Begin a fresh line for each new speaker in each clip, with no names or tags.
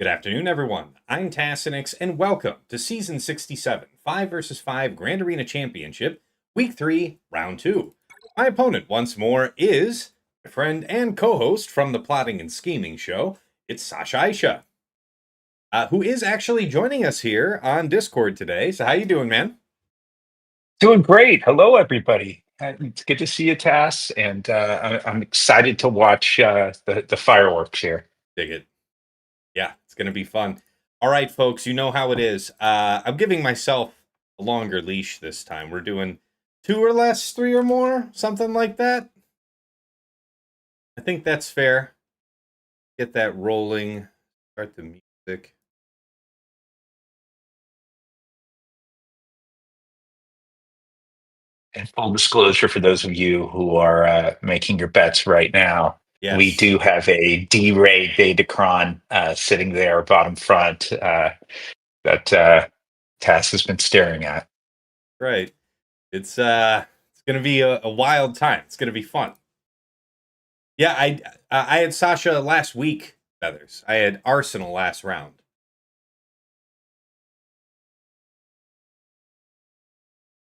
Good afternoon, everyone. I'm Tassinix, and welcome to Season 67, 5 vs 5 Grand Arena Championship, Week 3, Round 2. My opponent, once more, is my friend and co-host from the Plotting and Scheming show. It's Sashaisha, who is actually joining us here on Discord today. So how you doing, man?
Doing great. Hello, everybody. It's good to see you, Tass, and I'm excited to watch the fireworks here.
Dig it. Yeah, it's going to be fun. All right, folks, you know how it is. I'm giving myself a longer leash this time. We're doing 2 or less, 3 or more, something like that. I think that's fair. Get that rolling. Start the music.
And full disclosure for those of you who are making your bets right now, we
Yes.
do have a D-Ray datacron sitting there, bottom front, that Tass has been staring at.
Right. It's going to be a wild time. It's going to be fun. Yeah, I had Sasha last week, Feathers. I had Arsenal last round.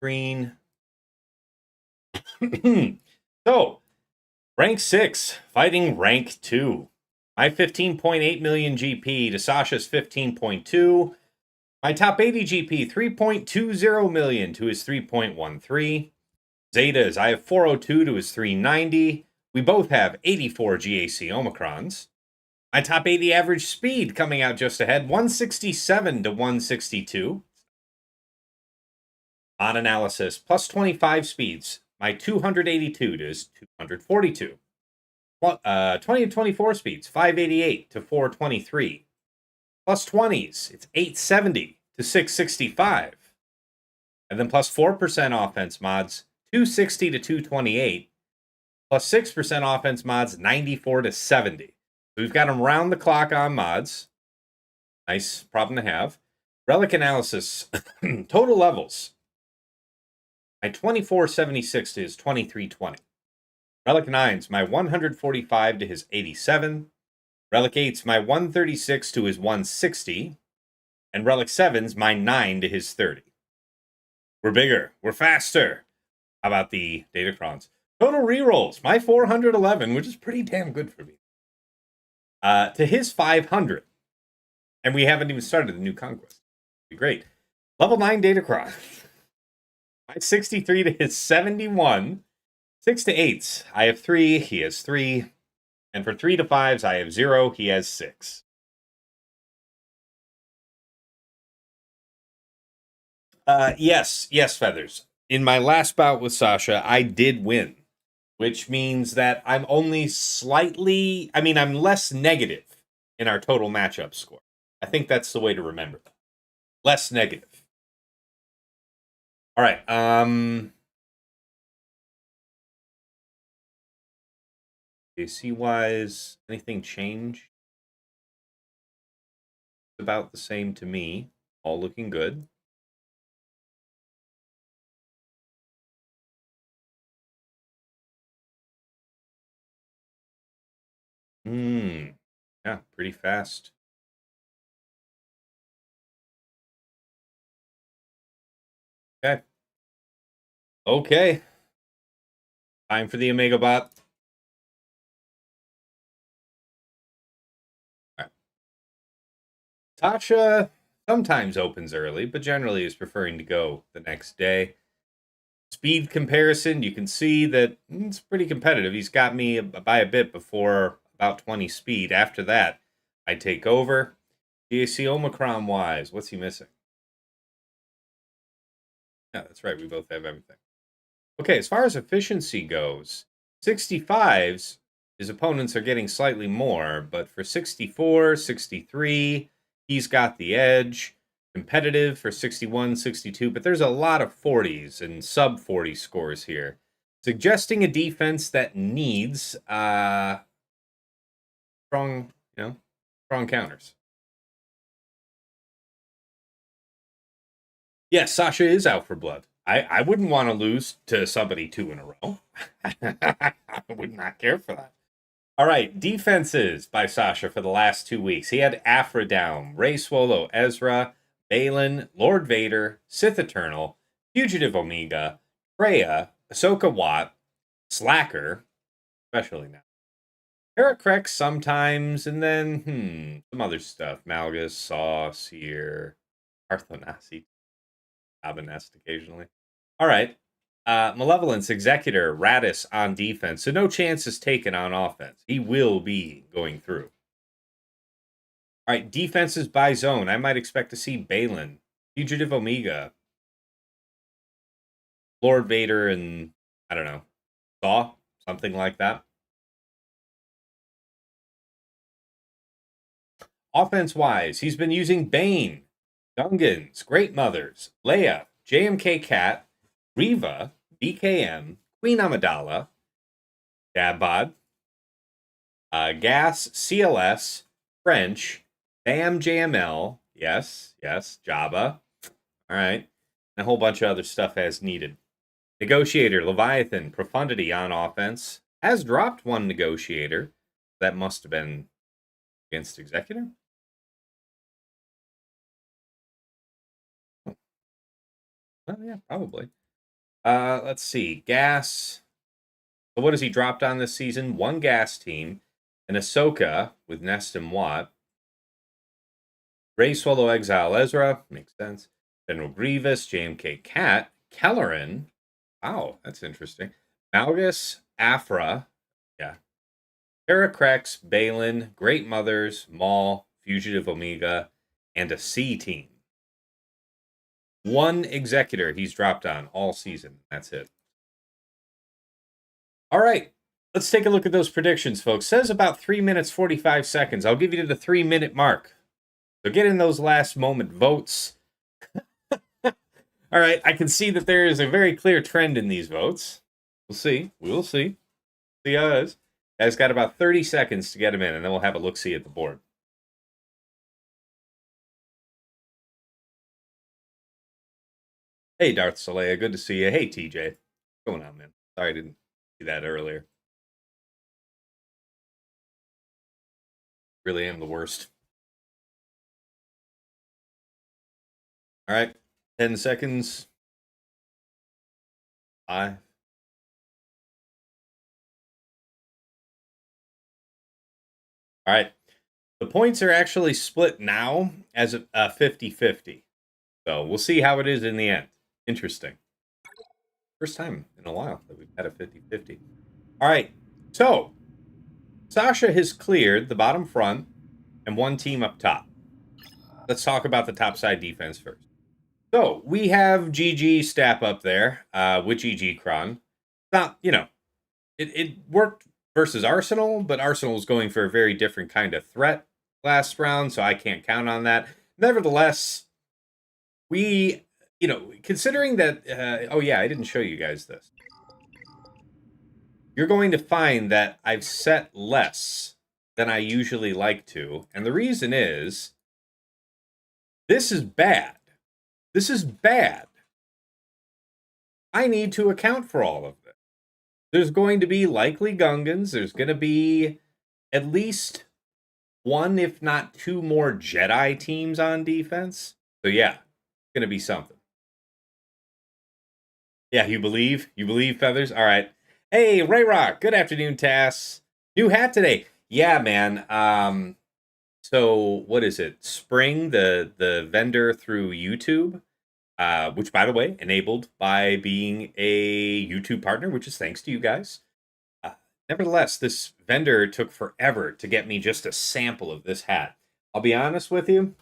Green. So, rank 6, fighting rank 2. My 15.8 million GP to Sasha's 15.2. My top 80 GP, 3.20 million to his 3.13. Zetas, I have 402 to his 390. We both have 84 GAC Omicrons. My top 80 average speed coming out just ahead, 167 to 162. On analysis, plus 25 speeds. My 282 to his 242. 20 to 24 speeds, 588 to 423. Plus 20s, it's 870 to 665. And then plus 4% offense mods, 260 to 228. Plus 6% offense mods, 94 to 70. So we've got them round the clock on mods. Nice problem to have. Relic analysis, total levels. My 2476 to his 2320. Relic 9's my 145 to his 87. Relic 8's my 136 to his 160. And Relic 7's my 9 to his 30. We're bigger. We're faster. How about the datacrons? Total rerolls, my 411, which is pretty damn good for me. To his 500. And we haven't even started the new conquest. Be great. Level 9 datacron. My 63 to his 71. 6 to 8s, I have 3, he has 3. And for 3 to 5s, I have 0, he has 6. Yes, Feathers. In my last bout with Sasha, I did win, which means that I'm only I'm less negative in our total matchup score. I think that's the way to remember that. Less negative. All right. AC-wise, anything change? About the same to me. All looking good. Yeah, pretty fast. Okay. Time for the Omega bot. Right. Tasha sometimes opens early, but generally is preferring to go the next day. Speed comparison, you can see that it's pretty competitive. He's got me by a bit before about 20 speed. After that, I take over. GAC Omicron wise, what's he missing? Yeah, that's right. We both have everything. Okay, as far as efficiency goes, 65s, his opponents are getting slightly more, but for 64, 63, he's got the edge. Competitive for 61, 62, but there's a lot of 40s and sub 40 scores here, suggesting a defense that needs strong counters. Yes, Sasha is out for blood. I wouldn't want to lose to somebody 2 in a row. I would not care for that. All right, defenses by Sasha for the last 2 weeks. He had Aphra down, Rey Swallow, Ezra, Baylan, Lord Vader, Sith Eternal, Fugitive Omega, Traya, Ahsoka Watt, Slacker, especially now. Heracrex sometimes, and then, some other stuff. Malgus, Saw, Cere, Arthonasi, Nest occasionally. All right. Malevolence, Executor, Raddus on defense. So no chances taken on offense. He will be going through. All right, defenses by zone. I might expect to see Baylan, Fugitive Omega, Lord Vader, and I don't know, Saw, something like that. Offense-wise, he's been using Bane, Gungans, Great Mothers, Leia, JMK Cat, Reva, BKM, Queen Amidala, Dabbod, Gas, CLS, French, Bam JML, yes, Jabba. All right. And a whole bunch of other stuff as needed. Negotiator, Leviathan, Profundity on offense. Has dropped one Negotiator. That must have been against Executor. Oh, yeah, probably. Let's see. Gas. So what has he dropped on this season? One gas team. An Ahsoka with Nest and Watt. Rey Swallow Exile Ezra. Makes sense. General Grievous, JMK Cat. Kelleran. Wow, that's interesting. Malgus, Aphra. Yeah. Heracrex, Baylan, Great Mothers, Maul, Fugitive Omega, and a C team. One Executor he's dropped on all season. That's it. All right. Let's take a look at those predictions, folks. Says about 3 minutes, 45 seconds. I'll give you to the 3-minute mark. So get in those last moment votes. All right. I can see that there is a very clear trend in these votes. We'll see. We'll see. See how it is. Guys got about 30 seconds to get them in, and then we'll have a look-see at the board. Hey, Darth Soleil. Good to see you. Hey, TJ. What's going on, man? Sorry I didn't see that earlier. Really am the worst. All right. 10 seconds. 5. All right. The points are actually split now as a 50-50. So we'll see how it is in the end. Interesting. First time in a while that we've had a 50-50. All right. So Sasha has cleared the bottom front and one team up top. Let's talk about the top side defense first. So we have GG Stap up there with GG Kron. Not, it worked versus Arsenal, but Arsenal's going for a very different kind of threat last round, so I can't count on that. Nevertheless, we, considering that, I didn't show you guys this. You're going to find that I've set less than I usually like to, and the reason is, this is bad. This is bad. I need to account for all of this. There's going to be likely Gungans. There's going to be at least one, if not two more Jedi teams on defense. So yeah, it's going to be something. Yeah, you believe? You believe, Feathers? All right. Hey, Ray Rock. Good afternoon, Tass. New hat today. Yeah, man. So what is it? Spring, the vendor through YouTube, which, by the way, enabled by being a YouTube partner, which is thanks to you guys. Nevertheless, this vendor took forever to get me just a sample of this hat. I'll be honest with you,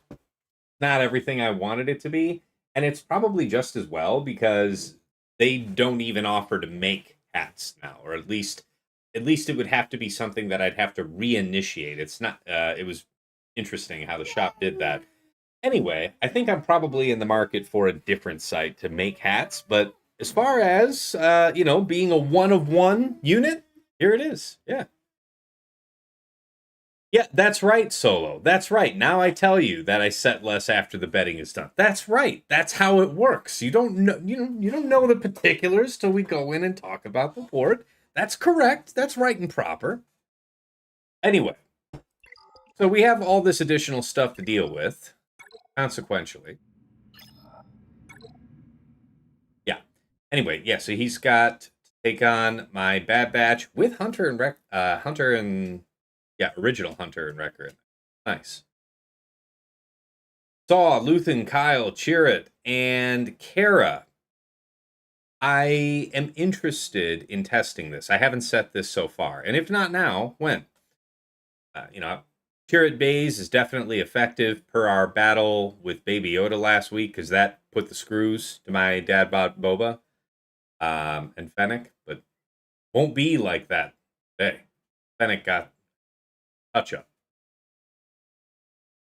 not everything I wanted it to be, and it's probably just as well because they don't even offer to make hats now, or at least it would have to be something that I'd have to reinitiate. It's not. It was interesting how the shop did that. Anyway, I think I'm probably in the market for a different site to make hats. But as far as being a one-of-one unit, here it is. Yeah. Yeah, that's right, Solo. That's right. Now I tell you that I set less after the betting is done. That's right. That's how it works. You don't know, you don't know the particulars till we go in and talk about the board. That's correct. That's right and proper. Anyway, so we have all this additional stuff to deal with, consequentially. Yeah. Anyway, yeah, so he's got to take on my Bad Batch with Hunter and original Hunter and Wrecker. Nice. Saw, Luthen, Kyle, Cere, and Kara. I am interested in testing this. I haven't set this so far. And if not now, when? Cere Baze is definitely effective per our battle with Baby Yoda last week, because that put the screws to my dad bod Boba and Fennec, but won't be like that today. Fennec got touch up.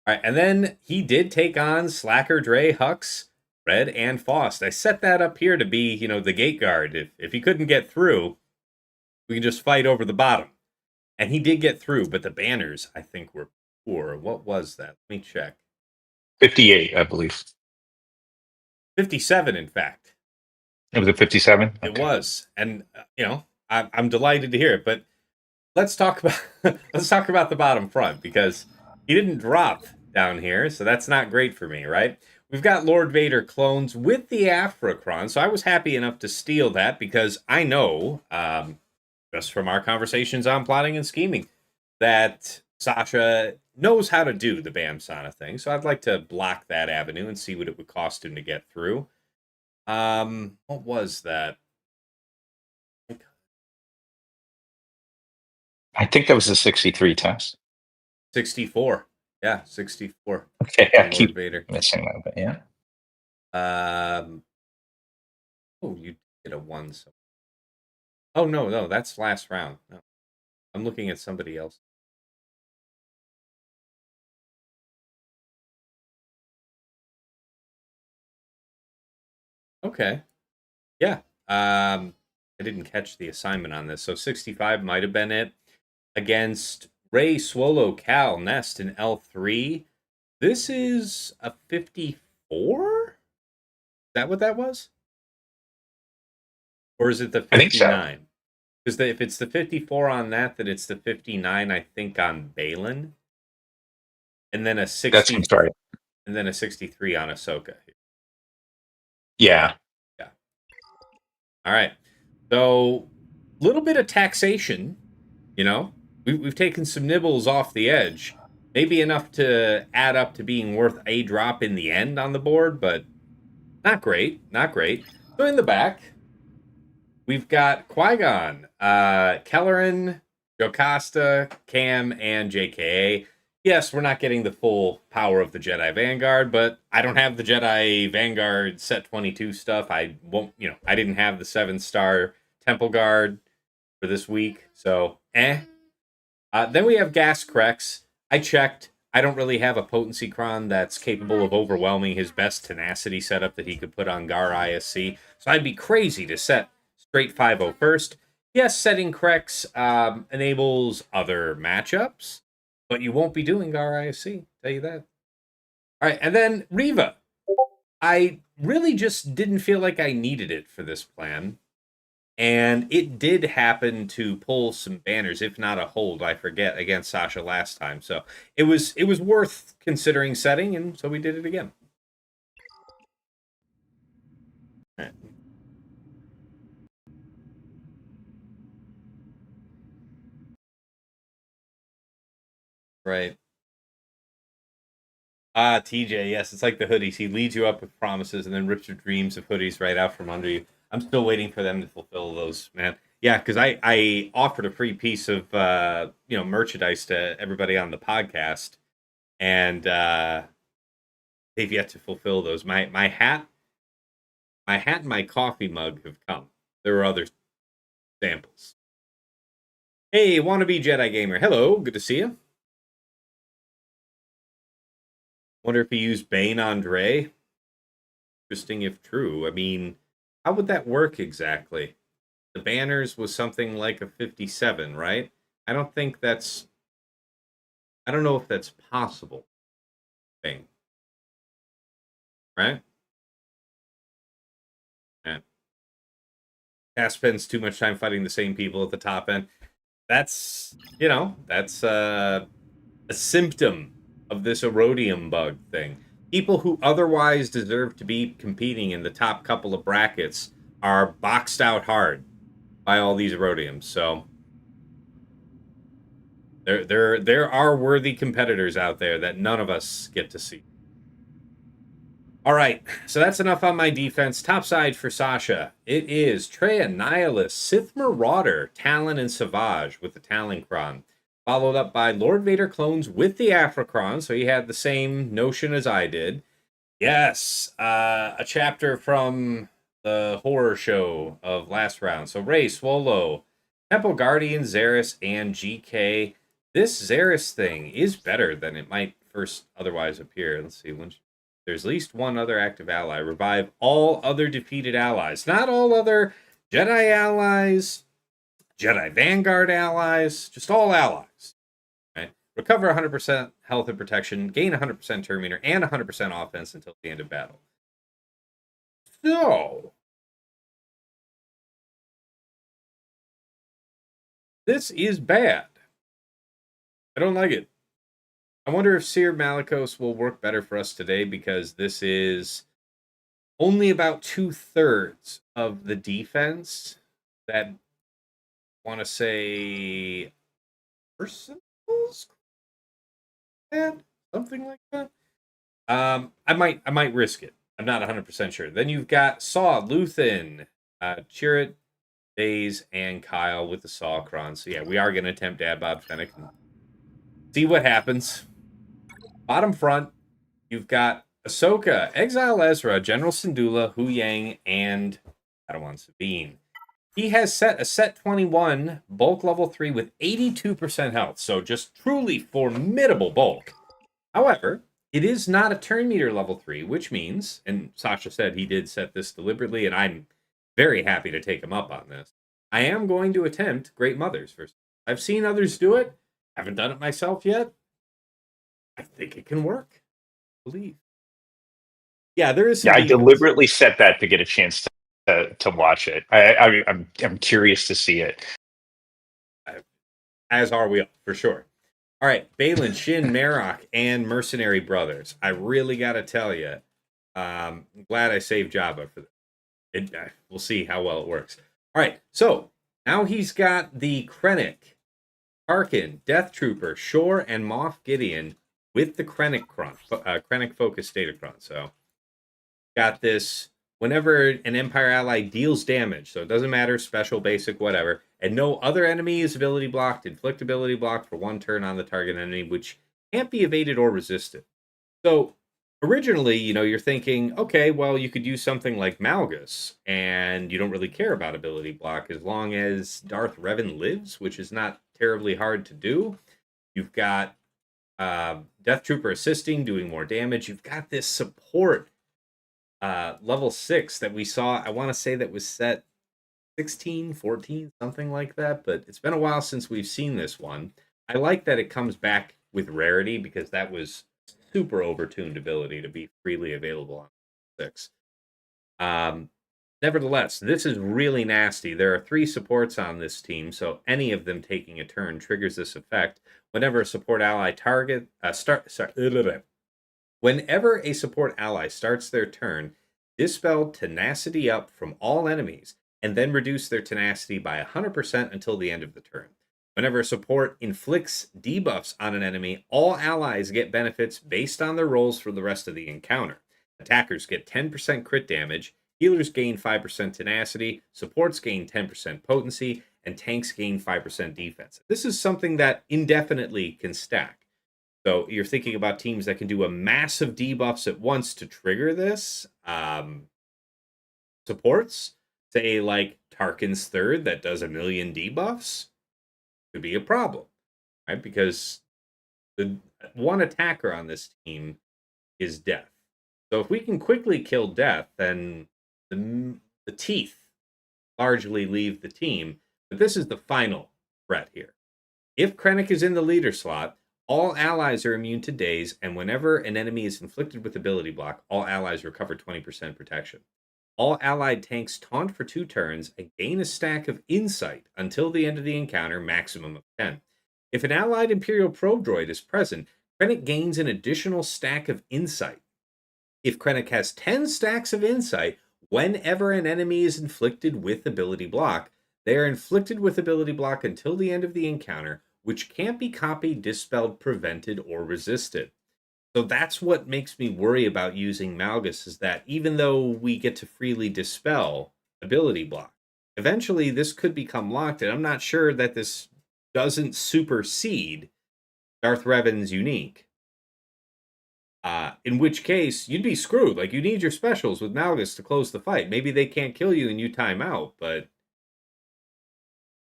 All right, and then he did take on Slacker, Dre, Hux, Red, and Faust. I set that up here to be, the gate guard. If he couldn't get through, we can just fight over the bottom. And he did get through, but the banners, I think, were poor. What was that? Let me check.
58, I believe.
57, in fact.
It was a 57?
It was. And, I'm delighted to hear it. But let's talk about the bottom front, because he didn't drop down here, so that's not great for me, right? We've got Lord Vader clones with the Aphra, so I was happy enough to steal that, because I know, just from our conversations on plotting and scheming, that Sasha knows how to do the Bamsana thing, so I'd like to block that avenue and see what it would cost him to get through. What was that?
I think that was a 63 test.
64. Yeah, 64.
Okay, I keep
Vader.
missing that, but yeah.
You did a 1. So. Oh, no, that's last round. No. I'm looking at somebody else. Okay. Yeah. I didn't catch the assignment on this. So 65 might have been it. Against Ray, Swallow, Cal, Nest, and L3. This is a 54? Is that what that was? Or is it the 59?
I think so.
Because if it's the 54 on that, then it's the 59, I think, on Baylan. And then a 60.
That's right.
And then a 63 on Ahsoka.
Yeah.
Yeah. All right. So, a little bit of taxation, We've taken some nibbles off the edge. Maybe enough to add up to being worth a drop in the end on the board, but not great. Not great. So, in the back, we've got Qui-Gon, Kelleran, Jocasta, Cam, and JKA. Yes, we're not getting the full power of the Jedi Vanguard, but I don't have the Jedi Vanguard set 22 stuff. I won't, I didn't have the 7-star Temple Guard for this week, so Then we have Gas Krex. I checked. I don't really have a potency cron that's capable of overwhelming his best tenacity setup that he could put on Gar ISC, so I'd be crazy to set straight 5-0 first. Yes, setting Krex enables other matchups, but you won't be doing Gar ISC, tell you that. All right, and then Reva. I really just didn't feel like I needed it for this plan. And it did happen to pull some banners, if not a hold, I forget, against Sasha last time. So it was worth considering setting, and so we did it again. Right. TJ, yes, it's like the hoodies. He leads you up with promises and then rips your dreams of hoodies right out from under you. I'm still waiting for them to fulfill those, man. Yeah, because I offered a free piece of merchandise to everybody on the podcast, and they've yet to fulfill those. My hat and my coffee mug have come. There were other samples. Hey, wannabe Jedi gamer. Hello, good to see you. Wonder if he used Bane on Dre. Interesting if true. I mean, how would that work exactly? The banners was something like a 57, right? I don't know if that's possible. Bane. Right? Yeah. Cass spends too much time fighting the same people at the top end. that's that's a symptom of this erodium bug thing. People who otherwise deserve to be competing in the top couple of brackets are boxed out hard by all these erodiums. So there are worthy competitors out there that none of us get to see. All right, so that's enough on my defense. Topside for Sasha. It is Traya, Nihilist, Sith Marauder, Talon, and Savage with the Taloncron. Followed up by Lord Vader clones with the Aphra, so he had the same notion as I did. Yes, a chapter from the horror show of last round. So Rey, Swolo, Temple Guardian, Xeris, and GK. This Xeris thing is better than it might first otherwise appear. Let's see. There's at least one other active ally. Revive all other defeated allies. Not all other Jedi allies, Jedi Vanguard allies, just all allies. Right? Recover 100% health and protection, gain 100% turn meter, and 100% offense until the end of battle. So, this is bad. I don't like it. I wonder if Cere Malicos will work better for us today, because this is only about 2/3 of the defense that I want to say personals, something like that. I might risk it. I'm not 100% sure. Then you've got Saw, Luthen, Chirrut, Daze, and Kyle with the Sawcron. So yeah, we are going to attempt Dad Bob Fennec and see what happens. Bottom front, you've got Ahsoka, Exile Ezra, General Syndulla, Hu Yang, and Padawan Sabine. He has set a set 21 bulk level 3 with 82% health, so just truly formidable bulk. However, it is not a turn meter level 3, which means, and Sasha said he did set this deliberately, and I'm very happy to take him up on this. I am going to attempt Great Mothers first. I've seen others do it, haven't done it myself yet. I think it can work. I believe. Yeah, there is.
I deliberately set that to get a chance to watch it. I'm curious to see it.
As are we, for sure. All right, Baylan, Shin, Marok, and Mercenary Brothers. I really got to tell you, I'm glad I saved Jabba for this. We'll see how well it works. All right, so now he's got the Krennic, Tarkin, Death Trooper, Shore, and Moff Gideon with the Krennic focused datacron. So got this whenever an Empire ally deals damage, so it doesn't matter, special, basic, whatever, and no other enemy is ability blocked, inflict ability blocked for one turn on the target enemy, which can't be evaded or resisted. So originally, you're thinking, okay, well, you could use something like Malgus, and you don't really care about ability block as long as Darth Revan lives, which is not terribly hard to do. You've got Death Trooper assisting, doing more damage. You've got this support level 6 that we saw. I want to say that was set 16, 14, something like that, but it's been a while since we've seen this one. I like that it comes back with rarity, because that was super overtuned ability to be freely available on 6. Nevertheless, this is really nasty. There are 3 supports on this team, so any of them taking a turn triggers this effect. Whenever a support ally whenever a support ally starts their turn, dispel tenacity up from all enemies, and then reduce their tenacity by 100% until the end of the turn. Whenever a support inflicts debuffs on an enemy, all allies get benefits based on their rolls for the rest of the encounter. Attackers get 10% crit damage, healers gain 5% tenacity, supports gain 10% potency, and tanks gain 5% defense. This is something that indefinitely can stack. So you're thinking about teams that can do a massive debuffs at once to trigger this. Supports, say like Tarkin's Third that does 1 million debuffs, could be a problem, right? Because the one attacker on this team is Death. So if we can quickly kill Death, then the teeth largely leave the team. But this is the final threat here. If Krennic is in the leader slot, all allies are immune to daze, and whenever an enemy is inflicted with ability block, all allies recover 20% protection. All allied tanks taunt for 2 turns and gain a stack of insight until the end of the encounter, maximum of 10. If an allied Imperial probe droid is present, Krennic gains an additional stack of insight. If Krennic has 10 stacks of insight, whenever an enemy is inflicted with ability block, they are inflicted with ability block until the end of the encounter, which can't be copied, dispelled, prevented, or resisted. So that's what makes me worry about using Malgus, is that even though we get to freely dispel ability block, eventually this could become locked, and I'm not sure that this doesn't supersede Darth Revan's unique. In which case, you'd be screwed. Like, you need your specials with Malgus to close the fight. Maybe they can't kill you and you time out, but...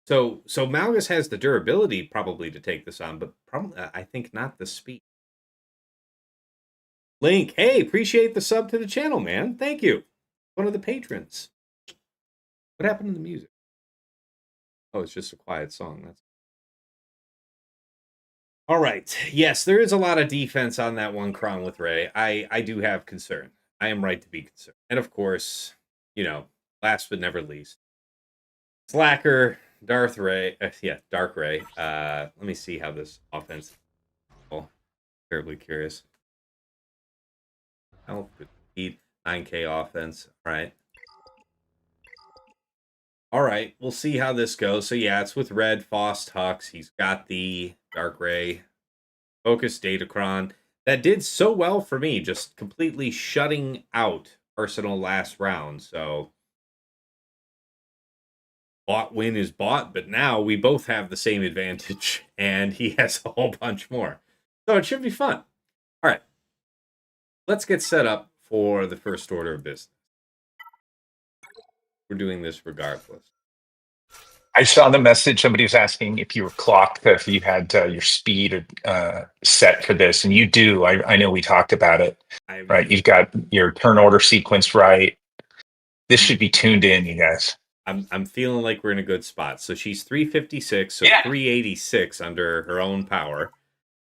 So Malgus has the durability probably to take this on, but probably, I think not the speed. Link, hey, appreciate the sub to the channel, man. Thank you. One of the patrons. What happened to the music? Oh, it's just a quiet song. That's all right. Yes, there is a lot of defense on that one Kron with Rey. I do have concern. I am right to be concerned. And of course, last but never least, Slacker, Darth Rey. Dark Rey. Let me see how this offense. Oh, terribly curious. Health, good speed, 9K offense. All right, we'll see how this goes. So yeah, it's with Red, Faust, Hux. He's got the Dark Ray, Focus, Datacron. That did so well for me, just completely shutting out Arsenal last round. So bought win is bought, but now we both have the same advantage, and he has a whole bunch more. So it should be fun. All right, let's get set up for the first order of business. We're doing this regardless.
I saw the message. Somebody was asking if you were clocked, if you had your speed set for this, and you do. I know we talked about it. Right, you've got your turn order sequence right. This should be tuned in, you guys.
I'm feeling like we're in a good spot. So she's 356, so yeah. 386 under her own power.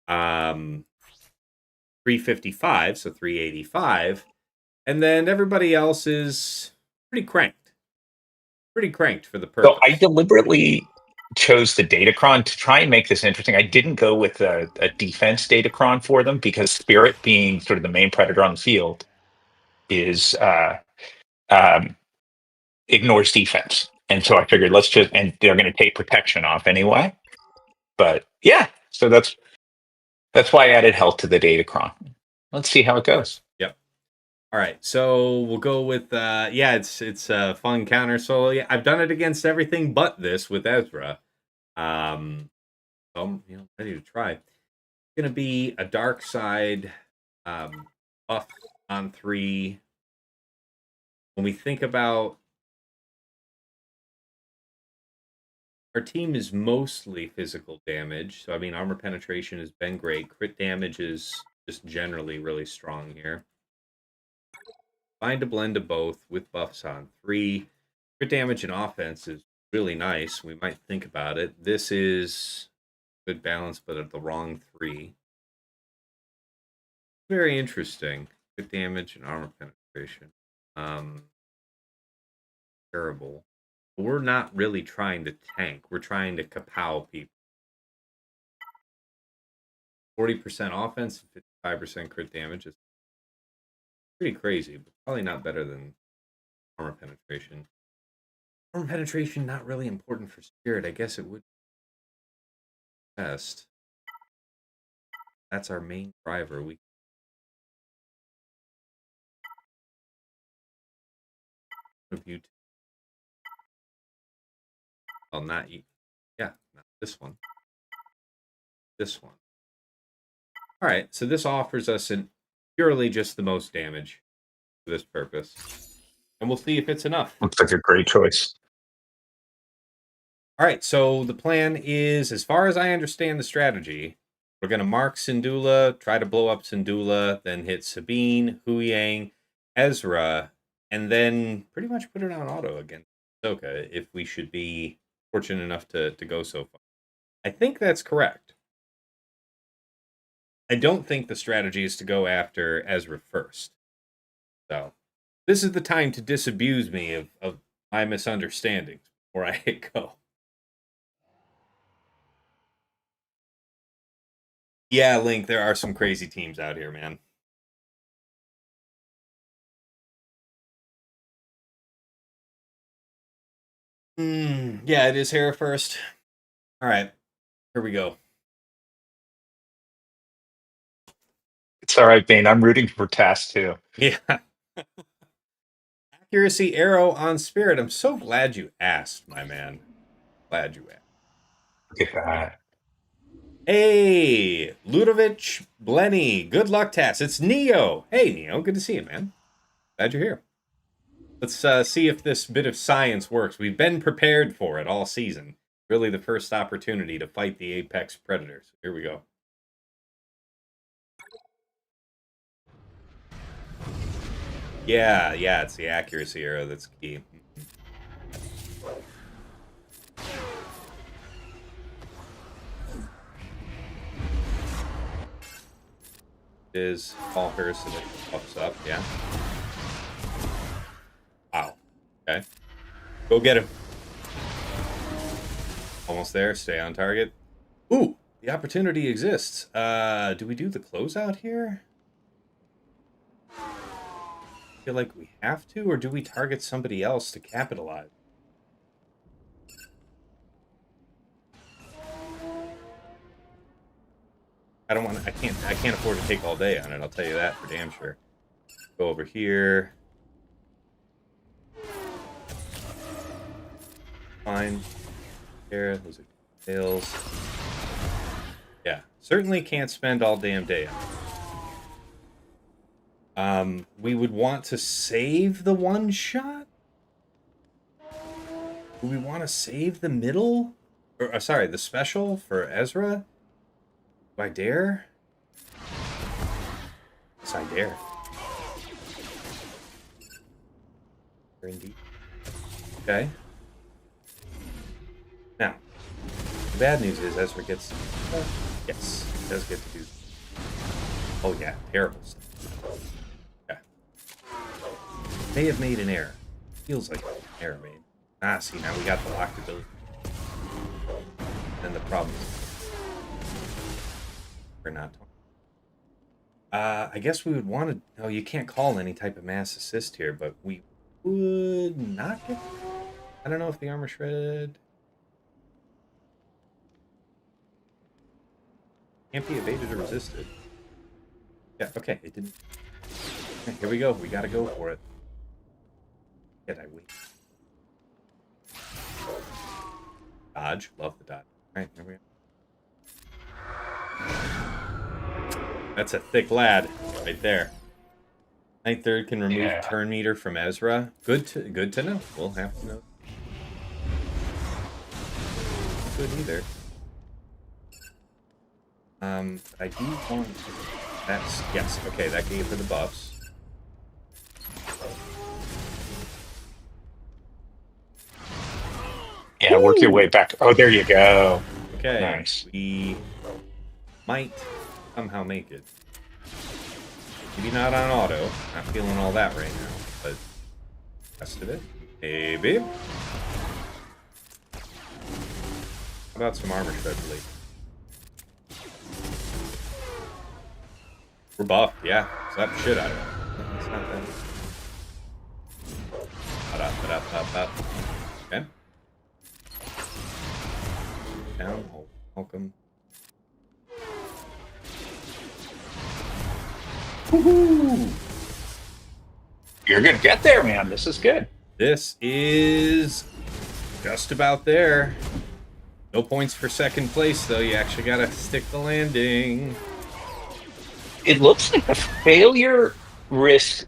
355, so 385. And then everybody else is pretty cranked. Pretty cranked for the purpose.
So I deliberately chose the datacron to try and make this interesting. I didn't go with a defense datacron for them because Spirit, being sort of the main predator on the field, is ignores defense. And so I figured and they're going to take protection off anyway. But yeah, so that's why I added health to the datacron. Let's see how it goes.
Yep. All right, so we'll go with it's a fun counter. So yeah, I've done it against everything but this with Ezra. So I'm ready to try. It's gonna be a dark side buff on 3. When we think about our team is mostly physical damage, so I mean armor penetration has been great. Crit damage is just generally really strong here. Find a blend of both with buffs on 3. Crit damage and offense is really nice. We might think about it. This is good balance, but at the wrong 3. Very interesting. Crit damage and armor penetration. Terrible. But we're not really trying to tank. We're trying to kapow people. 40% offense, 55% crit damage is pretty crazy, but probably not better than armor penetration. Armor penetration not really important for Spirit. I guess it would be best. That's our main driver. Well, not you. Yeah, not this one. This one. All right, so this offers us purely just the most damage for this purpose. And we'll see if it's enough.
Looks like a great choice.
All right, so the plan is, as far as I understand the strategy, we're going to mark Syndulla, try to blow up Syndulla, then hit Sabine, Huyang, Ezra, and then pretty much put it on auto against Ahsoka if we should be fortunate enough to go so far. I think that's correct. I don't think the strategy is to go after Ezra first. So This is the time to disabuse me of my misunderstandings before I hit go. Yeah, Link, there are some crazy teams out here, man. Yeah, it is Hera first. All right, here we go.
It's all right, Bane. I'm rooting for Task too.
Yeah. Accuracy arrow on Spirit. I'm so glad you asked, my man. Glad you asked.
Look at that.
Hey, Ludovic Blenny. Good luck, Tass. It's Neo. Hey, Neo. Good to see you, man. Glad you're here. Let's see if this bit of science works. We've been prepared for it all season. Really the first opportunity to fight the apex predators. Here we go. Yeah, it's the accuracy arrow that's key. Is call her so that it pops up, yeah. Wow. Okay. Go get him. Almost there. Stay on target. Ooh, the opportunity exists. Do we do the closeout here? I feel like we have to, or do we target somebody else to capitalize? I can't afford to take all day on it, I'll tell you that for damn sure. Go over here. Fine. There, those are tails. Yeah, certainly can't spend all damn day on it. We would want to save the one shot? Do we want to save the middle? Or, sorry, the special for EEzra? Do I dare? Yes, I dare. Indeed. Okay. Now, the bad news is EEzra gets... yes, it does get to do... oh yeah, terrible stuff. Okay. May have made an error. Feels like an error made. Ah, see, now we got the locked ability. Then the problem is... we're not talking. I guess we would want to... no, you can't call any type of mass assist here, but we would not get... I don't know if the armor shred... can't be evaded or resisted. Yeah, okay, it didn't... okay, here we go. We gotta go for it. Yet I wait. Dodge. Love the dodge. Alright, here we go. That's a thick lad right there. Night Third can remove turn meter from EEzra. Good to know. We'll have to know. Good either. I do want to... that's... yes, okay, that gave her the buffs.
Yeah, work your way back. Oh, there you go.
Okay,
nice.
We might somehow make it. Maybe not on auto. Not feeling all that right now, but rest of it. Hey, babe. How about some armor shred, please? We're buffed, yeah. Slap the shit out of it. It's not that. Okay. Down, welcome. Woohoo!
You're gonna get there, man. This is good.
This is just about there. No points for second place, though. You actually gotta stick the landing.
It looks like the failure risk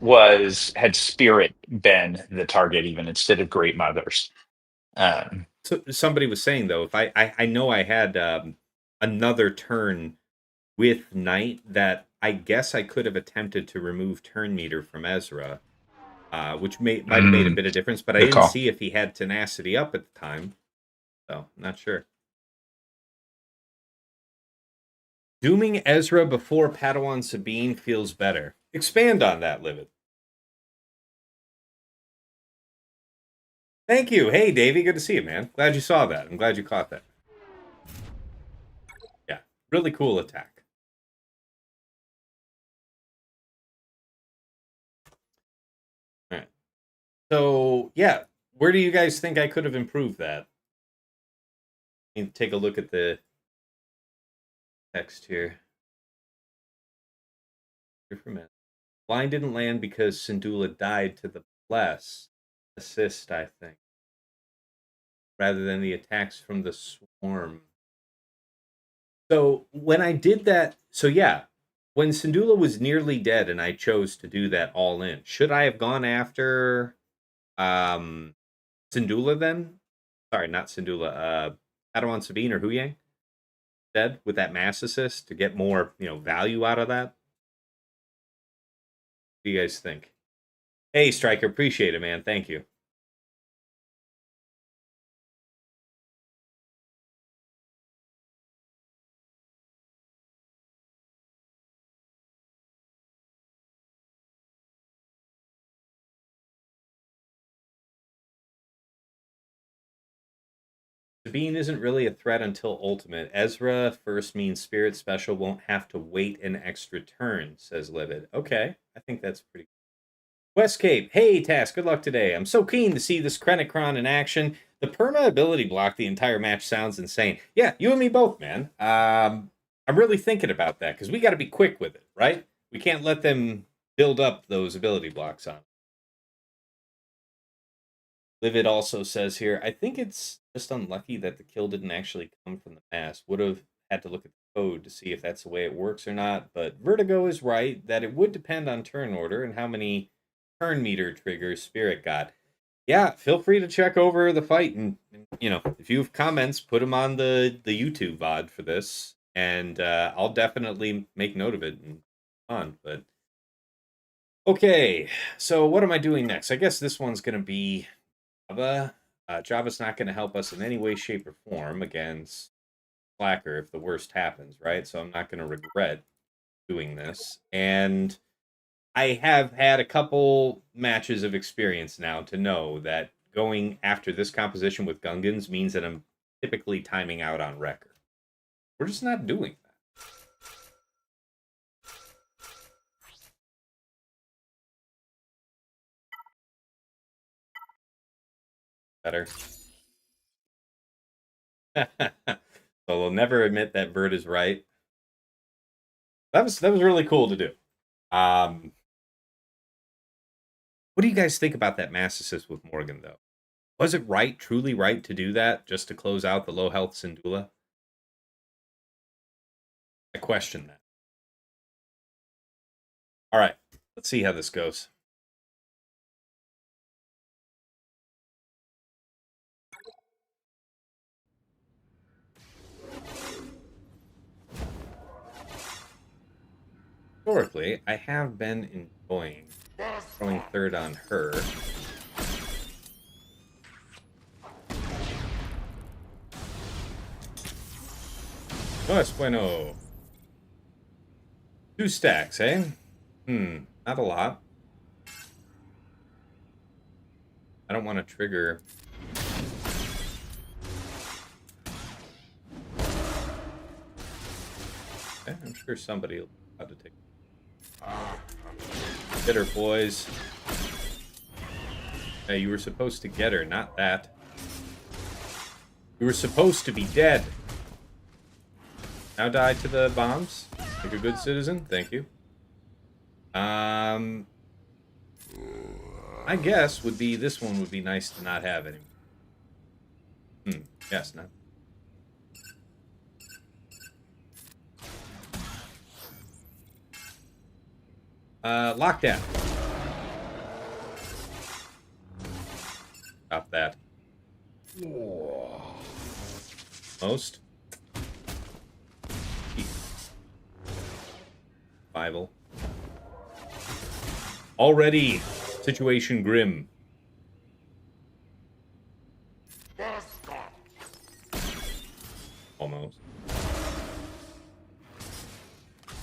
had Spirit been the target even instead of Great Mothers.
So somebody was saying though, if I know I had another turn with Knight that I guess I could have attempted to remove turn meter from EEzra, which might have made a bit of difference, but I didn't see if he had tenacity up at the time, so not sure. Dooming EEzra before Padawan Sabine feels better. Expand on that, Livid. Thank you. Hey, Davey, good to see you, man. Glad you saw that. I'm glad you caught that. Yeah, really cool attack. All right. So, yeah, where do you guys think I could have improved that? Take a look at the text here. Line didn't land because Syndulla died to the bless assist, I think, rather than the attacks from the swarm. So when I did that, so yeah, when Syndulla was nearly dead and I chose to do that all in, should I have gone after Syndulla then? Sorry, not Syndulla. Padawan Sabine or Huyang dead with that mass assist to get more, value out of that. What do you guys think? Hey, Striker, appreciate it, man. Thank you. Sabine isn't really a threat until Ultimate. EEzra first means Spirit Special won't have to wait an extra turn, says Livid. Okay, I think that's pretty cool. West Cape, hey Task, good luck today. I'm so keen to see this Krennic in action. The perma ability block the entire match sounds insane. Yeah, you and me both, man. I'm really thinking about that because we got to be quick with it, right? We can't let them build up those ability blocks on. Livid also says here, I think it's just unlucky that the kill didn't actually come from the mass. Would have had to look at the code to see if that's the way it works or not. But Vertigo is right that it would depend on turn order and how many turn meter triggers Spirit got. Yeah, feel free to check over the fight and if you have comments, put them on the YouTube VOD for this, and I'll definitely make note of it and on. But okay, so what am I doing next? I guess this one's going to be Jabba. Jabba's not going to help us in any way, shape, or form against Slacker if the worst happens, right? So I'm not going to regret doing this. And I have had a couple matches of experience now to know that going after this composition with Gungans means that I'm typically timing out on Wrecker. We're just not doing that. Better. So we'll never admit that Vert is right. That was really cool to do. What do you guys think about that mass assist with Morgan, though? Was it right, truly right, to do that just to close out the low health Syndulla? I question that. All right, let's see how this goes. Historically, I have been enjoying throwing third on her. No es bueno. 2 stacks, eh? Not a lot. I don't want to trigger. Okay, I'm sure somebody will have to take. Get her, boys. Hey, you were supposed to get her, not that. You were supposed to be dead. Now die to the bombs. Like a good citizen. Thank you. My guess would be this one would be nice to not have anymore. Yes, not. Lockdown. Stop that. Most. Bible. Already, situation grim. Almost.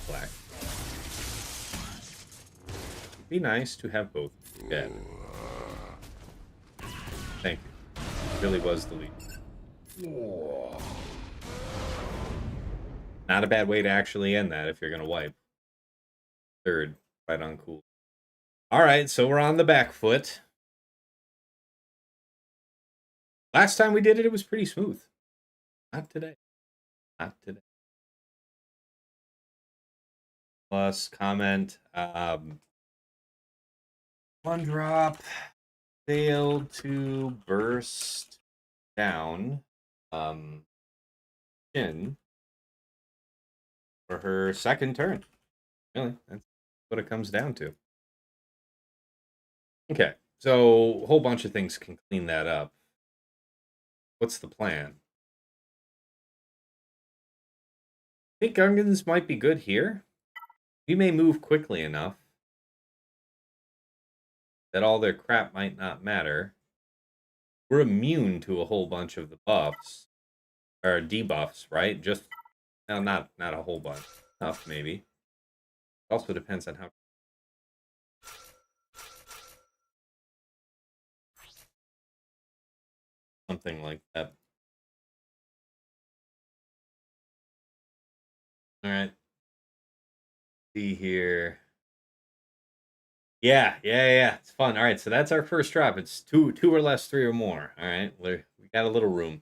Black. It'd be nice to have both dead. Thank you. really was the lead. Not a bad way to actually end that if you're going to wipe. Third, right on cool. All right, so we're on the back foot. Last time we did it, it was pretty smooth. Not today. Not today. Plus, comment. One drop failed to burst down in for her second turn. Really, that's what it comes down to. Okay, so a whole bunch of things can clean that up. What's the plan? I think Gungans might be good here. We may move quickly enough that all their crap might not matter. We're immune to a whole bunch of the buffs or debuffs, right? Just no, not a whole bunch. Enough, maybe. It also depends on how. Something like that. All right. See here. Yeah. It's fun. All right, so that's our first drop. It's two or less, 3 or more. All right, we got a little room.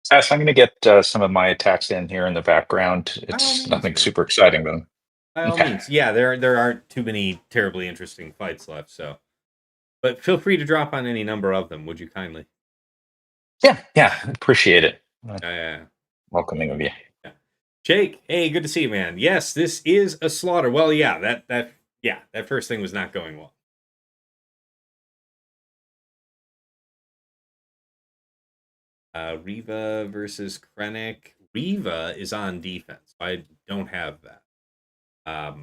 Yes, I'm going to get some of my attacks in here in the background. It's nothing super exciting, though.
By all means, yeah. There aren't too many terribly interesting fights left, so. But feel free to drop on any number of them, would you kindly?
Yeah, appreciate it. Welcoming of you.
Yeah. Jake, hey, good to see you, man. Yes, this is a slaughter. Well, yeah, that first thing was not going well. Reva versus Krennic. Reva is on defense. I don't have that. I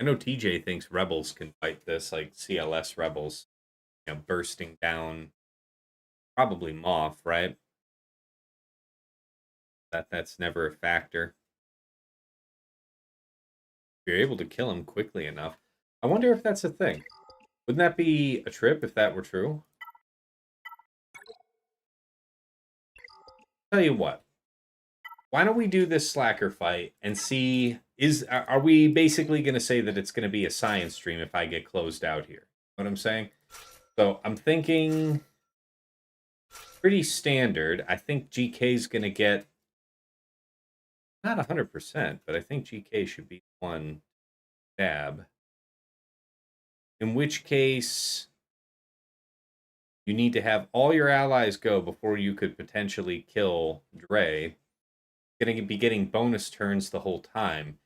know TJ thinks Rebels can fight this, like CLS Rebels, bursting down. Probably Moff, right? That's never a factor. If you're able to kill him quickly enough. I wonder if that's a thing. Wouldn't that be a trip if that were true? Tell you what. Why don't we do this Slacker fight and see, are we basically going to say that it's going to be a science stream if I get closed out here? What I'm saying? So I'm thinking pretty standard. I think GK is going to get not 100%, but I think GK should be one tab. In which case, you need to have all your allies go before you could potentially kill Dre. Going to be getting bonus turns the whole time.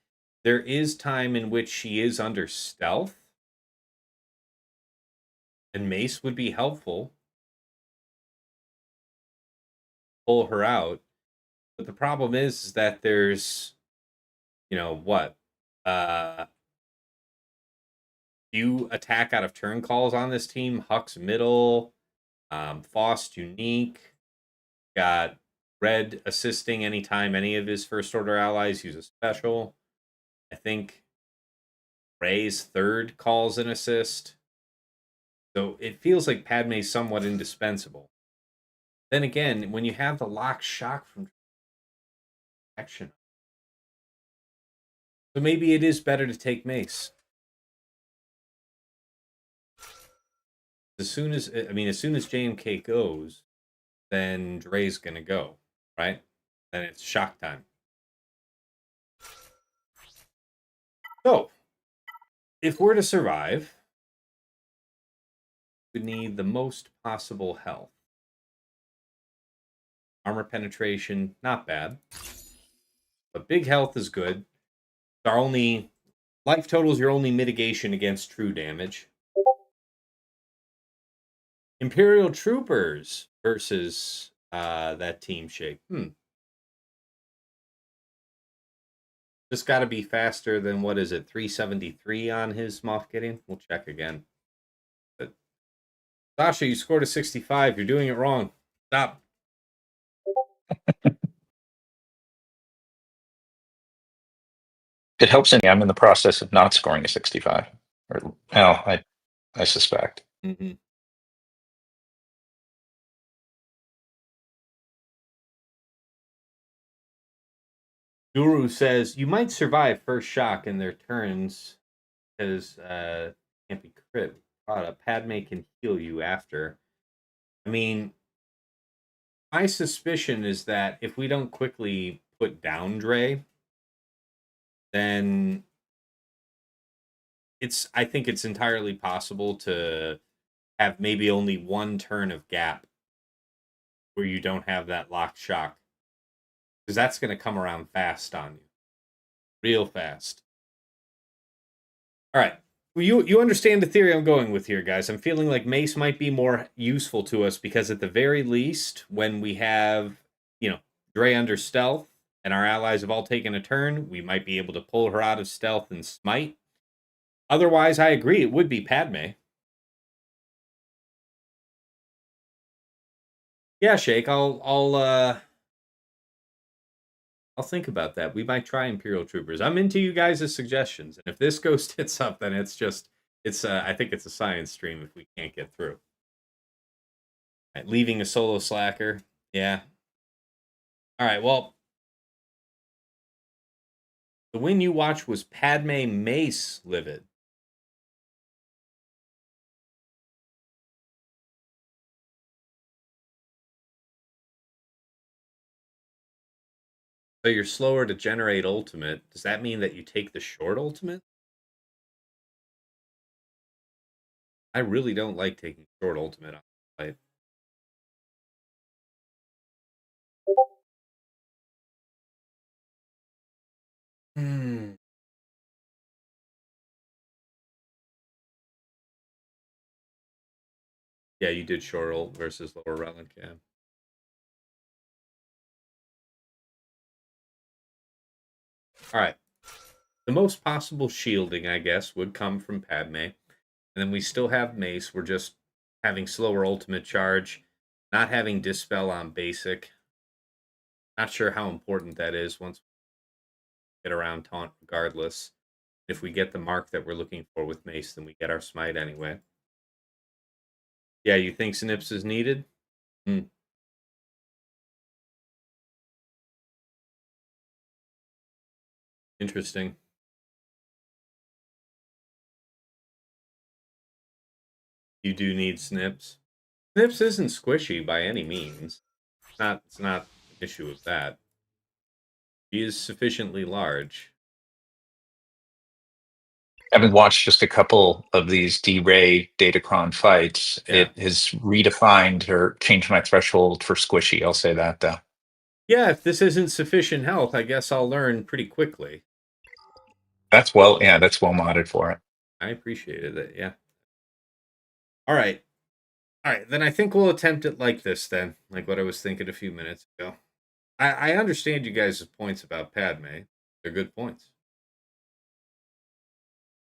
There is time in which she is under stealth. And Mace would be helpful. Pull her out. But the problem is that there's, few attack out of turn calls on this team. Hux middle. Faust unique. Got Red assisting anytime any of his first order allies use a special. I think Rey's third calls an assist. So it feels like Padme's somewhat indispensable. Then again, when you have the lock shock from action, so maybe it is better to take Mace. As soon as JMK goes, then Dre's gonna go, right? Then it's shock time. So, if we're to survive, we need the most possible health. Armor penetration, not bad. But big health is good. Our only life total is your only mitigation against true damage. Imperial Troopers versus that team shape. Just got to be faster than, 373 on his Moff Gideon? We'll check again. But Sasha, you scored a 65. You're doing it wrong. Stop.
it helps me. I'm in the process of not scoring a 65. Or, well, I suspect.
Mm-hmm. Guru says you might survive first shock in their turns because can't be crit. Padme can heal you after. I mean, my suspicion is that if we don't quickly put down Dre, then I think it's entirely possible to have maybe only one turn of gap where you don't have that locked shock. Because that's going to come around fast on you. Real fast. All right. Well, you understand the theory I'm going with here, guys. I'm feeling like Mace might be more useful to us because at the very least, when we have, Dre under stealth and our allies have all taken a turn, we might be able to pull her out of stealth and smite. Otherwise, I agree, it would be Padme. Yeah, Shake, I'll think about that. We might try Imperial Troopers. I'm into you guys' suggestions. And if this goes tits up, then I think it's a science stream if we can't get through. Right, leaving a solo slacker. Yeah. All right, well. The win you watched was Padme Mace Livid. So you're slower to generate ultimate. Does that mean that you take the short ultimate? I really don't like taking short ultimate on the fight. Yeah, you did short ult versus lower relic, yeah. Alright. The most possible shielding, I guess, would come from Padme. And then we still have Mace. We're just having slower ultimate charge, not having Dispel on basic. Not sure how important that is once we get around taunt regardless. If we get the mark that we're looking for with Mace, then we get our smite anyway. Yeah, you think Snips is needed? Interesting. You do need Snips. Snips isn't squishy by any means. It's not an issue with that. He is sufficiently large.
Having watched just a couple of these D-Ray datacron fights,
Yeah.
it has redefined or changed my threshold for squishy. I'll say that, though.
Yeah, if this isn't sufficient health, I guess I'll learn pretty quickly.
That's well modded for it.
I appreciated it, yeah. All right, then I think we'll attempt it like this then, like what I was thinking a few minutes ago. I understand you guys' points about Padme. They're good points.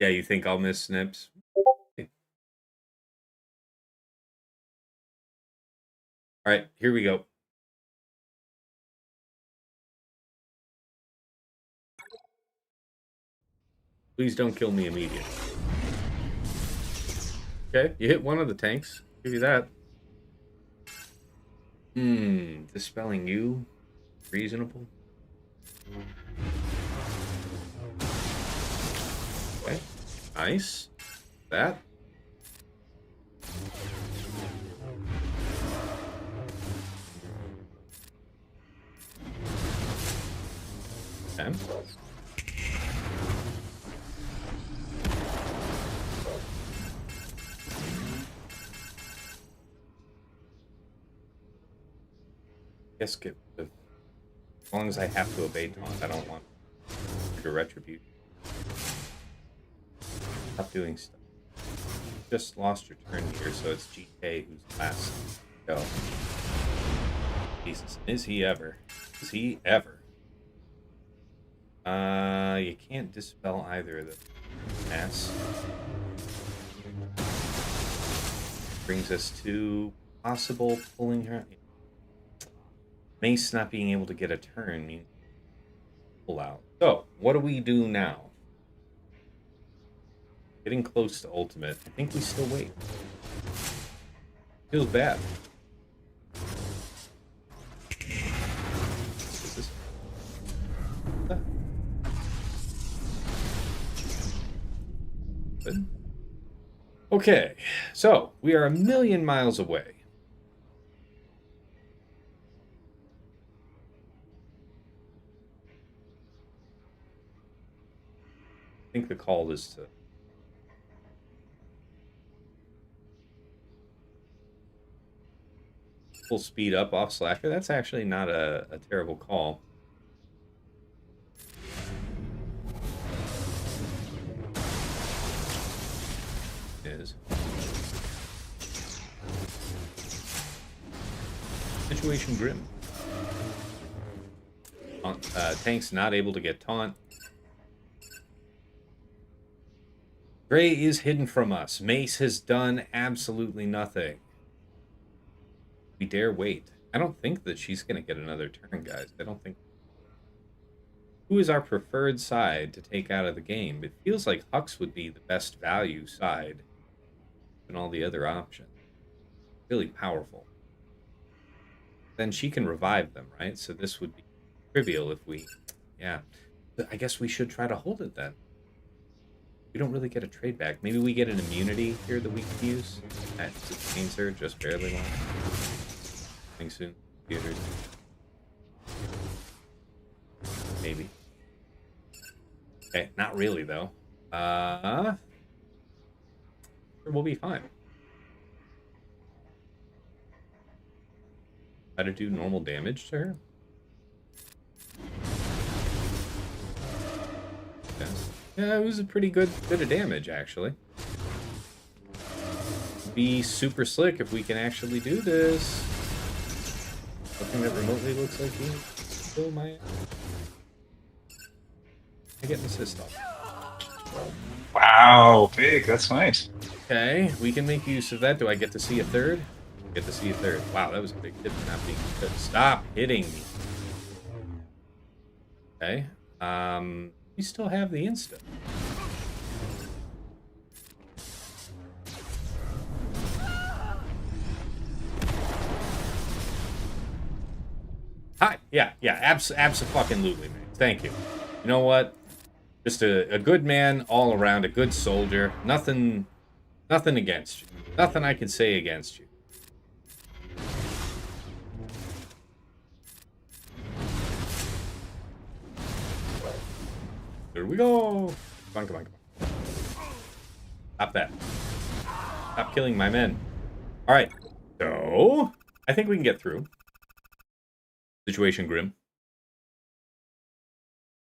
Yeah, you think I'll miss Snips? All right, here we go. Please don't kill me immediately. Okay, you hit one of the tanks. Give you that. Dispelling you? Reasonable. Okay, nice. That. Okay. Guess get as long as I have to obey taunt, I don't want to retribute. Stop doing stuff. Just lost your turn here, so it's GK who's last. Go. Jesus, is he ever? Is he ever? You can't dispel either of the Nass. Brings us to possible pulling her. Mace not being able to get a turn means pull out. So, what do we do now? Getting close to ultimate. I think we still wait. Feels bad. Is this... Good. Okay, so we are 1,000,000 miles away. I think the call is to full speed up off Slacker. That's actually not a terrible call. Is situation grim. Tank's not able to get taunt. Gray is hidden from us. Mace has done absolutely nothing. We dare wait. I don't think that she's going to get another turn, guys. I don't think. Who is our preferred side to take out of the game? It feels like Hux would be the best value side than all the other options. Really powerful. Then she can revive them, right? So this would be trivial if we... Yeah. But I guess we should try to hold it then. We don't really get a trade back. Maybe we get an immunity here that we can use. That sustains her just barely long. Coming soon. Theaters. Maybe. Okay, not really though. We'll be fine. Try to do normal damage to her. Yes. Yeah, it was a pretty good bit of damage, actually. Be super slick if we can actually do this. Something that remotely looks like being kill my... I get an assist off.
Wow, big. That's nice.
Okay, we can make use of that. Do I get to see a third? Get to see a third. Wow, that was a big hit for not being good. Stop hitting me. Okay. We still have the insta. Hi. Yeah. Abso-fucking-lutely, man. Thank you. You know what? Just a good man all around, a good soldier. Nothing against you. Nothing I can say against you. Here we go. Come on. Stop that. Stop killing my men. All right. So, I think we can get through. Situation grim.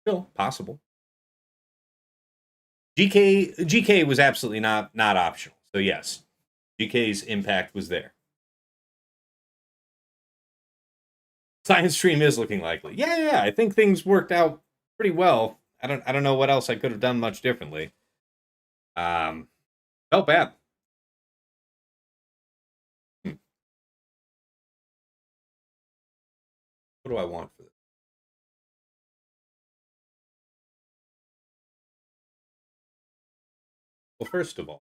Still possible. GK was absolutely not optional. So yes, GK's impact was there. Science stream is looking likely. Yeah. I think things worked out pretty well. I don't know what else I could have done much differently. Felt bad. What do I want for this? Well, first of all,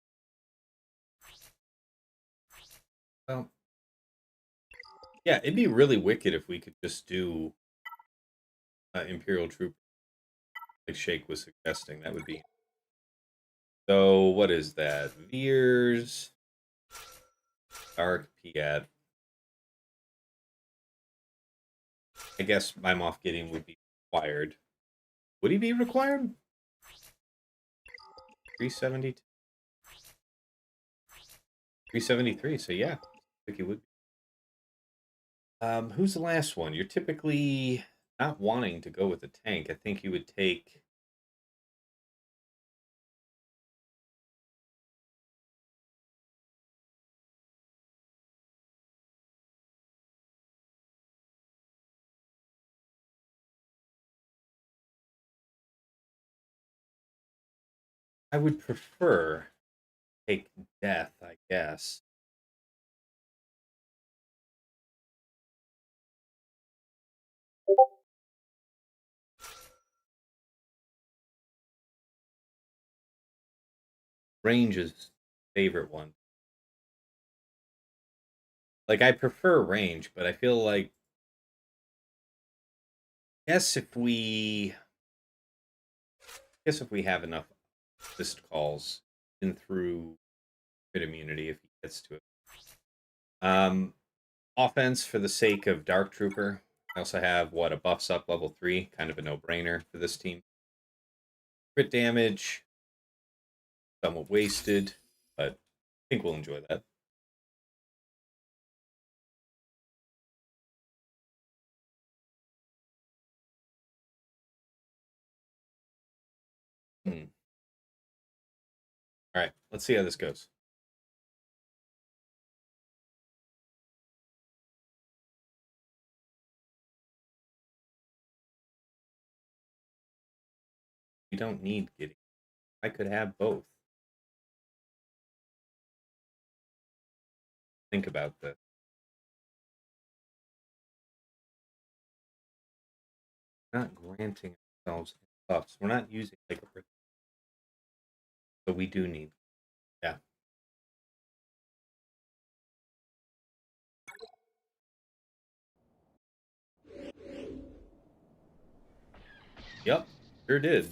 yeah, it'd be really wicked if we could just do Imperial Troop, like Shake was suggesting. That would be. So what is that? Veers, Dark Piat. I guess my Moff Gideon would be required. Would he be required? 372. 373, so yeah. I think he would be. Who's the last one? You're typically not wanting to go with the tank. I think you would take... I would prefer take Death, I guess. range is favorite one. Like, I prefer range, but I feel like, if we have enough assist calls in through crit immunity, if he gets to it. Offense for the sake of Dark Trooper. I also have a buffs up level 3, kind of a no-brainer for this team. Crit damage, somewhat wasted, but I think we'll enjoy that. All right, let's see how this goes. You don't need Gideon. I could have both. Think about this. We're not granting ourselves buffs. We're not using like a, but we do need. Yeah. Yep, sure did.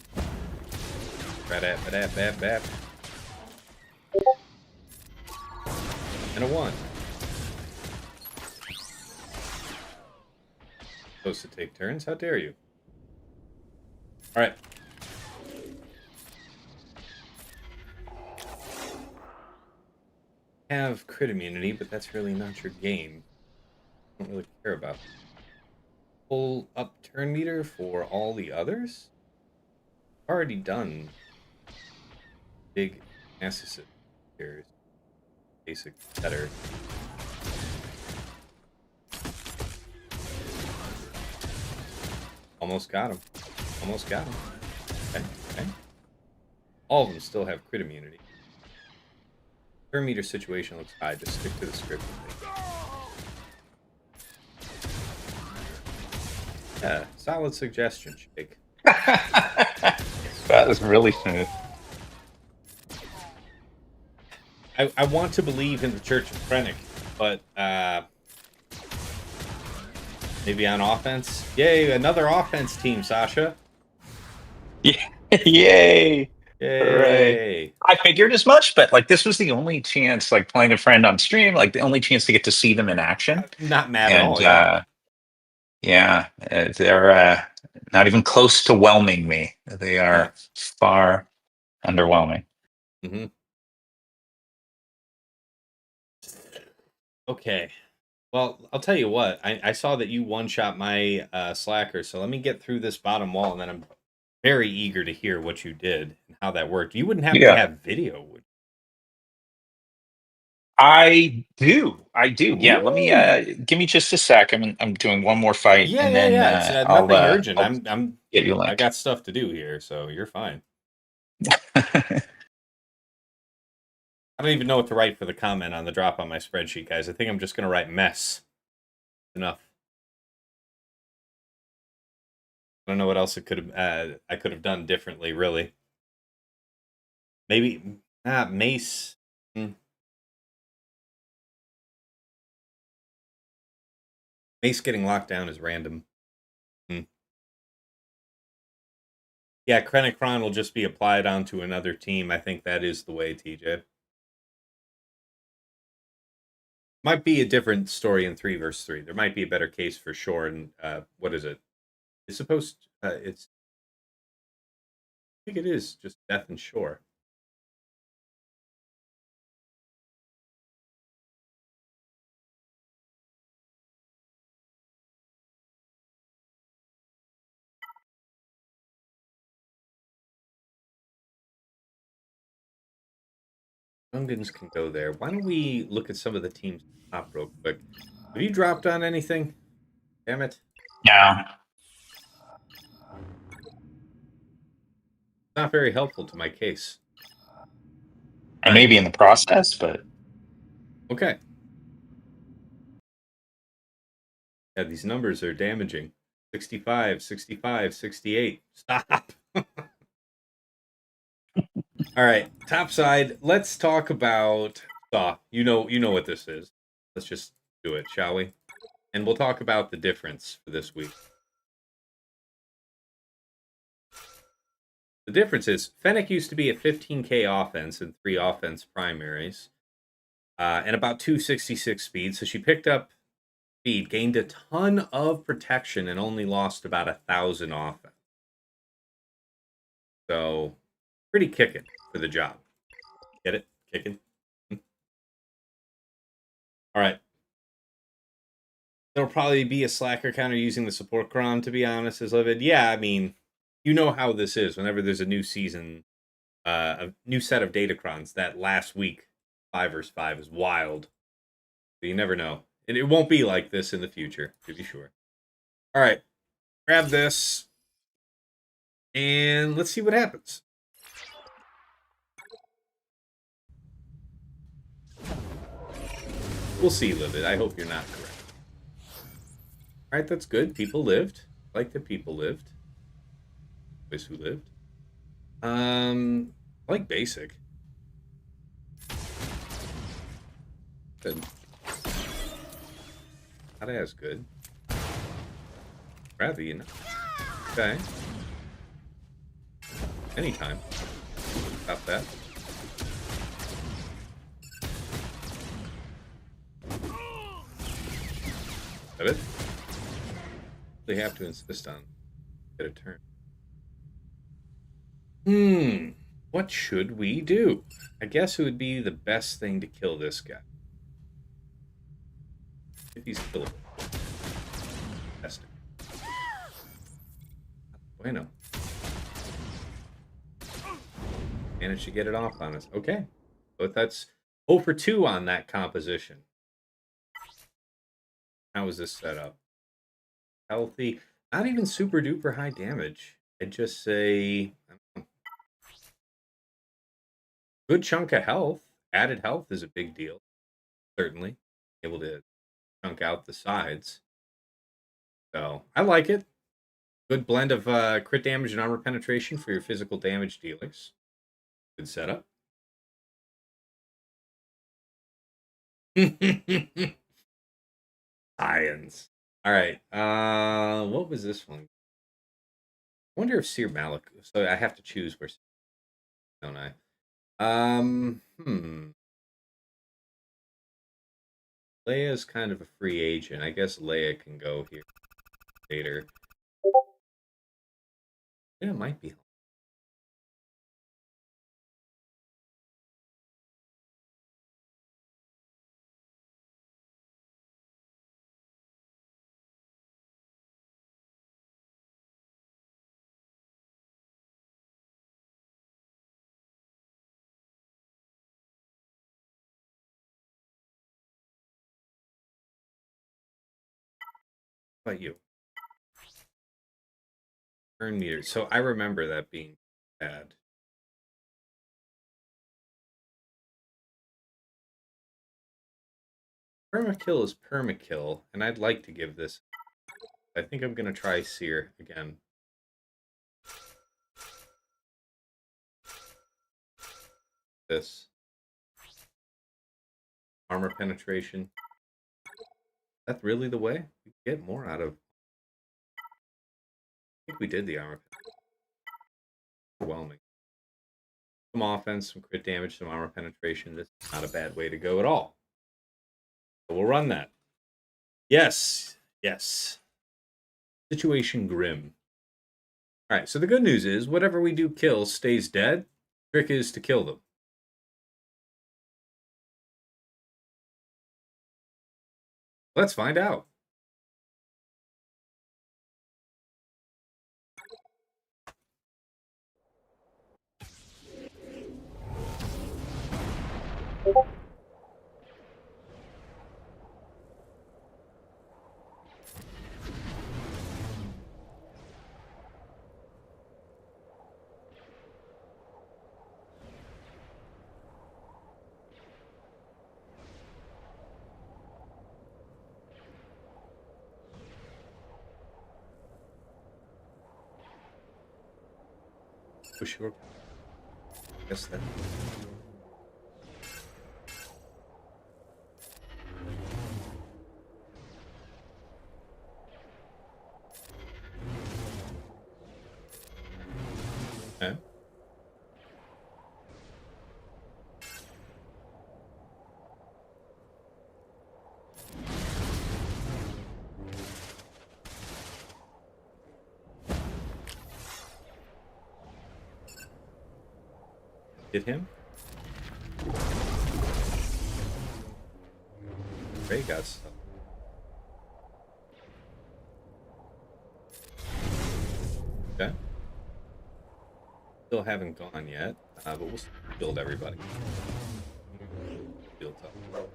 Bap. And a 1. Supposed to take turns? How dare you? All right. Have crit immunity, but that's really not your game. I don't really care about. Pull up turn meter for all the others? Already done. Big assist here. Basic better. Almost got him. Okay. All of them still have crit immunity. Turn meter situation looks high. Just stick to the script. Yeah, solid suggestion, Jake.
That was really smooth.
I want to believe in the Church of Krennic, but maybe on offense. Yay, another offense team, Sasha.
Yeah. Yay.
Yay.
Hooray. I figured as much, but like this was the only chance, like playing a friend on stream, like the only chance to get to see them in action.
Not mad at all, yeah.
They're not even close to whelming me. They are far underwhelming.
Mm-hmm. Okay. Well, I'll tell you what. I saw that you one-shot my slacker, so let me get through this bottom wall, and then I'm very eager to hear what you did and how that worked. You wouldn't have to have video, would you?
I do. Yeah, let me
Ooh.
give me just a sec. I'm doing one more fight,
Yeah,
and then
It's
I'll
nothing urgent.
I'll
I'm
get you a link.
I got stuff to do here, so you're fine. I don't even know what to write for the comment on the drop on my spreadsheet, guys. I think I'm just gonna write mess. Enough. I don't know what else I could have done differently, really. Maybe Mace. Mace getting locked down is random. Yeah, Krennic will just be applied onto another team. I think that is the way, TJ. Might be a different story in 3 versus 3. There might be a better case for sure. And what is it? It's supposed. It's. I think it is just Death and Shore. Gungans can go there. Why don't we look at some of the teams top real quick? Have you dropped on anything? Damn it.
Yeah.
Not very helpful to my case.
I may be in the process, but
okay. Yeah, these numbers are damaging. 65, 65, 68. Stop. All right, top side. Let's talk about Saw. You know what this is. Let's just do it, shall we? And we'll talk about the difference for this week. The difference is Fennec used to be a 15k offense and 3 offense primaries, and about 266 speed. So she picked up speed, gained a ton of protection, and only lost about 1,000 offense. So pretty kicking for the job. Get it? Kicking. All right. There'll probably be a slacker counter using the support cron, to be honest, as Livid. Yeah, I mean, you know how this is. Whenever there's a new season, a new set of datacrons, that last week, 5 versus 5 is wild. But you never know. And it won't be like this in the future, to be sure. All right. Grab this. And let's see what happens. We'll see, Livid. I hope you're not correct. All right, that's good. People lived. I like that people lived. Boys who lived. I like basic. Good. Not as good. Rather, you know. Okay. Anytime. Stop that. Is that it? They have to insist on get a turn. What should we do? I guess it would be the best thing to kill this guy. If he's killable. Testing. Bueno. Managed to get it off on us. Okay. But that's 0 for 2 on that composition. How is this set up? Healthy. Not even super duper high damage. I'd just say good chunk of health. Added health is a big deal. Certainly. Able to chunk out the sides. So I like it. Good blend of crit damage and armor penetration for your physical damage dealers. Good setup. Science. All right. What was this one? I wonder if Cere Malgus. So I have to choose where, don't I? Leia's kind of a free agent. I guess Leia can go here later. Yeah, it might be. How about you? Turn meter. So I remember that being bad. Permakill is permakill, and I'd like to give this. I think I'm going to try Cere again. This. Armor penetration. That's really the way? We get more out of. I think we did the armor. Overwhelming. Some offense, some crit damage, some armor penetration. This is not a bad way to go at all. So we'll run that. Yes. Yes. Situation grim. All right, so the good news is whatever we do kill stays dead. Trick is to kill them. Let's find out. For sure. Guess that. Okay. Hit him. Ray got stuff. Okay. Still haven't gone yet, but we'll build everybody. Build up.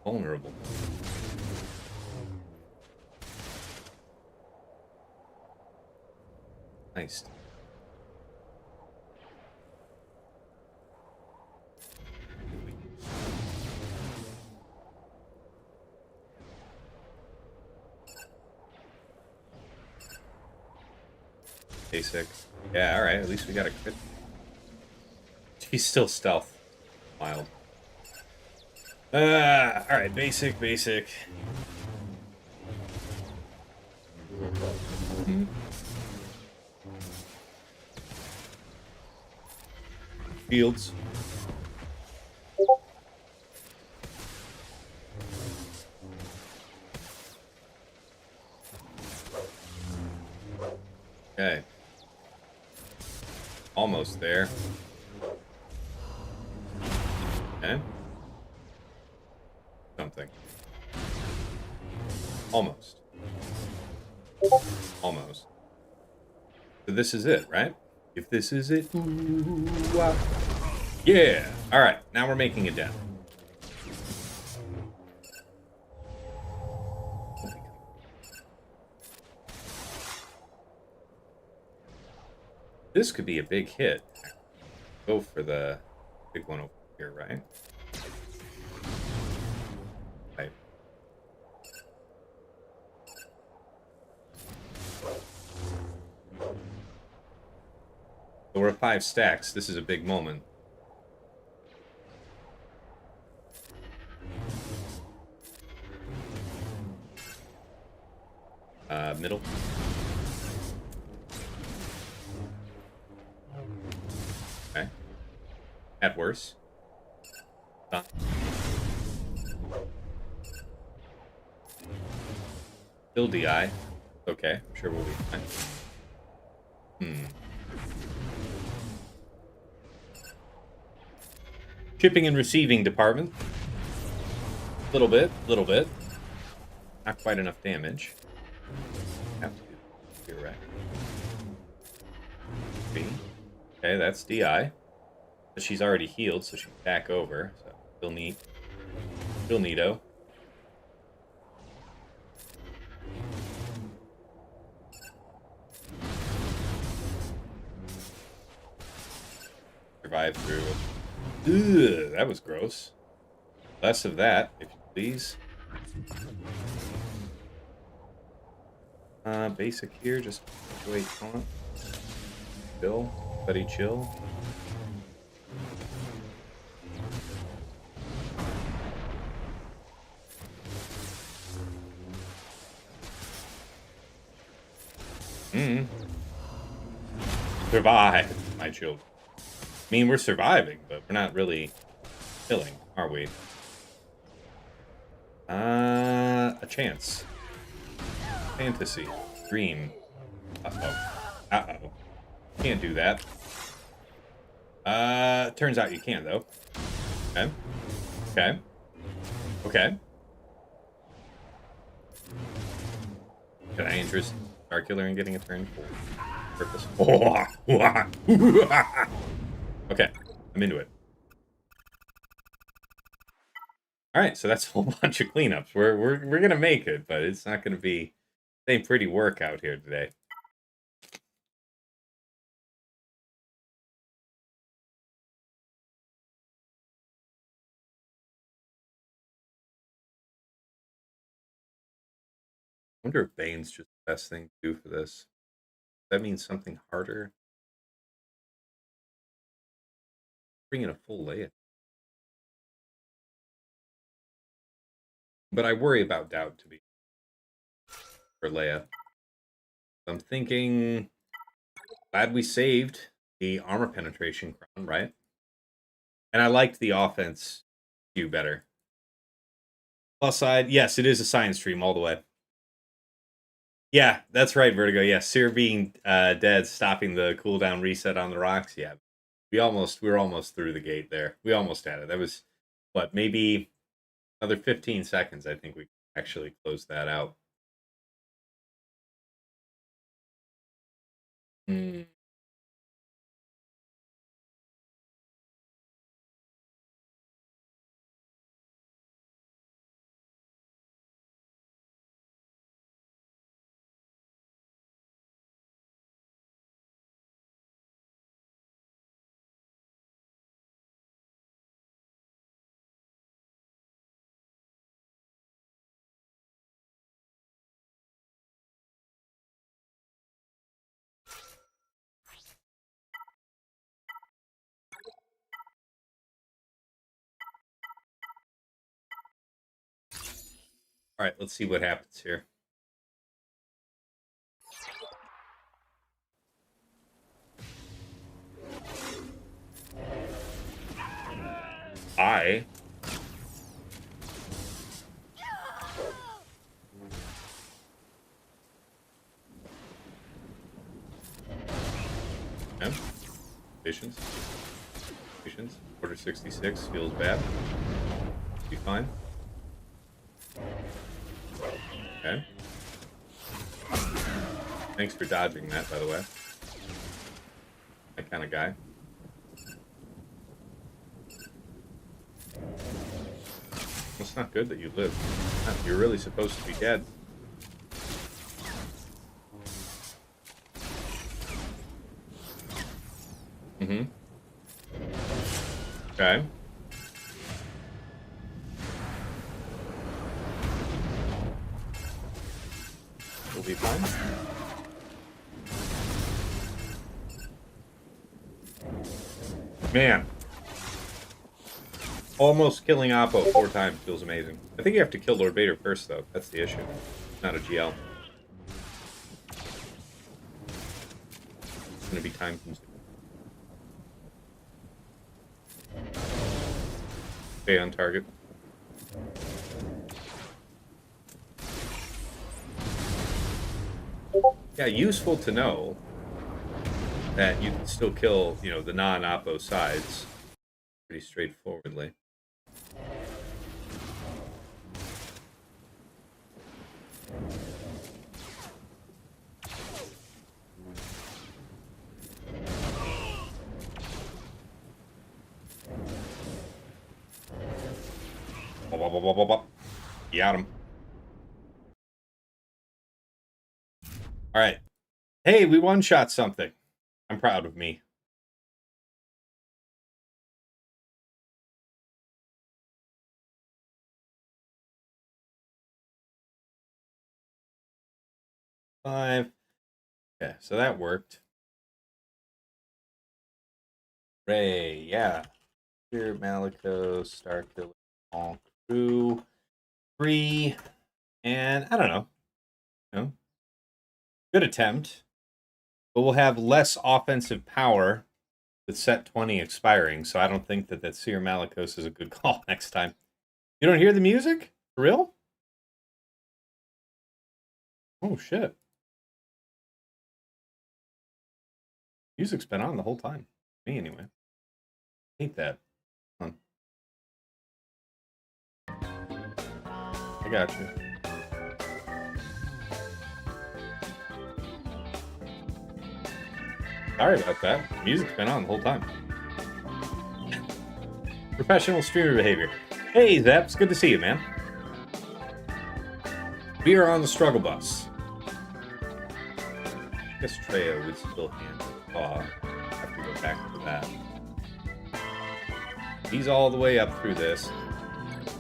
Vulnerable. Nice. Basic. Yeah, alright, at least we got a crit. He's still stealth. Wild. Alright, basic. Fields. Okay. Almost there. Okay. Something. Almost. Almost. So this is it, right? If this is it. Ooh, wow. Yeah. All right. Now we're making it down. This could be a big hit. Go for the big one over here, right? Right. So we're at 5 stacks. This is a big moment. Middle. Okay. At worse. Done. Still DI. Okay, I'm sure we'll be fine. Shipping and receiving department. Little bit. Not quite enough damage. Have to be right. Okay, that's DI. But she's already healed, so she's back over. So still neat. Still neato. Survive through. Ugh, that was gross. Less of that, if you please. Basic here, just wait, taunt. Chill, buddy, chill. Survive, my children. I mean, we're surviving, but we're not really killing, are we? A chance. Fantasy. Dream. Uh-oh. Can't do that. Turns out you can, though. Okay. Can I interest Starkiller in getting a turn for purpose? Okay, I'm into it. All right, so that's a whole bunch of cleanups. We're gonna make it, but it's not gonna be a pretty work out here today. I wonder if Bane's just the best thing to do for this. That means something harder. bring in a full Leia. But I worry about doubt to be for Leia. I'm thinking, glad we saved the armor penetration crown, right? And I liked the offense view better. Plus side, yes, it is a science stream all the way. Yeah, that's right, Vertigo. Yeah, Cere being dead, stopping the cooldown reset on the rocks. Yeah, we were almost through the gate there. We almost had it. That was, what, maybe another 15 seconds. I think we actually closed that out. Hmm. All right, let's see what happens here. Okay. Patience. Order 66 feels bad. Be fine. Okay. Thanks for dodging that, by the way. My kind of guy. It's not good that you live. You're really supposed to be dead. Mm-hmm. Okay. We'll be fine. Man. Almost killing Oppo 4 times feels amazing. I think you have to kill Lord Vader first, though. That's the issue. Not a GL. It's going to be time consuming. Stay on target. Yeah, useful to know that you can still kill, you know, the non-Oppo sides pretty straightforwardly. Got him. All right. Hey, we one-shot something. I'm proud of me. Five. Okay, so that worked. Ray, yeah. Here, Malicos, Starkiller, all crew. 3. And I don't know. No. Good attempt. But we'll have less offensive power with set 20 expiring, so I don't think that Cere Malicos is a good call next time. You don't hear the music? For real? Oh, shit. Music's been on the whole time. Me, anyway. Hate that. Hold on. I got you. Sorry about that. Music's been on the whole time. Professional streamer behavior. Hey, Zeps. Good to see you, man. We are on the struggle bus. I guess Traya would still handle I have to go back to that. He's all the way up through this.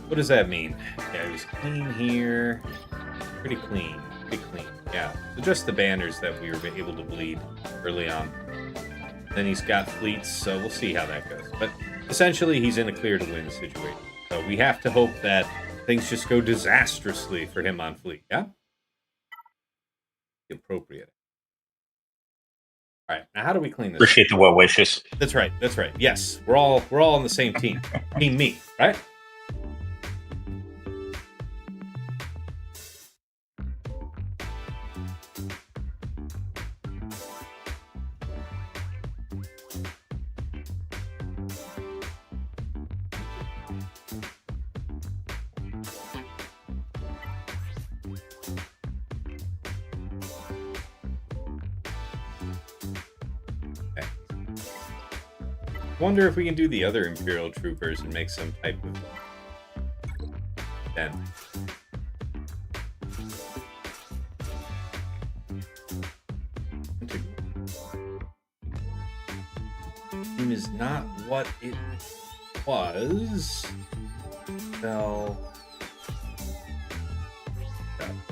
What does that mean? Yeah, he was clean here. Pretty clean. Pretty clean. Yeah. So just the banners that we were able to bleed early on. Then he's got fleets, so we'll see how that goes. But essentially, he's in a clear-to-win situation. So we have to hope that things just go disastrously for him on fleet, yeah? Appropriate. All right, now how do we clean this?
Appreciate the well wishes.
That's right. That's right. Yes, we're all on the same team. Team me, right? Wonder if we can do the other Imperial troopers and make some type of dent. Team is not what it was. So,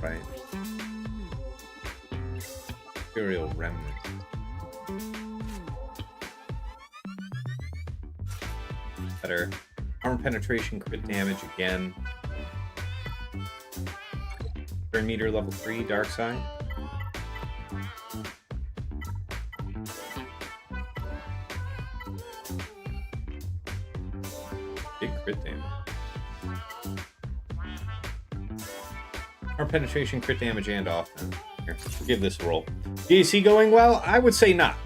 right. Imperial remnant. Better. Armor penetration, crit damage again. Turn meter level 3, dark side. Big crit damage. Armor penetration, crit damage, and offense. Here, we'll give this a roll. DC going well? I would say not.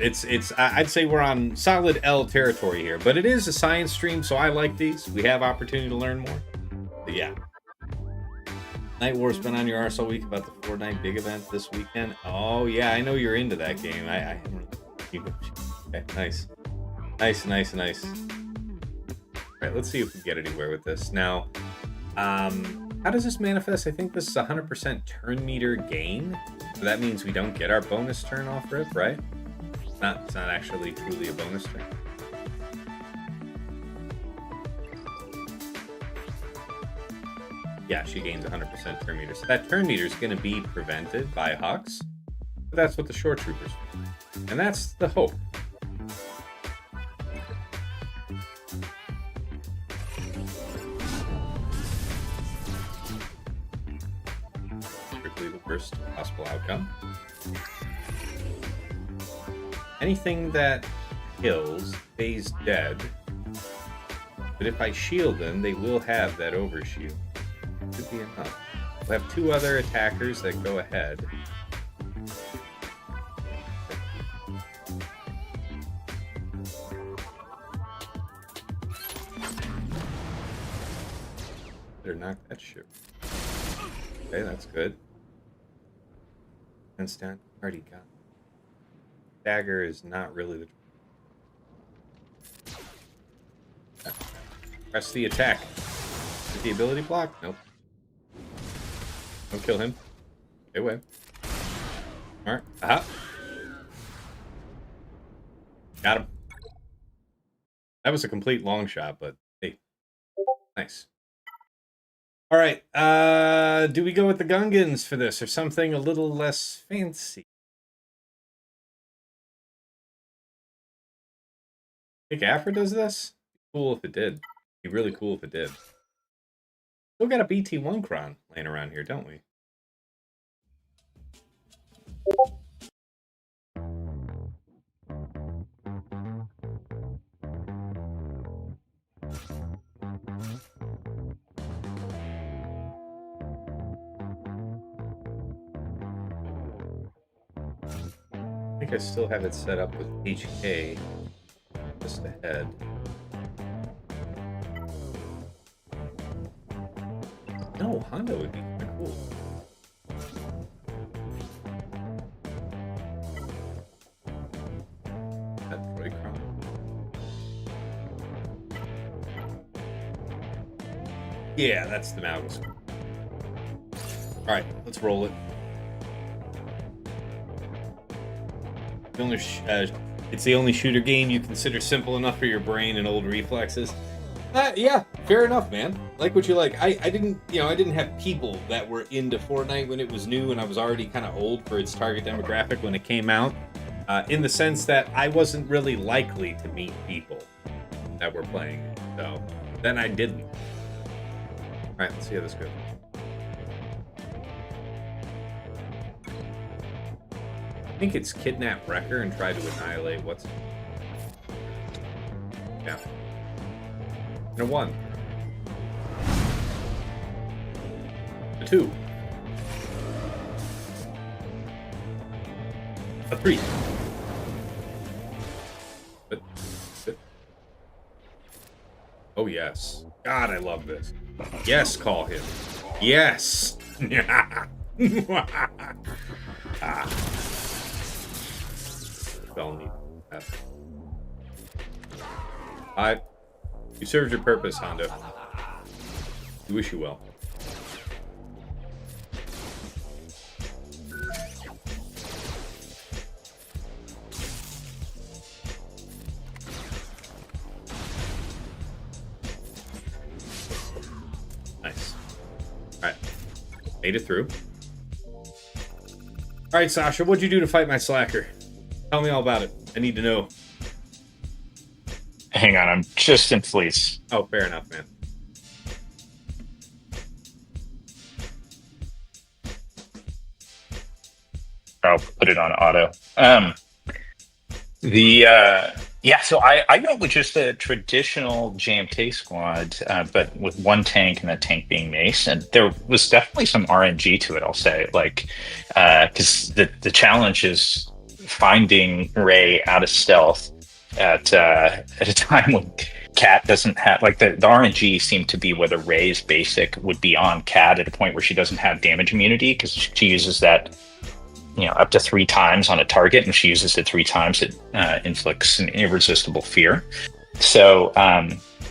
I'd say we're on solid L territory here, but it is a science stream, so I like these. We have opportunity to learn more. But yeah. Night War's been on your arse all week about the Fortnite big event this weekend. Oh yeah, I know you're into that game. Okay, nice. Nice. Alright, let's see if we get anywhere with this. Now, how does this manifest? I think this is 100% turn meter gain. So that means we don't get our bonus turn off rip, right? It's not actually truly a bonus turn. Yeah, she gains 100% turn meter. So that turn meter is going to be prevented by Hux. But that's what the short troopers do. And that's the hope. Strictly the worst possible outcome. Anything that kills stays dead. But if I shield them, they will have that overshield. Should be enough. We'll have two other attackers that go ahead. Better knock that shit. Okay, that's good. Fence down. Already got. Dagger is not really the. Press the attack. Did the ability block? Nope. Don't kill him. Stay away. Alright. Aha. Got him. That was a complete long shot, but hey. Nice. Alright. Do we go with the Gungans for this or something a little less fancy? I think Aphra does this? Cool if it did. Be really cool if it did. Still got a BT1 Cron laying around here, don't we? I think I still have it set up with HK just ahead. No, Honda would be kind of cool. That Troy Cron. Yeah, that's the Malgus. Alright, let's roll it. It's the only shooter game you consider simple enough for your brain and old reflexes. Yeah, fair enough, man. Like what you like. I didn't have people that were into Fortnite when it was new, and I was already kind of old for its target demographic when it came out. in the sense that I wasn't really likely to meet people that were playing. So then I didn't. All right, let's see how this goes. I think it's kidnap Wrecker and try to annihilate what's... Yeah. And a 1. A 2. A 3. But, oh, yes. God, I love this. Yes, call him. Yes. Ah. Felony. You served your purpose, Hondo. We wish you well. Nice. Alright. Made it through. Alright, Sasha, what'd you do to fight my slacker? Tell me all about it. I need to know.
Hang on, I'm just in fleece.
Oh, fair enough, man.
I'll put it on auto. So I went with just a traditional JMT squad, but with one tank and that tank being Mace, and there was definitely some RNG to it. I'll say, like, because the challenge is finding Rey out of stealth at a time when Cat doesn't have, like, the RNG seemed to be whether Rey's basic would be on Cat at a point where she doesn't have damage immunity because she uses that, up to 3 times on a target, and she uses it 3 times. It inflicts an irresistible fear. So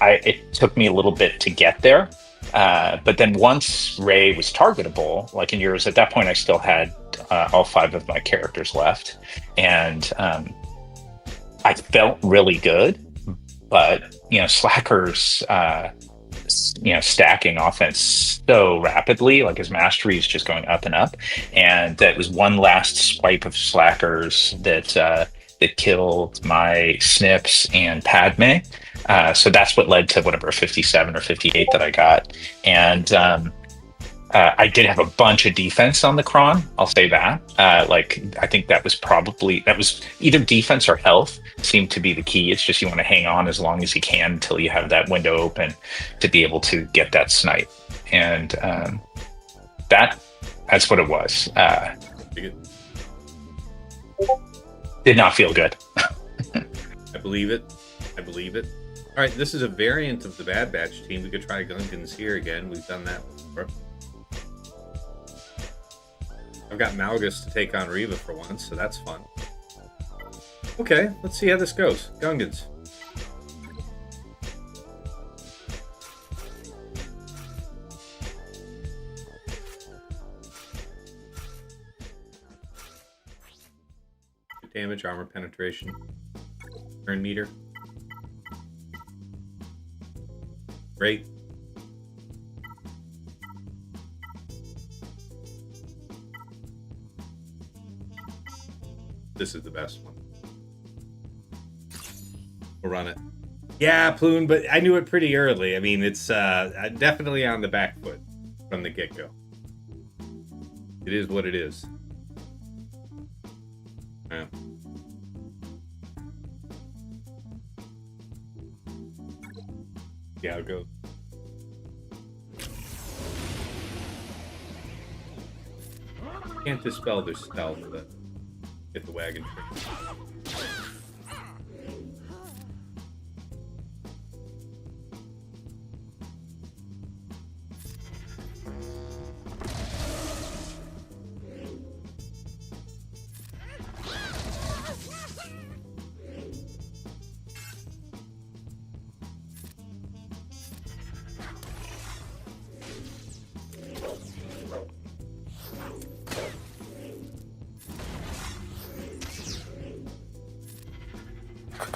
it took me a little bit to get there. But then once Rey was targetable, like in yours, at that point I still had all 5 of my characters left. And I felt really good. But, Slacker's, stacking offense so rapidly, like his mastery is just going up and up. And that was one last swipe of Slackers that killed my Snips and Padme. So that's what led to whatever 57 or 58 that I got. And I did have a bunch of defense on the Kron, I'll say that. I think that was either defense or health seemed to be the key. It's just you want to hang on as long as you can until you have that window open to be able to get that snipe. And that's what it was. Did not feel good.
I believe it. All right, this is a variant of the Bad Batch team. We could try Gungan's here again. We've done that before. I've got Malgus to take on Reva for once, so that's fun. Okay, let's see how this goes. Gungans. Damage, armor penetration, turn meter. Great. This is the best one. We'll run it. Yeah, Ploon, but I knew it pretty early. I mean, it's definitely on the back foot from the get-go. It is what it is. Yeah. Yeah, I'll go. Can't dispel their stealth, but get the wagon train.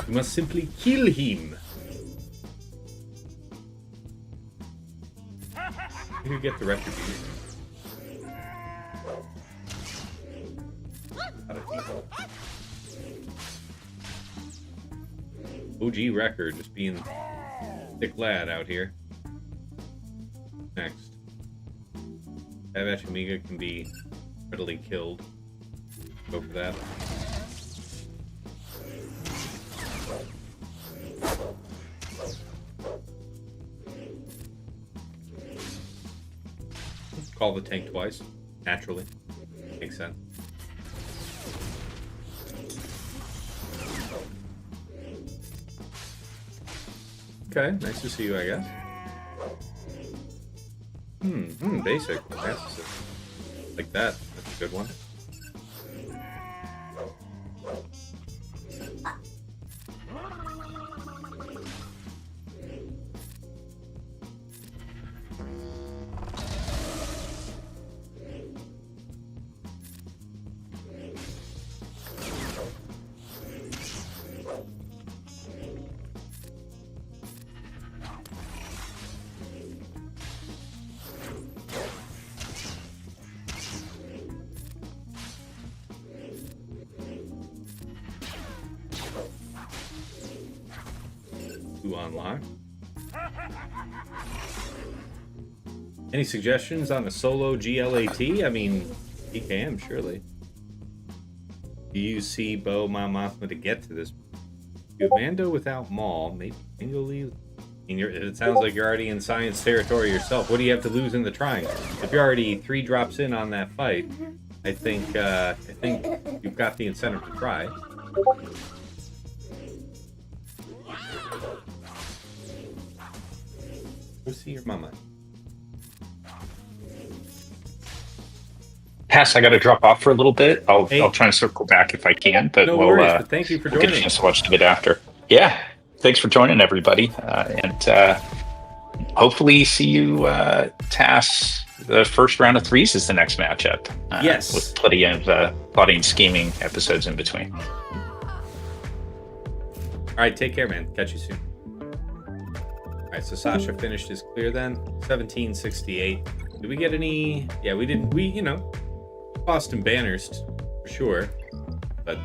You must simply kill him. You get the retribution. OG record, just being thick lad out here. Next. FOmega can be readily killed. Go for that. Call the tank twice. Naturally. Makes sense. Okay, nice to see you, I guess. Basic. That's like that. That's a good one. Unlock. Any suggestions on a solo GLAT? I mean, PKM, surely. Do you see Bo Mothma to get to this? Do Mando without Maul, maybe singly. It sounds like you're already in science territory yourself. What do you have to lose in the trying? If you're already 3 drops in on that fight, I think you've got the incentive to try. Go see your mama.
Pass, I got to drop off for a little bit. I'll try and circle back if I can, but
no worries, but thank you for joining.
We'll get a chance to watch the bit after. Yeah, thanks for joining, everybody, and hopefully see you, Tass. The first round of 3s is the next matchup.
Yes,
with plenty of plotting, scheming episodes in between.
All right, take care, man. Catch you soon. All right, so Sasha finished his clear then. 1768. Did we get any? Yeah, we didn't. We, lost in banners for sure, but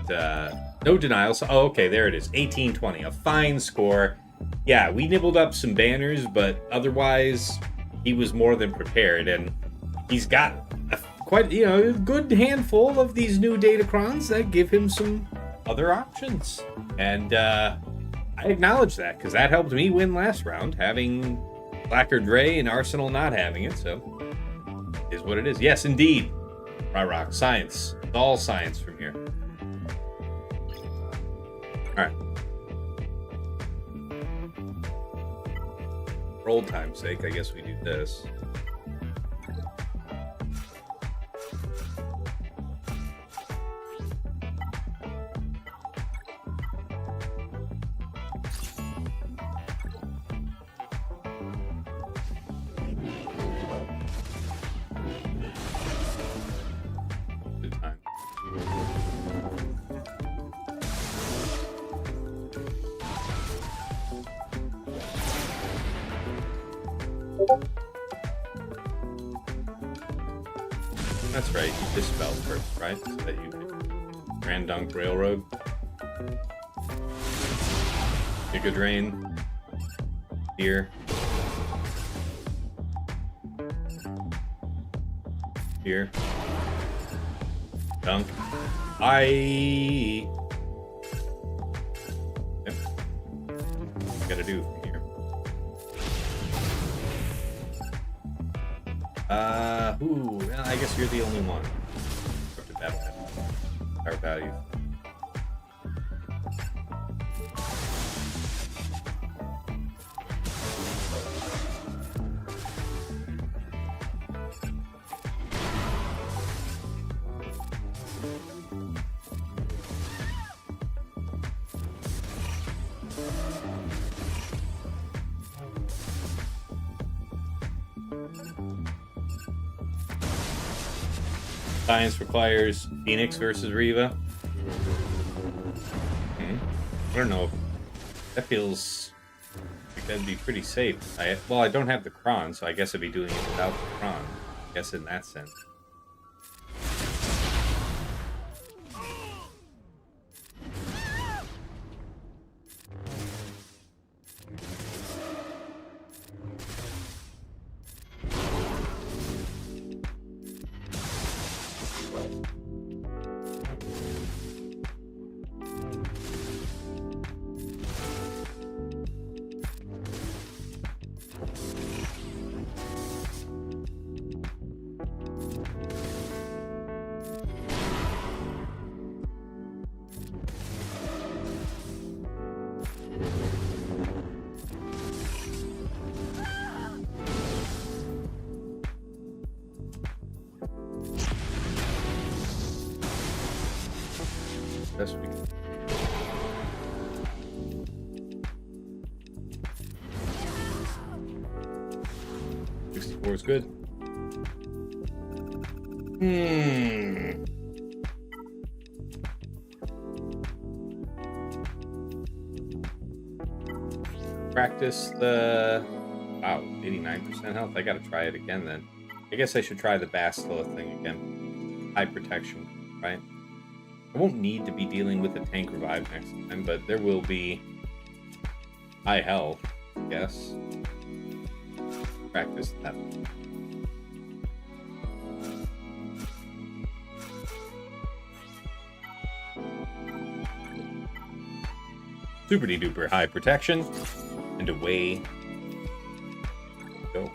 no denials. Oh, okay, there it is. 1820, a fine score. Yeah, we nibbled up some banners, but otherwise he was more than prepared, and he's got quite a good handful of these new datacrons that give him some other options, and I acknowledge that because that helped me win last round, having Blacker Dre and Arsenal not having it, so it is what it is. Yes, indeed. Rock science. It's all science from here. All right. For old time's sake, I guess we do this. That's right, you dispel first, right? So that you Grand Dunk Railroad. Giga Drain. Here. Here. Dunk. Yep. Gotta do from here. I guess you're the only one. Our value. Science requires Phoenix versus Reva. I don't know. That feels like that'd be pretty safe. I don't have the Kron, so I guess I'd be doing it without the Kron. I guess in that sense. best we can. $64 is good. Practice the... Wow, 89% health. I gotta try it again then. I guess I should try the Bastila thing again. High protection, right? I won't need to be dealing with a tank revive next time, but there will be high health, I guess. Practice that. Super duper high protection, and away we go.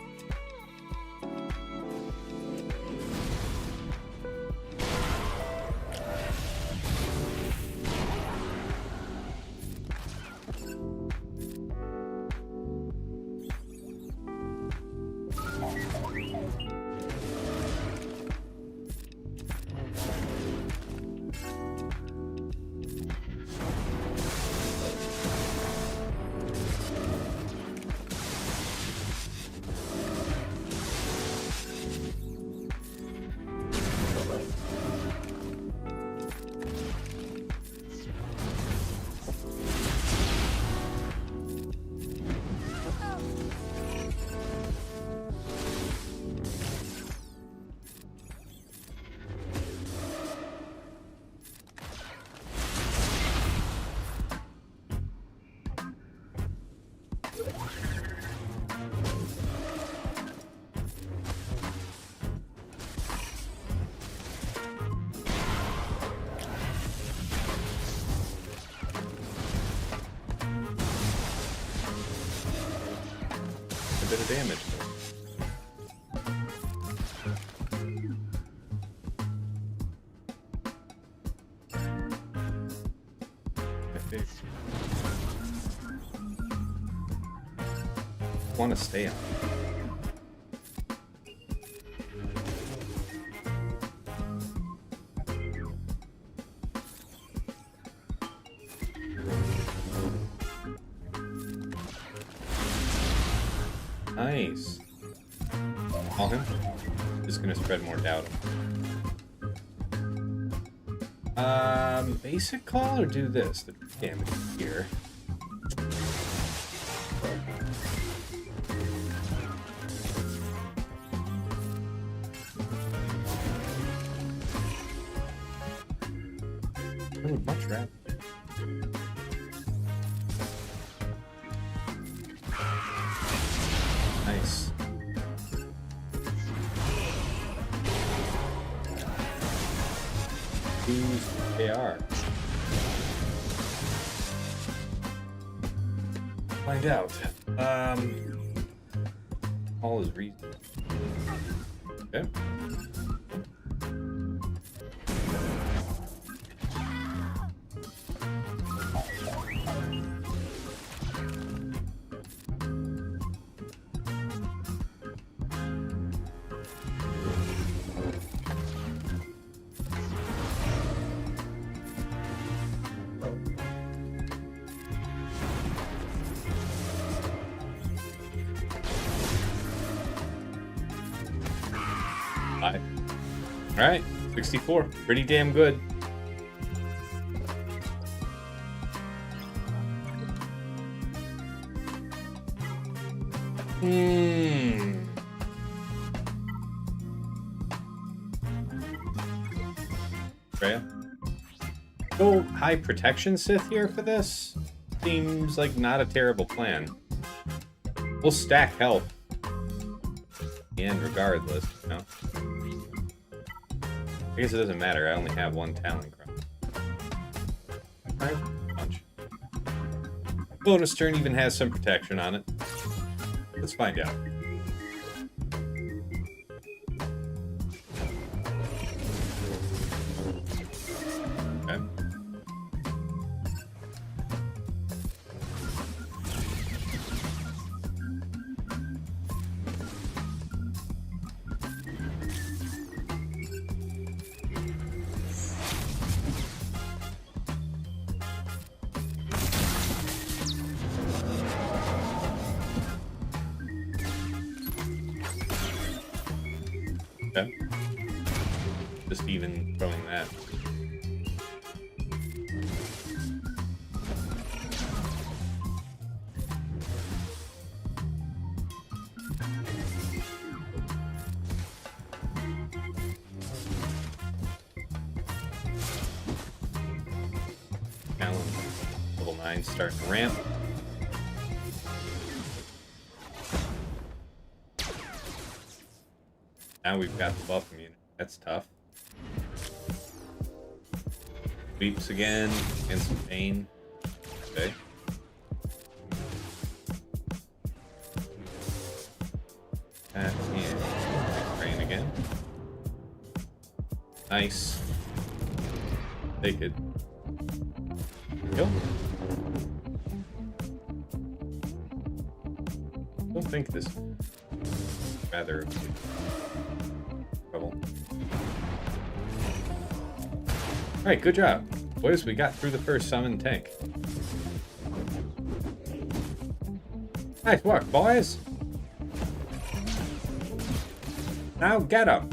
A bit of damage. I want to stay on. Nice. Call him. Just gonna spread more doubt. Basic call or do this? The damage here. I would much rather. Nice. Who's AR? Find out. All is reason. Okay. All right, 64, pretty damn good. Traya. Go high protection Sith here for this. Seems like not a terrible plan. We'll stack health. And regardless, you know. I guess it doesn't matter. I only have one Talon Crown. Alright, punch. Bonus turn even has some protection on it. Let's find out. Okay. Okay. Just even throwing that. Talon, level 9 starting to ramp. Now we've got the buff immunity. That's tough. Sweeps again against some Bane. Okay. And rain again. Nice. Take it. Kill. Don't think this. Rather. Trouble. Alright, good job. Boys, we got through the first summon tank. Nice work, boys. Now get him.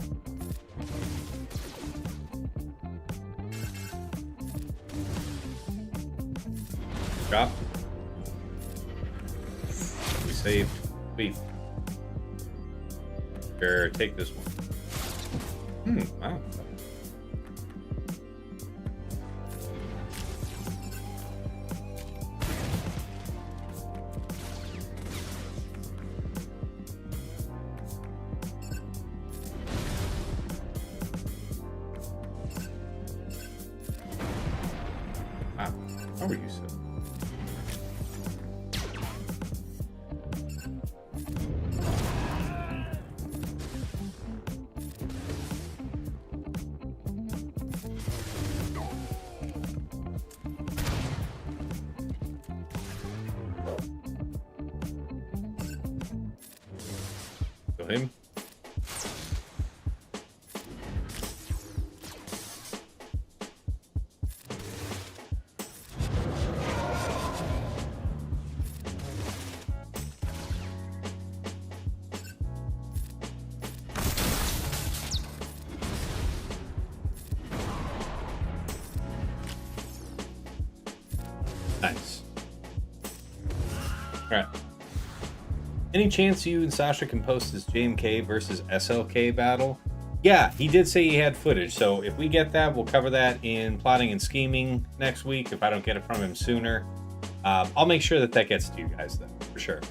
Drop. We saved. Beef. Sure, take this one. Wow. Wow. How are you so? Him. Nice. All right. Any chance you and Sasha can post this JMK versus SLK battle? Yeah, he did say he had footage, so if we get that, we'll cover that in plotting and scheming next week, if I don't get it from him sooner. I'll make sure that gets to you guys, though, for sure.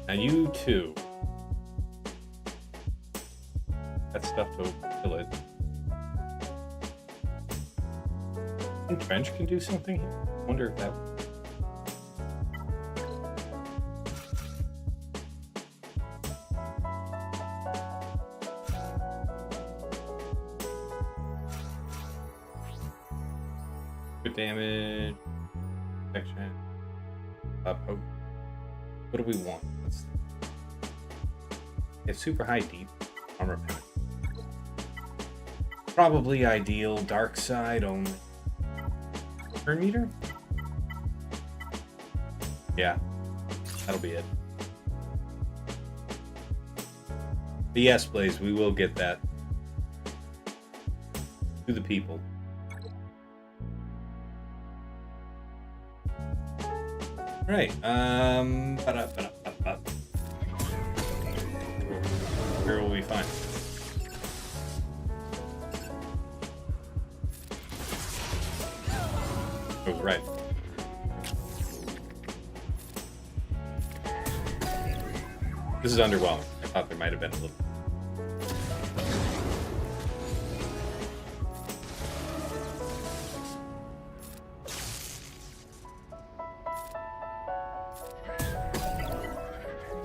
Now you too. That stuff to kill it. I think Trench can do something here. I wonder if that. Good damage. Protection. What do we want? Let's get super high deep armor pen. Probably ideal dark side only. Turn meter? Yeah, that'll be it. But yes, Blaze, we will get that to the people. Right. Where will we find? Oh, right. This is underwhelming. I thought there might have been a little.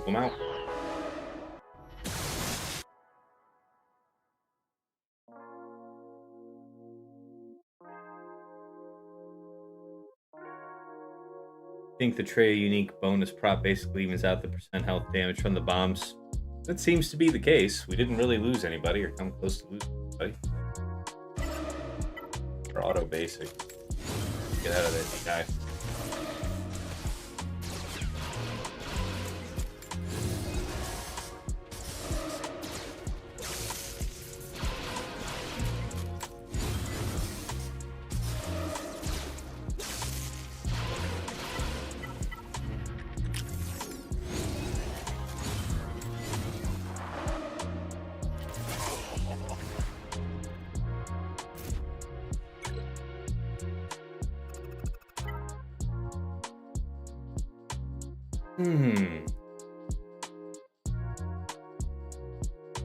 Come out. I think the Traya unique bonus prop basically evens out the percent health damage from the bombs. That seems to be the case. We didn't really lose anybody or come close to losing. buddy. Or auto basic. Get out of there, guy.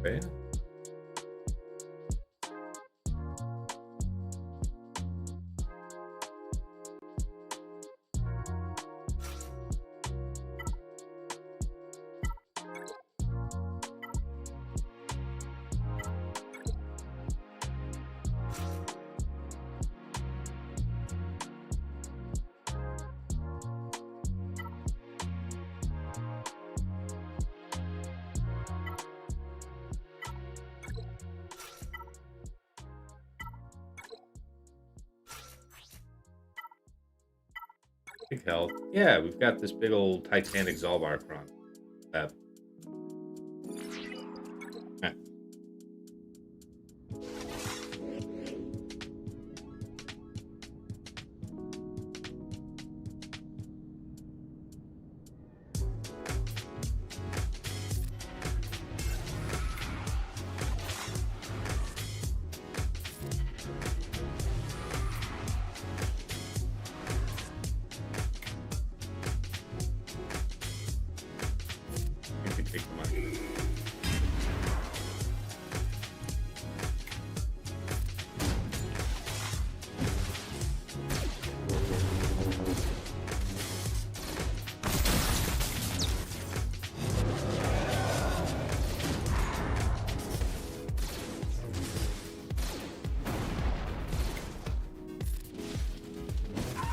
Okay. Big health. Yeah, we've got this big old Titanic Zalbarkron. That.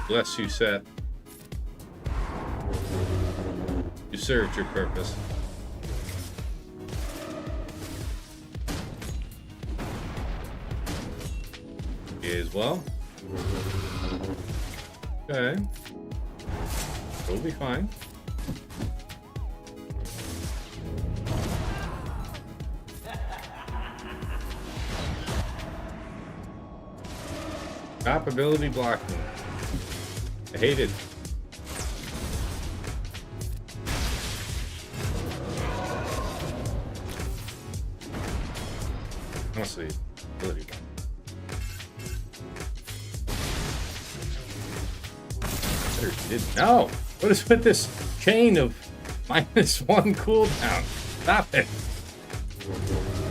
Bless you, Seth. You served your purpose. You as well. Okay. We'll be fine. Top ability blocking. I hate it. Honestly, ability blocking. No! What is with this chain of -1 cooldown? Stop it!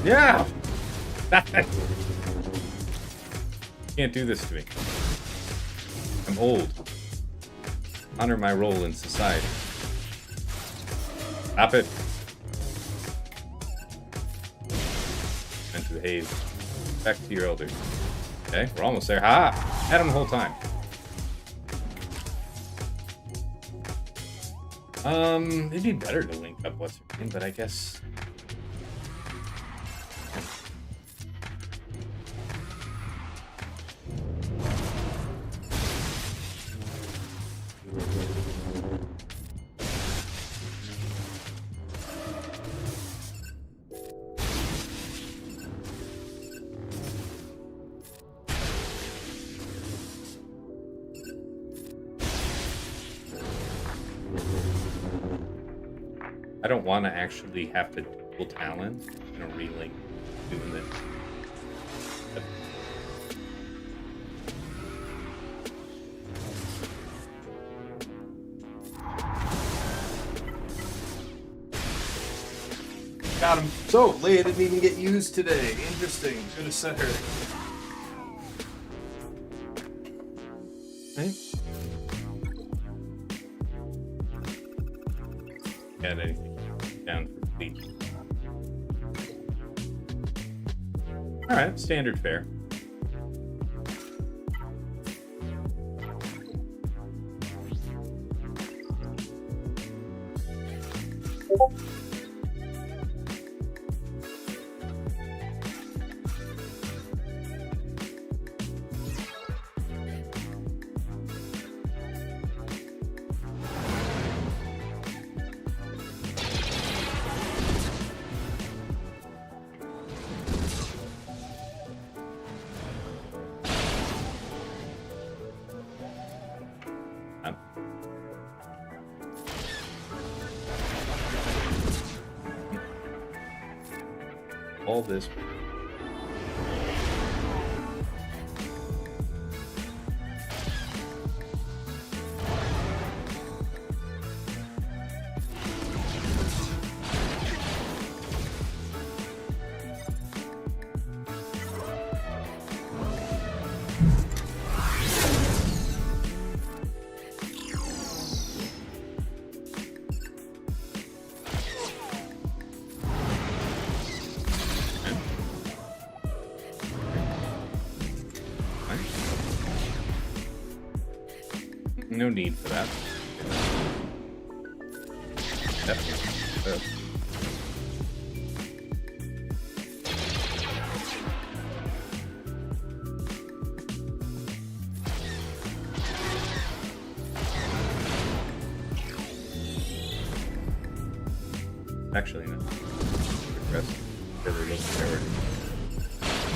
Yeah! Stop it! Can't do this to me. I'm old. Honor my role in society. Stop it. Into the haze. Back to your elders. Okay, we're almost there. Ha! Had him the whole time. It'd be better to link up what's her name, but I guess. I don't want to actually have to dual talent in a relink doing this.
Got him. So, Leia didn't even get used today. Interesting. Should have set her.
Right? Got anything down for fleet? Alright, standard fare. all this. No need for that. Actually, no.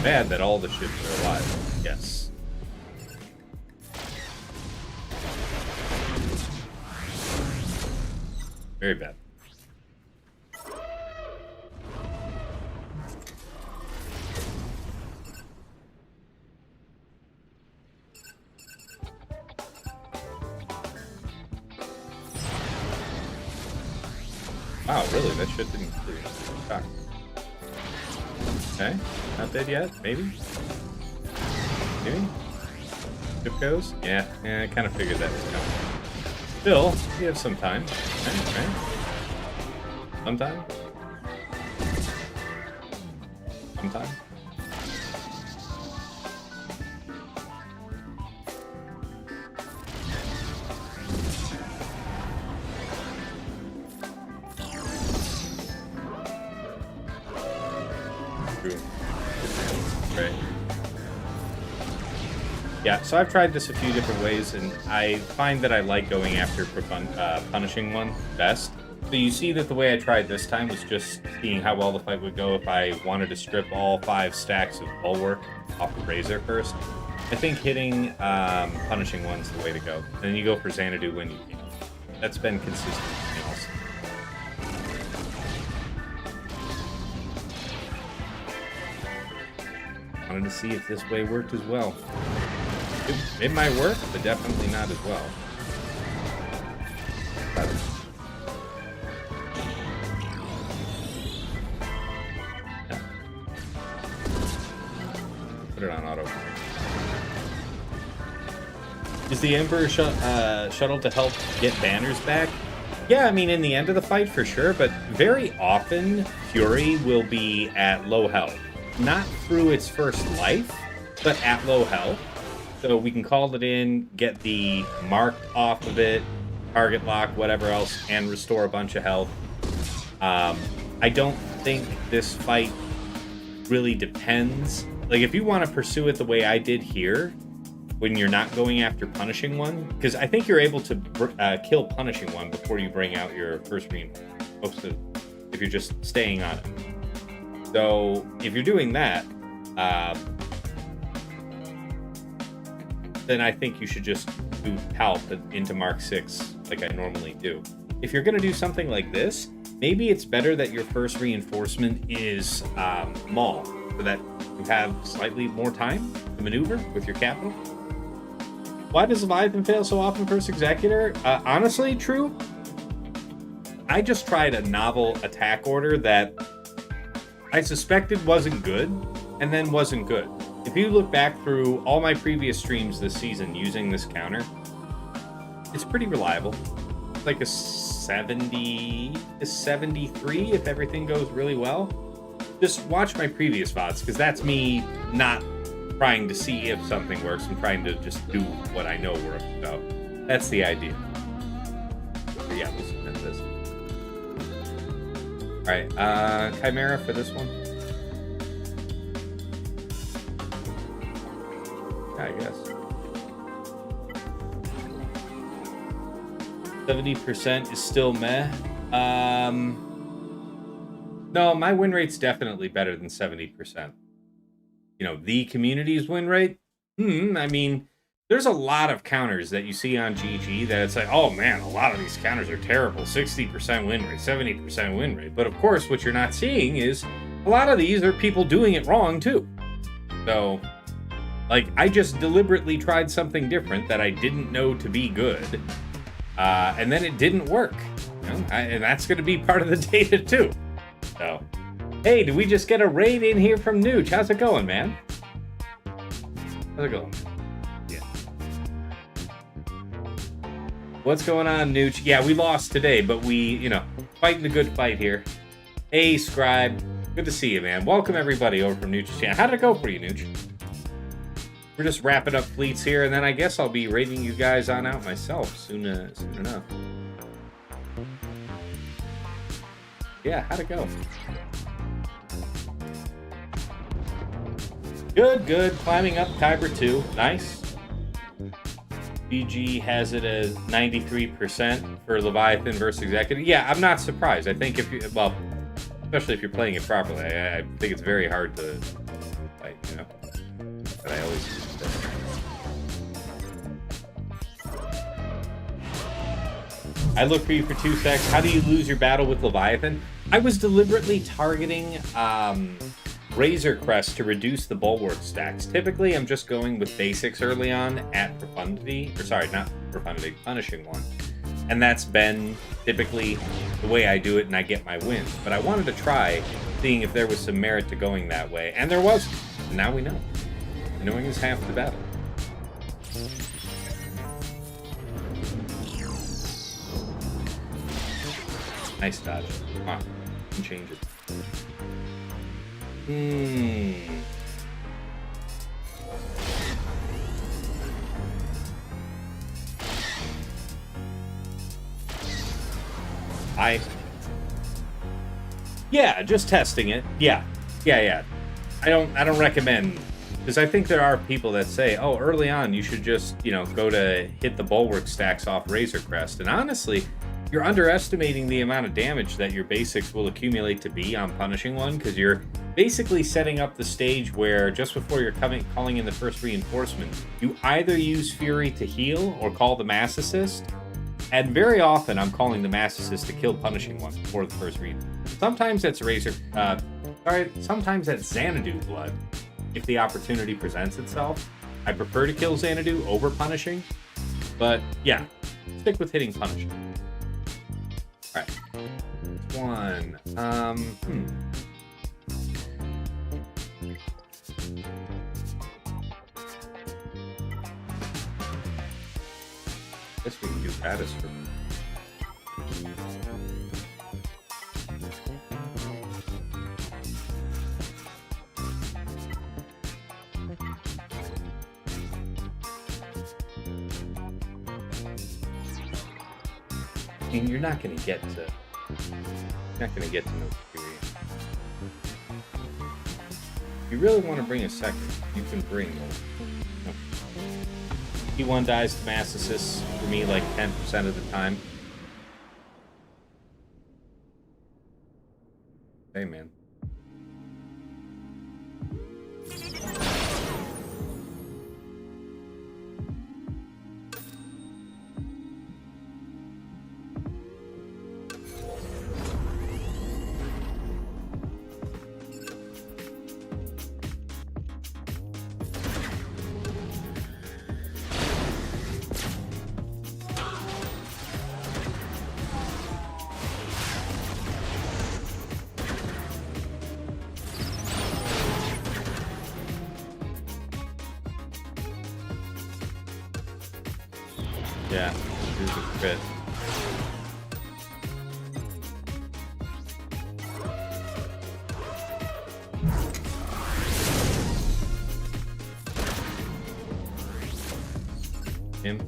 Bad that all the ships are alive. Yes. Very bad. Wow, really? That shit didn't shock. Okay, not dead yet? Maybe? Maybe? Ship goes? Yeah, I kind of figured that was coming. Still, you have some time. Right? Sometime? Sometime? True. Right. Yeah, so I've tried this a few different ways, and I find that I like going after punishing one best. So you see that the way I tried this time was just seeing how well the fight would go if I wanted to strip all 5 stacks of bulwark off the Razor first. I think hitting punishing one's the way to go. And then you go for Xanadu when you can. That's been consistent for me also. Wanted to see if this way worked as well. It might work, but definitely not as well. Yeah. Put it on auto. Is the Emperor shuttle to help get banners back? Yeah, I mean, in the end of the fight for sure, but very often Fury will be at low health. Not through its first life, but at low health. So we can call it in, get the mark off of it, target lock, whatever else, and restore a bunch of health. I don't think this fight really depends. Like, if you want to pursue it the way I did here, when you're not going after punishing one, because I think you're able to kill punishing one before you bring out your first reinforcement, if you're just staying on it. So if you're doing that, then I think you should just do Palp into Mark 6 like I normally do. If you're going to do something like this, maybe it's better that your first reinforcement is Maul, so that you have slightly more time to maneuver with your capital. Why does Leviathan fail so often first Executor? Honestly, true. I just tried a novel attack order that I suspected wasn't good, and then wasn't good. If you look back through all my previous streams this season using this counter, it's pretty reliable. It's like a 70 to 73 if everything goes really well. Just watch my previous VODs, because that's me not trying to see if something works. I'm trying to just do what I know works. So that's the idea. But yeah, we'll submit this. Alright, Chimera for this one. I guess 70% is still meh. No, my win rate's definitely better than 70%. You know, the community's win rate. I mean, there's a lot of counters that you see on GG that it's like, oh man, a lot of these counters are terrible. 60% win rate, 70% win rate. But of course, what you're not seeing is a lot of these are people doing it wrong too. So, like, I just deliberately tried something different that I didn't know to be good, and then it didn't work. You know? And that's going to be part of the data too. So, hey, did we just get a raid in here from Nooch? How's it going, man? How's it going? Yeah. What's going on, Nooch? Yeah, we lost today, but we, fighting the good fight here. Hey, Scribe. Good to see you, man. Welcome, everybody, over from Nooch's channel. How did it go for you, Nooch? We're just wrapping up fleets here, and then I guess I'll be raiding you guys on out myself soon enough. Yeah, how'd it go? Good. Climbing up Kyber 2. Nice. BG has it as 93% for Leviathan versus Executor. Yeah, I'm not surprised. I think especially if you're playing it properly, I think it's very hard to fight, But I always use that. I look for you for 2 secs. How do you lose your battle with Leviathan? I was deliberately targeting Razor Crest to reduce the bulwark stacks. Typically, I'm just going with basics early on at Profundity. Or sorry, not Profundity, Punishing One. And that's been typically the way I do it, and I get my wins. But I wanted to try seeing if there was some merit to going that way. And there was. And now we know. Knowing is half the battle. Nice dodge. Come on. Can change it. Yeah, just testing it. Yeah. I don't recommend, because I think there are people that say, oh, early on you should just, go to hit the bulwark stacks off Razor Crest. And honestly, you're underestimating the amount of damage that your basics will accumulate to be on Punishing One, because you're basically setting up the stage where just before you're calling in the first reinforcement, you either use Fury to heal or call the Mass Assist. And very often I'm calling the Mass Assist to kill Punishing One before the first read. Sometimes that's sometimes that's Xanadu blood, if the opportunity presents itself. I prefer to kill Xanadu over Punishing, but yeah, stick with hitting Punishing. Alright. One. Guess we can do Raddus for me. I mean, you're not going to get to no Fury. If you really want to bring a second, you can bring no. P1 dies to Mass Assists for me like 10% of the time. Hey, man. Yeah, here's a crit. Him.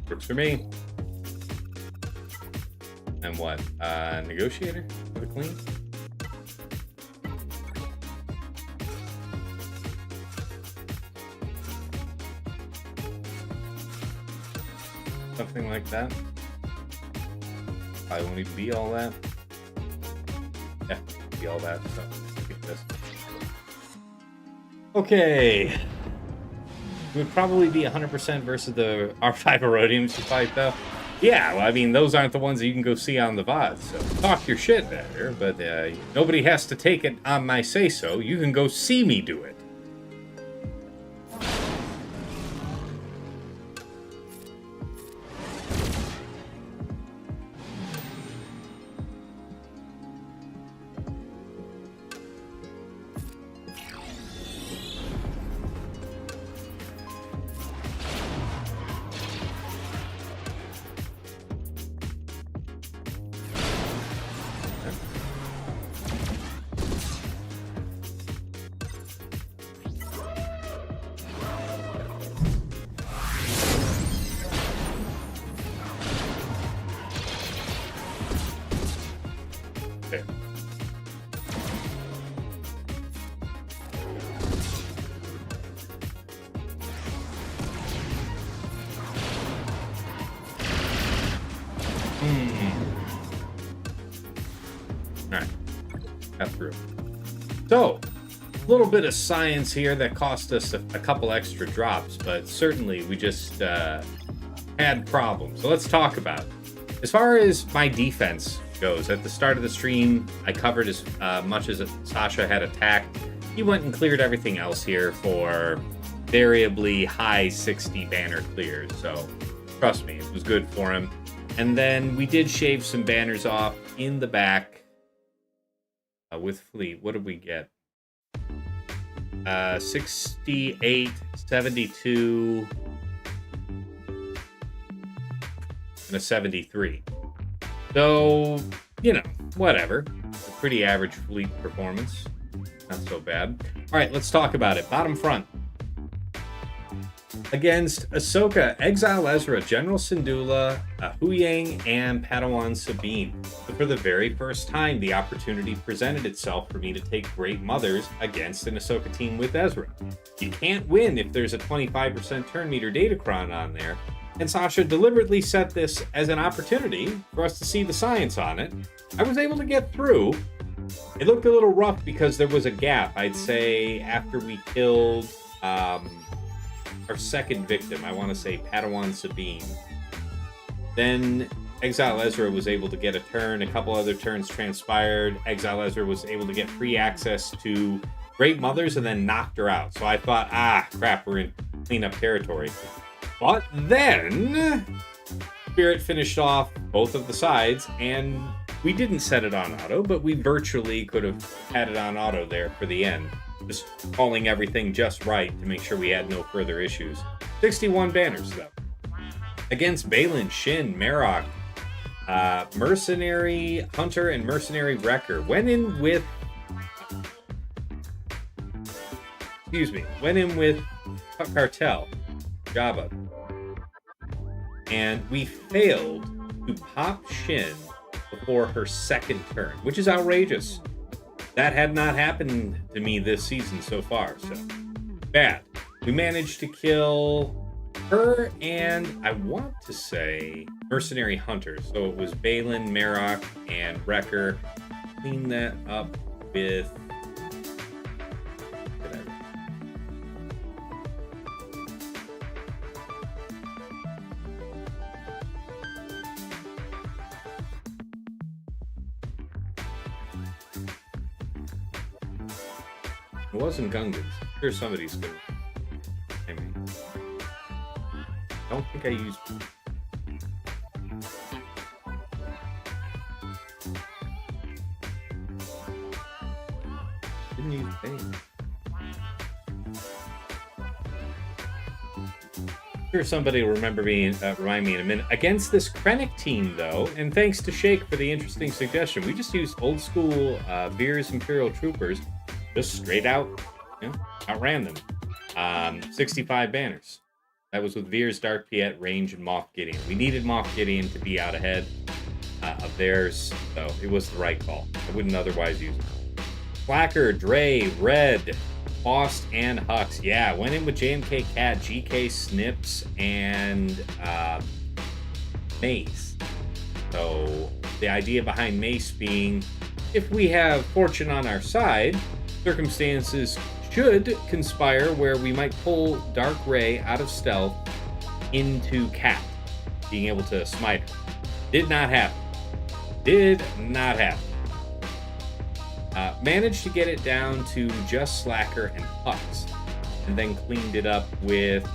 Works for me. And what? Negotiator for the clean? Something like that. Probably won't even be all that. Yeah, be all that. So get this. Okay. It would probably be 100% versus the R5 Erodiums to fight though. Yeah, well, I mean, those aren't the ones that you can go see on the VOD, so talk your shit there, but nobody has to take it on my say-so. You can go see me do it. Alright, got through. So, a little bit of science here that cost us a couple extra drops, but certainly we just had problems. So let's talk about it. As far as my defense goes, at the start of the stream, I covered as much as Sasha had attacked. He went and cleared everything else here for variably high 60 banner clears, so trust me, it was good for him. And then we did shave some banners off in the back with Fleet. What did we get? 68, 72, and a 73. So, you know, whatever. A pretty average Fleet performance. Not so bad. All right, let's talk about it. Bottom front. Against Ahsoka, Exile Ezra, General Syndulla, Huyang, and Padawan Sabine. But for the very first time, the opportunity presented itself for me to take Great Mothers against an Ahsoka team with Ezra. You can't win if there's a 25% turn meter datacron on there, and Sasha deliberately set this as an opportunity for us to see the science on it. I was able to get through. It looked a little rough because there was a gap, I'd say, after we killed our second victim, I want to say Padawan Sabine. Then Exile Ezra was able to get a turn. A couple other turns transpired. Exile Ezra was able to get free access to Great Mothers and then knocked her out. So I thought, crap, we're in cleanup territory. But then Spirit finished off both of the sides, and we didn't set it on auto, but we virtually could have had it on auto there for the end. Just calling everything just right to make sure we had no further issues. 61 banners, though. Against Baylan, Shin, Marok, Mercenary Hunter, and Mercenary Wrecker. Went in with Cartel, Jabba. And we failed to pop Shin before her second turn, which is outrageous. That had not happened to me this season so far, so bad. We managed to kill her and I want to say Mercenary Hunter. So it was Baylan, Marok, and Wrecker. Clean that up with it wasn't Gungans. I'm sure somebody's good. I mean, I don't think I used. Didn't use Bane. I'm sure somebody will remind me in a minute. Against this Krennic team, though, and thanks to Shake for the interesting suggestion, we just used old school Veers Imperial Troopers. Just straight out, outran them. 65 banners. That was with Veers, Dark Piet, Range, and Moff Gideon. We needed Moff Gideon to be out ahead of theirs, so it was the right call. I wouldn't otherwise use it. Slacker, Dre, Red, Faust, and Hux. Yeah, went in with JMK Cat, GK Snips, and Mace. So the idea behind Mace being, if we have fortune on our side, circumstances should conspire where we might pull Dark Ray out of stealth into Cat. being able to smite her. Did not happen. Did not happen. Managed to get it down to just Slacker and Hux, and then cleaned it up with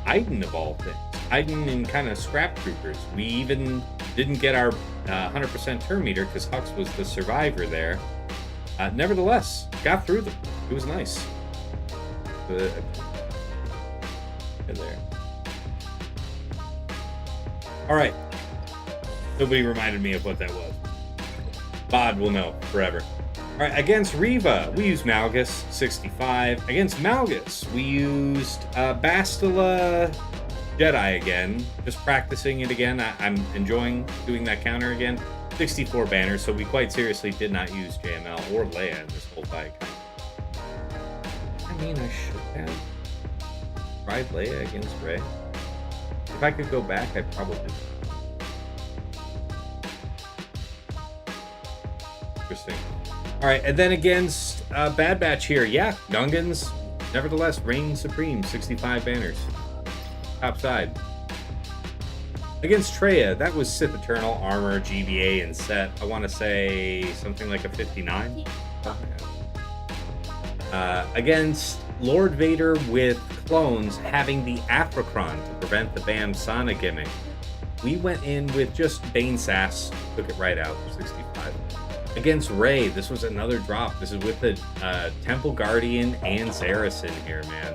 Iden of all things. Iden and kind of scrap troopers. We even didn't get our 100% turn meter because Hux was the survivor there. Nevertheless, got through them. It was nice. There. All right. Nobody reminded me of what that was. Bod will know forever. All right, against Reva, we used Malgus, 65. Against Malgus, we used Bastila Jedi again. Just practicing it again. I'm enjoying doing that counter again. 64 banners, so we quite seriously did not use JML or Leia in this whole fight. I mean, I should have tried Leia against Rey. If I could go back, I'd probably do. Interesting. All right, and then against Bad Batch here, yeah, Gungans, nevertheless, reign supreme, 65 banners. Top side. Against Traya, that was Sith Eternal, Armor, GBA, and set. I want to say something like a 59. Against Lord Vader with clones having the Aphra to prevent the Bam Sana gimmick, we went in with just Bane Sass, took it right out, 65. Against Rey, this was another drop. This is with the Temple Guardian and Saracen here, man.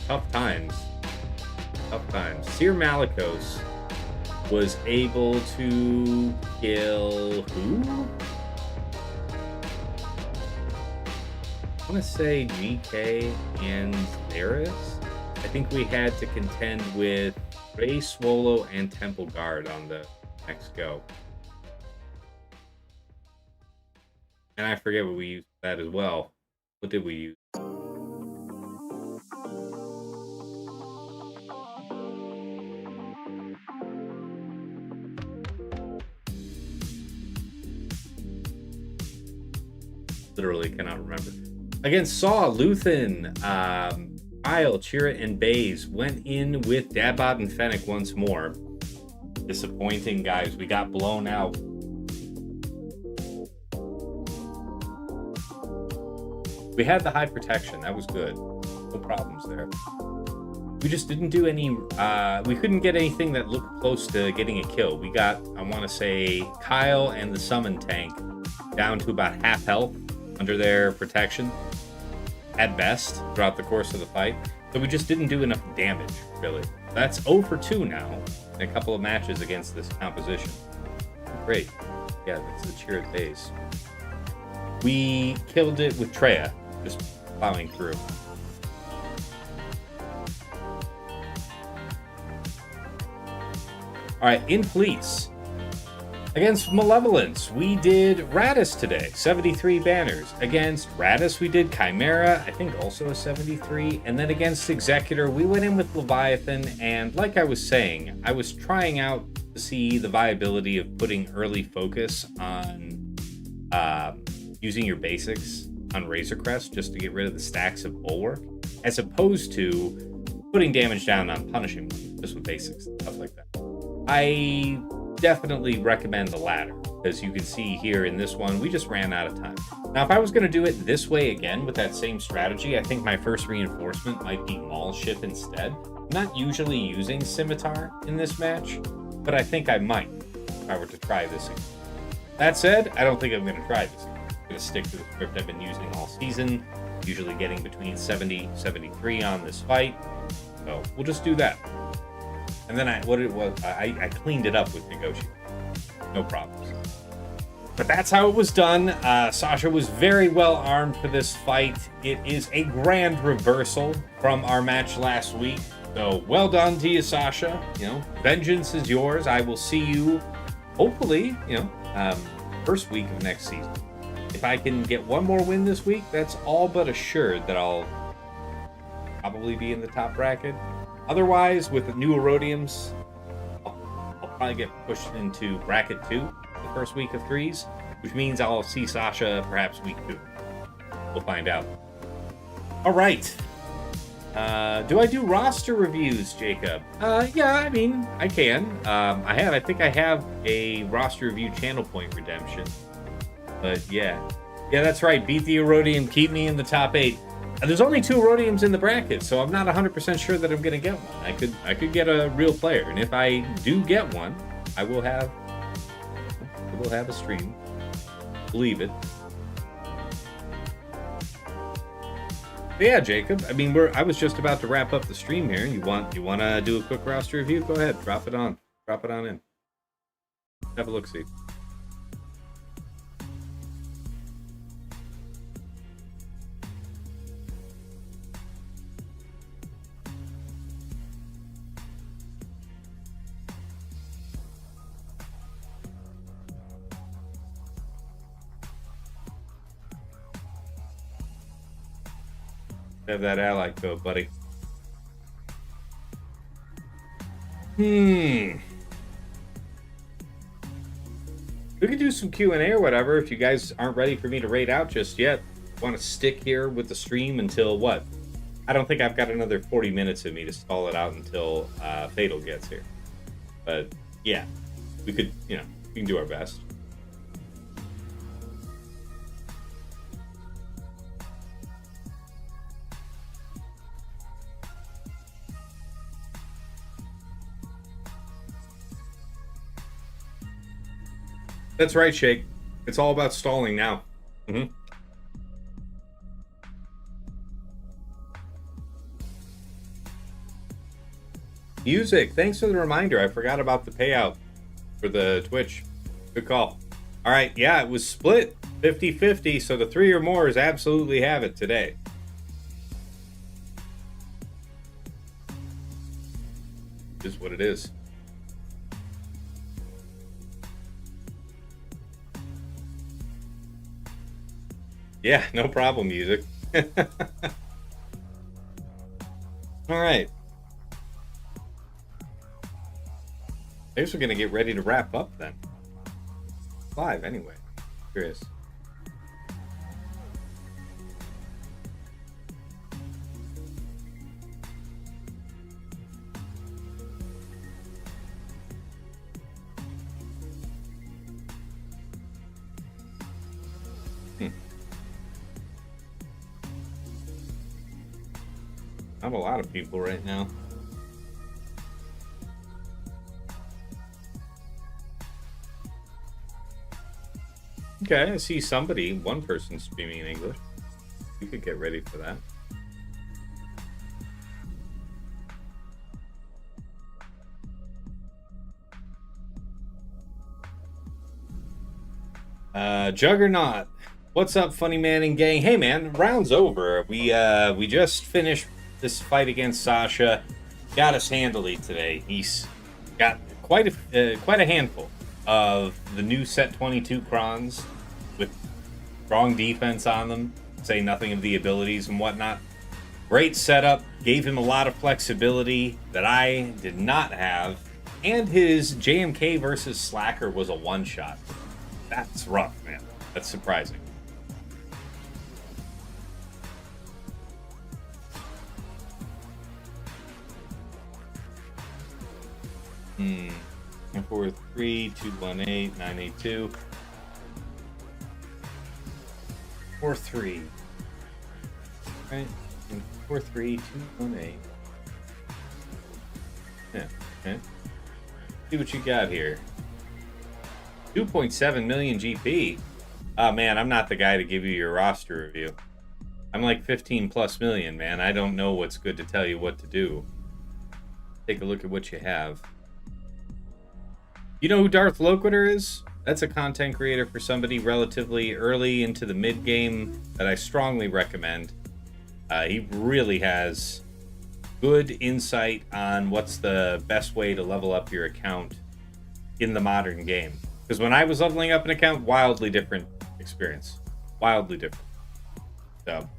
Tough times. Tough times. Cere Malicos was able to kill who? I want to say GK and Varys. I think we had to contend with Rey, Swallow, and Temple Guard on the next go. And I forget what we used for that as well. What did we use? Literally cannot remember. Against Saw, Luthen, Kyle, Cere, and Baze went in with Dabot and Fennec once more. Disappointing, guys. We got blown out. We had the high protection. That was good. No problems there. We just didn't do any... we couldn't get anything that looked close to getting a kill. We got, I want to say, Kyle and the summon tank down to about half health under their protection at best throughout the course of the fight. So we just didn't do enough damage, really. That's 0 for 2 now in a couple of matches against this composition. Great. Yeah, that's the cheer at base. We killed it with Traya, just plowing through. All right, in police. Against Malevolence, we did Raddus today, 73 banners. Against Raddus, we did Chimera, I think also a 73. And then against Executor, we went in with Leviathan. And like I was saying, I was trying out to see the viability of putting early focus on using your basics on Razor Crest just to get rid of the stacks of Bulwark, as opposed to putting damage down on punishing one, just with basics, stuff like that. I definitely recommend the latter, as you can see here in this one, we just ran out of time. Now, if I was going to do it this way again with that same strategy, I think my first reinforcement might be Maul Ship instead. I'm not usually using Scimitar in this match, but I think I might if I were to try this again. That said, I don't think I'm going to try this again. I'm going to stick to the script I've been using all season, usually getting between 70, 73 on this fight. So we'll just do that. And then I cleaned it up with Negotiator. No problems. But that's how it was done. Sasha was very well armed for this fight. It is a grand reversal from our match last week. So well done to you, Sasha. You know, vengeance is yours. I will see you, hopefully, first week of next season. If I can get one more win this week, that's all but assured that I'll probably be in the top bracket. Otherwise, with the new Erodiums, I'll probably get pushed into bracket 2 the first week of 3s, which means I'll see Sasha perhaps week 2. We'll find out. All right. Do I do roster reviews, Jacob? Yeah, I mean, I can. I think I have a roster review channel point redemption. But yeah. Yeah, that's right. Beat the Erodium, keep me in the top 8. There's only 2 Erodiums in the bracket, so I'm not 100% sure that I'm going to get one. I could get a real player, and if I do get one, I will have a stream. Believe it. But yeah, Jacob. I mean, I was just about to wrap up the stream here. You want to do a quick roster review? Go ahead, drop it on in. Have a look, see. Have that ally code, buddy. We could do some Q&A or whatever if you guys aren't ready for me to raid out just yet. Want to stick here with the stream until what? I don't think I've got another 40 minutes of me to stall it out until Fatal gets here. But yeah, we could, we can do our best. That's right, Shake. It's all about stalling now. Music, thanks for the reminder. I forgot about the payout for the Twitch. Good call. All right, yeah, it was split 50-50, so the 3 or more absolutely have it today. It is what it is. Yeah, no problem, music. All right. I guess we're going to get ready to wrap up then. Live, anyway. Curious. Not a lot of people right now. Okay, I see somebody, one person streaming in English. You could get ready for that. Juggernaut. What's up, funny man and gang? Hey man, round's over. We just finished this fight against Sasha. Got us handily today. He's got quite a handful of the new set 22 crons with strong defense on them. Say nothing of the abilities and whatnot. Great setup. Gave him a lot of flexibility that I did not have. And his JMK versus Slacker was a one-shot. That's rough, man. That's surprising. Hmm. 43218 982 43. Right? 43218. Yeah. Okay. See what you got here. 2.7 million GP. Oh man, I'm not the guy to give you your roster review. I'm like 15 plus million, man. I don't know what's good to tell you what to do. Take a look at what you have. You know who Darth Loquitur is? That's a content creator for somebody relatively early into the mid game that I strongly recommend. He really has good insight on what's the best way to level up your account in the modern game. Because when I was leveling up an account, wildly different experience. Wildly different. So,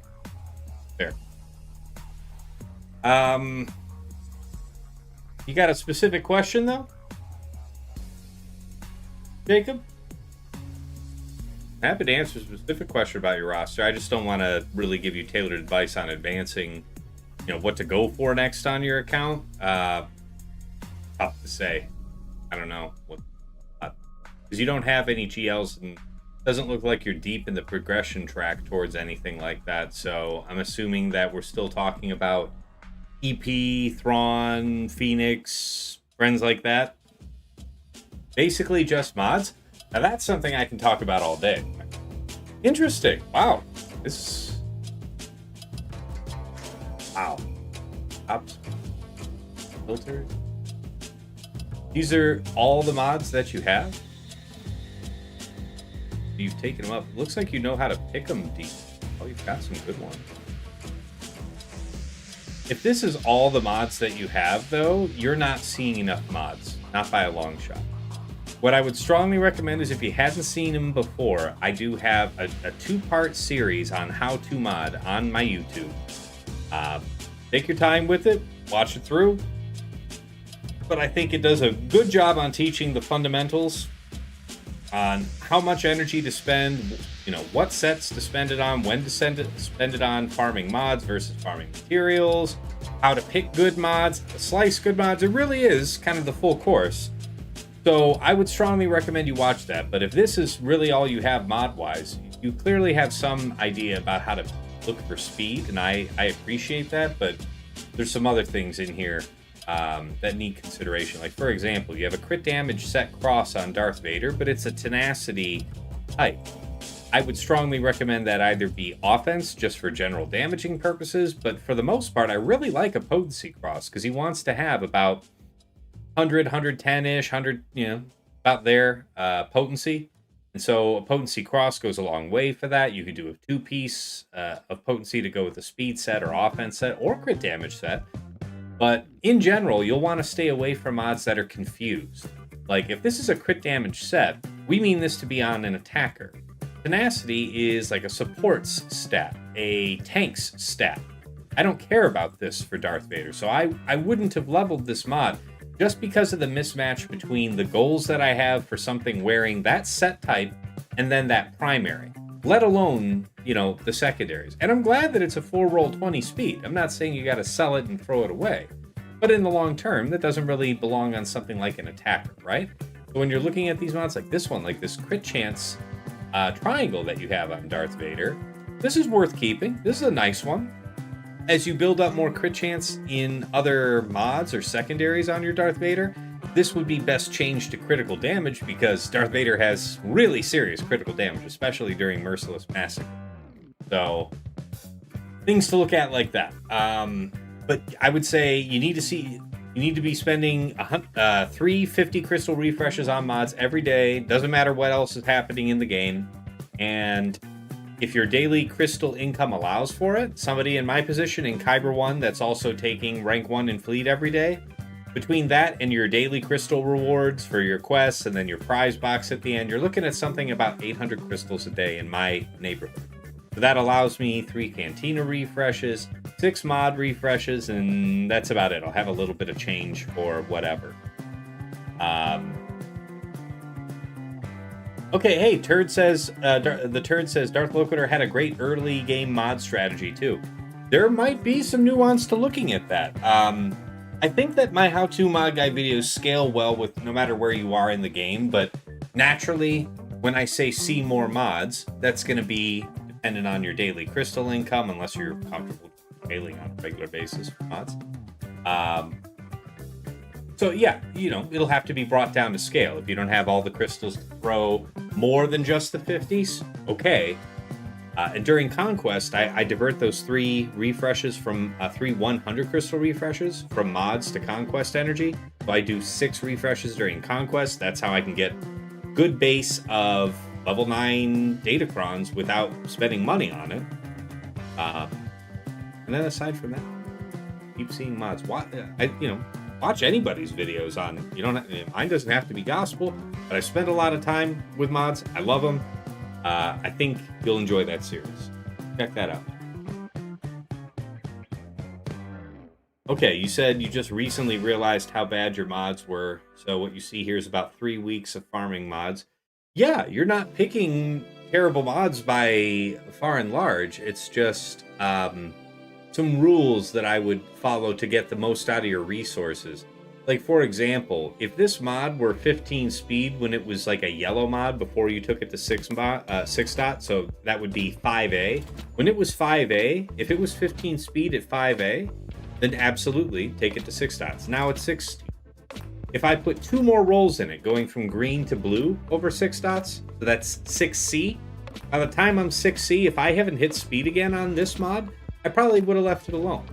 there. You got a specific question, though? Jacob? Happy to answer a specific question about your roster. I just don't want to really give you tailored advice on advancing what to go for next on your account. Tough to say. I don't know what, because you don't have any GLs and doesn't look like you're deep in the progression track towards anything like that. So I'm assuming that we're still talking about EP, Thrawn, Phoenix, friends like that. Basically just mods. Now that's something I can talk about all day. Interesting. Wow. Wow. Tops. Filters. These are all the mods that you have? You've taken them up. It looks like you know how to pick them deep. Oh, you've got some good ones. If this is all the mods that you have, though, you're not seeing enough mods. Not by a long shot. What I would strongly recommend is if you hadn't seen them before, I do have a 2-part series on how to mod on my YouTube. Take your time with it. Watch it through. But I think it does a good job on teaching the fundamentals on how much energy to spend, what sets to spend it on, when to spend it on, farming mods versus farming materials, how to pick good mods, slice good mods. It really is kind of the full course. So I would strongly recommend you watch that. But if this is really all you have mod-wise, you clearly have some idea about how to look for speed, and I appreciate that, but there's some other things in here that need consideration. Like, for example, you have a crit damage set cross on Darth Vader, but it's a tenacity type. I would strongly recommend that either be offense, just for general damaging purposes, but for the most part, I really like a potency cross, because he wants to have about 100, 110-ish, 100, about there, potency. And so a potency cross goes a long way for that. You could do a 2-piece of potency to go with a speed set or offense set or crit damage set. But in general, you'll want to stay away from mods that are confused. Like, if this is a crit damage set, we mean this to be on an attacker. Tenacity is like a supports stat, a tanks stat. I don't care about this for Darth Vader, so I wouldn't have leveled this mod just because of the mismatch between the goals that I have for something wearing that set type and then that primary, let alone, the secondaries. And I'm glad that it's a 4-roll 20 speed. I'm not saying you got to sell it and throw it away. But in the long term, that doesn't really belong on something like an attacker, right? So when you're looking at these mods like this one, like this crit chance triangle that you have on Darth Vader, this is worth keeping. This is a nice one. As you build up more crit chance in other mods or secondaries on your Darth Vader, this would be best changed to critical damage, because Darth Vader has really serious critical damage, especially during Merciless Massacre. So, things to look at like that. But I would say you need to be spending 350 crystal refreshes on mods every day. Doesn't matter what else is happening in the game. And if your daily crystal income allows for it, somebody in my position in Kyber 1 that's also taking rank 1 in fleet every day, between that and your daily crystal rewards for your quests and then your prize box at the end, you're looking at something about 800 crystals a day in my neighborhood. So that allows me 3 Cantina refreshes, 6 mod refreshes, and that's about it. I'll have a little bit of change or whatever. Okay, hey, the Turd says Darth Locator had a great early game mod strategy too. There might be some nuance to looking at that. I think that my how-to mod guide videos scale well with no matter where you are in the game, but naturally, when I say see more mods, that's going to be dependent on your daily crystal income, unless you're comfortable scaling on a regular basis for mods. So yeah, it'll have to be brought down to scale. If you don't have all the crystals to throw more than just the 50s, okay. And during Conquest, I divert those 3 refreshes from 3 100 crystal refreshes from mods to Conquest energy. So I do 6 refreshes during Conquest. That's how I can get good base of level 9 datacrons without spending money on it. And then aside from that, keep seeing mods. Watch anybody's videos on. Mine doesn't have to be gospel, but I spend a lot of time with mods. I love them. I think you'll enjoy that series. Check that out. Okay, you said you just recently realized how bad your mods were. So what you see here is about 3 weeks of farming mods. Yeah, you're not picking terrible mods by far and large. It's just some rules that I would follow to get the most out of your resources. Like, for example, if this mod were 15 speed when it was like a yellow mod before you took it to 6 dot, so that would be 5A. When it was 5A, if it was 15 speed at 5A, then absolutely take it to 6 dots. Now it's 60. If I put 2 more rolls in it, going from green to blue over 6 dots, so that's 6C. By the time I'm 6C, if I haven't hit speed again on this mod, I probably would have left it alone.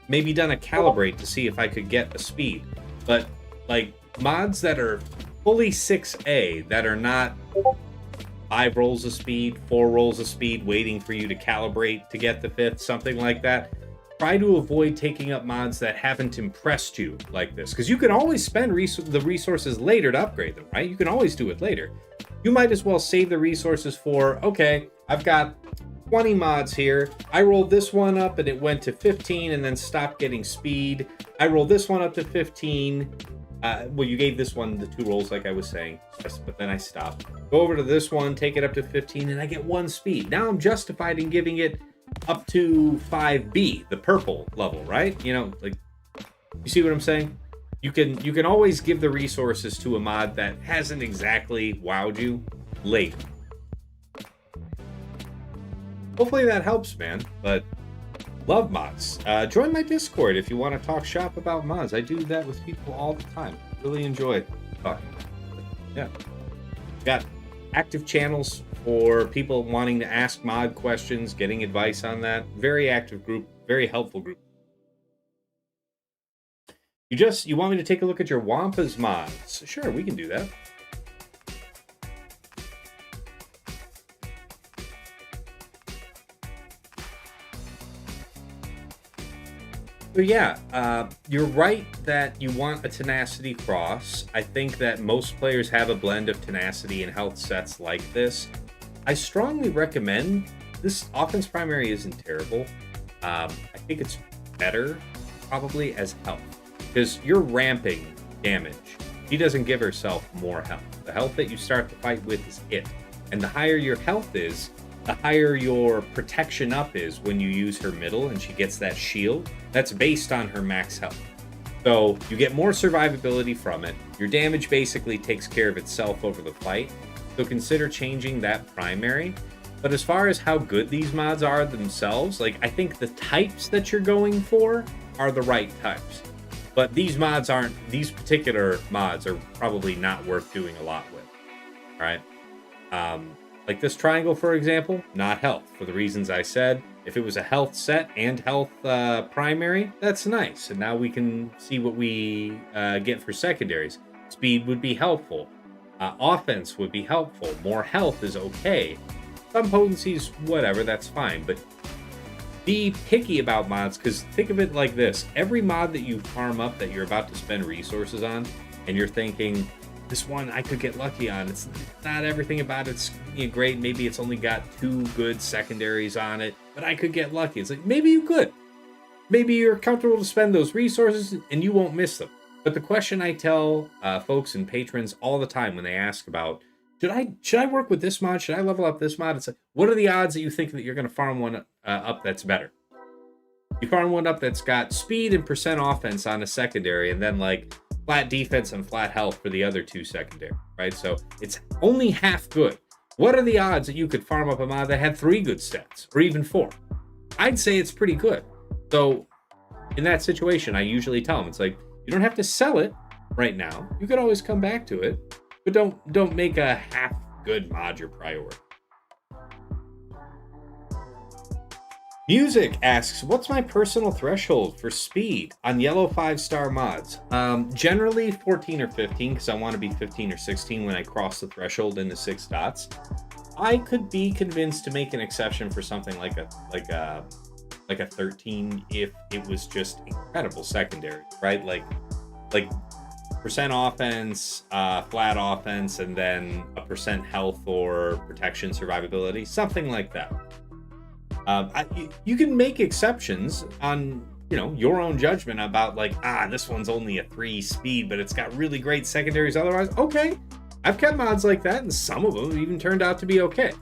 Maybe done a calibrate to see if I could get a speed. But like mods that are fully 6A, that are not 5 rolls of speed, 4 rolls of speed, waiting for you to calibrate to get the 5th, something like that. Try to avoid taking up mods that haven't impressed you like this. Because you can always spend the resources later to upgrade them, right? You can always do it later. You might as well save the resources for, okay, I've got 20 mods here. I rolled this one up and it went to 15 and then stopped getting speed. I rolled this one up to 15. Well, you gave this one the 2 rolls like I was saying, but then I stopped. Go over to this one, take it up to 15, and I get 1 speed. Now I'm justified in giving it up to 5B, the purple level, right? You know, like, you see what I'm saying? You can always give the resources to a mod that hasn't exactly wowed you later. Hopefully that helps, man. But love mods. Join my Discord if you want to talk shop about mods. I do that with people all the time. Really enjoy talking. Yeah. Got active channels for people wanting to ask mod questions, getting advice on that. Very active group, very helpful group. You want me to take a look at your Wampas mods? Sure, we can do that. So yeah, you're right that you want a tenacity cross. I think that most players have a blend of tenacity and health sets like this. I strongly recommend this. Offense primary isn't terrible. I think it's better probably as health, because you're ramping damage. She doesn't give herself more health. The health that you start the fight with is it. And the higher your health is, the higher your protection up is when you use her middle and she gets that shield. That's based on her max health. So you get more survivability from it. Your damage basically takes care of itself over the fight. So consider changing that primary. But as far as how good these mods are themselves, like, I think the types that you're going for are the right types. But these particular mods are probably not worth doing a lot with. All right. Like this triangle, for example, not health for the reasons I said. If it was a health set and health primary, that's nice. And now we can see what we get for secondaries. Speed would be helpful. Offense would be helpful. More health is okay. Some potencies, whatever, that's fine. But be picky about mods, because think of it like this. Every mod that you farm up that you're about to spend resources on, and you're thinking, this one I could get lucky on. It's not everything about it's great. Maybe it's only got 2 good secondaries on it, but I could get lucky. It's like, maybe you could. Maybe you're comfortable to spend those resources and you won't miss them. But the question I tell folks and patrons all the time when they ask about, should I work with this mod? Should I level up this mod? It's like, what are the odds that you think that you're going to farm one up that's better? You farm one up that's got speed and percent offense on a secondary, and then like flat defense and flat health for the other 2 secondary, right? So it's only half good. What are the odds that you could farm up a mod that had 3 good stats, or even 4? I'd say it's pretty good. So in that situation, I usually tell them, it's like, you don't have to sell it right now. You could always come back to it, but don't make a half good mod your priority. Music asks, what's my personal threshold for speed on yellow 5-star mods? Generally 14 or 15, because I want to be 15 or 16 when I cross the threshold into 6 dots. I could be convinced to make an exception for something like a 13 if it was just incredible secondary, right? Like percent offense, flat offense, and then a percent health or protection survivability, something like that. You can make exceptions on your own judgment about like, this one's only a 3 speed, but it's got really great secondaries otherwise. Okay, I've kept mods like that, and some of them even turned out to be okay.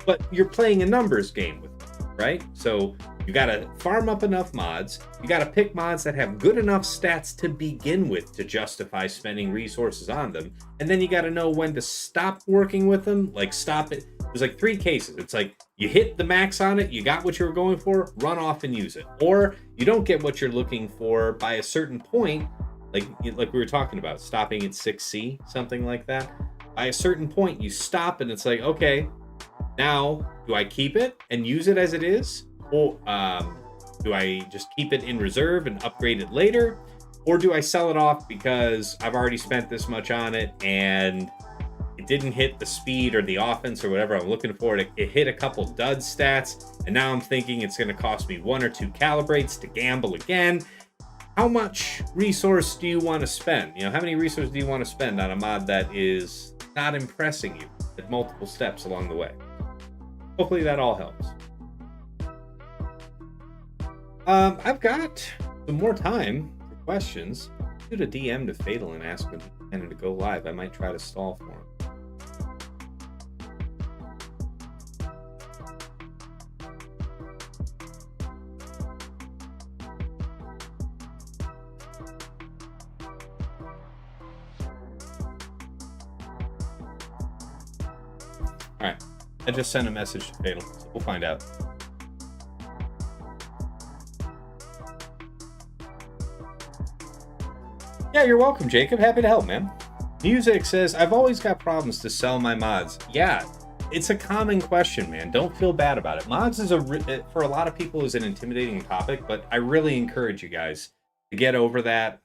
But you're playing a numbers game with them, right? So You got to farm up enough mods. You got to pick mods that have good enough stats to begin with to justify spending resources on them. And then you got to know when to stop working with them. Like, stop it. There's like 3 cases. It's like you hit the max on it, you got what you were going for, run off and use it. Or you don't get what you're looking for by a certain point, like we were talking about, stopping at 6C, something like that. By a certain point, you stop and it's like, okay, now do I keep it and use it as it is? Or do I just keep it in reserve and upgrade it later? Or do I sell it off because I've already spent this much on it and it didn't hit the speed or the offense or whatever I'm looking for? It hit a couple dud stats, and now I'm thinking it's going to cost me 1 or 2 calibrates to gamble again. How much resource do you want to spend? You know, how many resources do you want to spend on a mod that is not impressing you at multiple steps along the way? Hopefully that all helps. I've got some more time for questions. Shoot a DM to Fatal and ask when he intended to go live. I might try to stall for him. All right, I just sent a message to Fatal, so we'll find out. Yeah, you're welcome, Jacob. Happy to help, man. Music says, I've always got problems to sell my mods. Yeah, it's a common question, man. Don't feel bad about it. Mods is for a lot of people is an intimidating topic, but I really encourage you guys to get over that.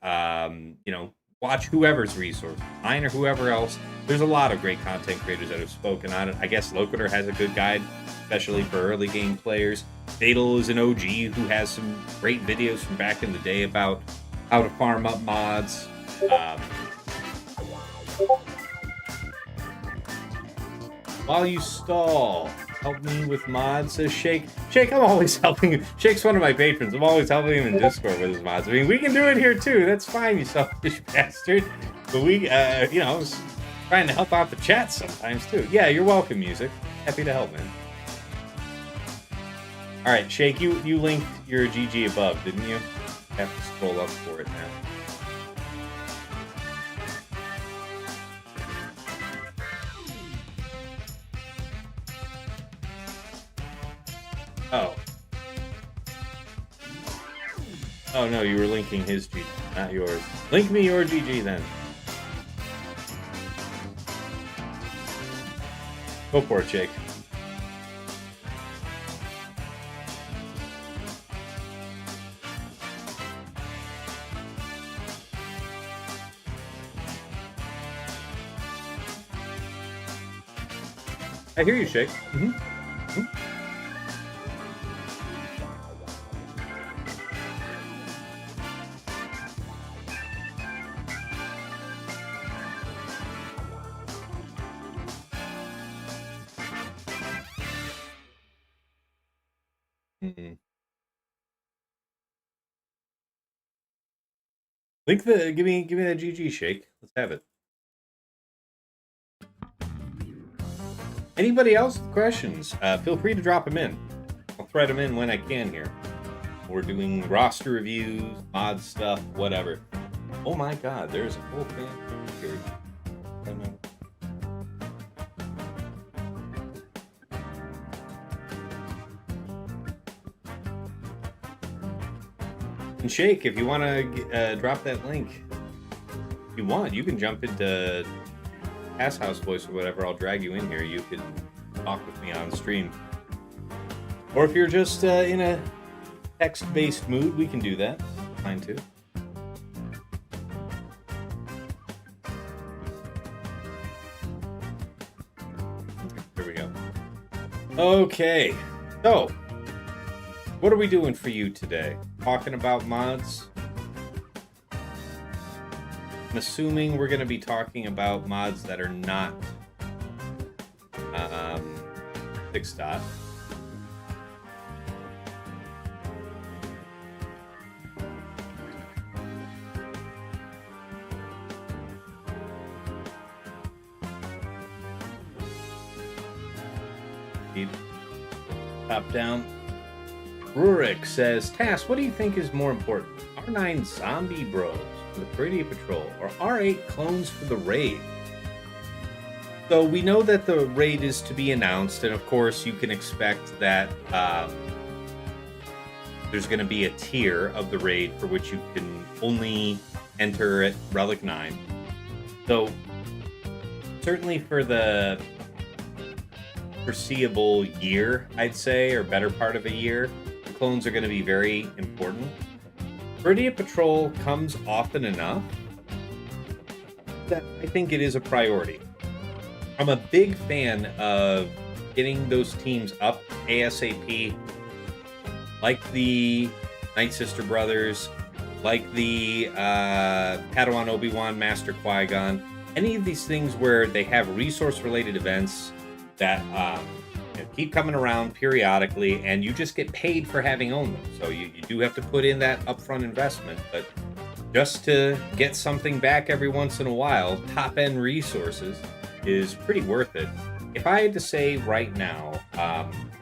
You know, watch whoever's resource, mine or whoever else. There's a lot of great content creators that have spoken on it. I guess Locator has a good guide, especially for early game players. Fatal is an OG who has some great videos from back in the day about how to farm up mods. While you stall, help me with mods, says Shake. Shake, I'm always helping you. Shake's one of my patrons. I'm always helping him in Discord with his mods. I mean, we can do it here too. That's fine, you selfish bastard. But we, you know, trying to help out the chat sometimes too. Yeah, you're welcome, Music. Happy to help, man. All right, Shake, you linked your GG above, didn't you? Have to scroll up for it now. Oh. Oh no, you were linking his GG, not yours. Link me your GG then. Go for it, Jake. I hear you, Shake. Mm-hmm. Mm-hmm. Mm-hmm. Link the give me that GG, Shake. Let's have it. Anybody else with questions? Feel free to drop them in. I'll thread them in when I can here. We're doing roster reviews, mod stuff, whatever. Oh my god, there's a whole thing here. And Shake, if you want to drop that link, if you want, you can jump into House Voice or whatever. I'll drag you in here. You can talk with me on stream. Or if you're just in a text-based mood, we can do that. Fine too. Here we go. Okay, so what are we doing for you today? Talking about mods. I'm assuming we're going to be talking about mods that are not 6 dot. Top down. Rurik says, Tass, what do you think is more important? R9 zombie bros for the Peridia Patrol or R8 clones for the raid? So we know that the raid is to be announced, and of course you can expect that there's going to be a tier of the raid for which you can only enter at Relic 9. So certainly for the foreseeable year, I'd say, or better part of a year, the clones are going to be very important. Peridia Patrol comes often enough that I think it is a priority. I'm a big fan of getting those teams up ASAP, like the Night Sister Brothers, like the Padawan Obi-Wan Master Qui-Gon, any of these things where they have resource-related events that keep coming around periodically, and you just get paid for having owned them. So you do have to put in that upfront investment, but just to get something back every once in a while, top-end resources, is pretty worth it. If I had to say right now,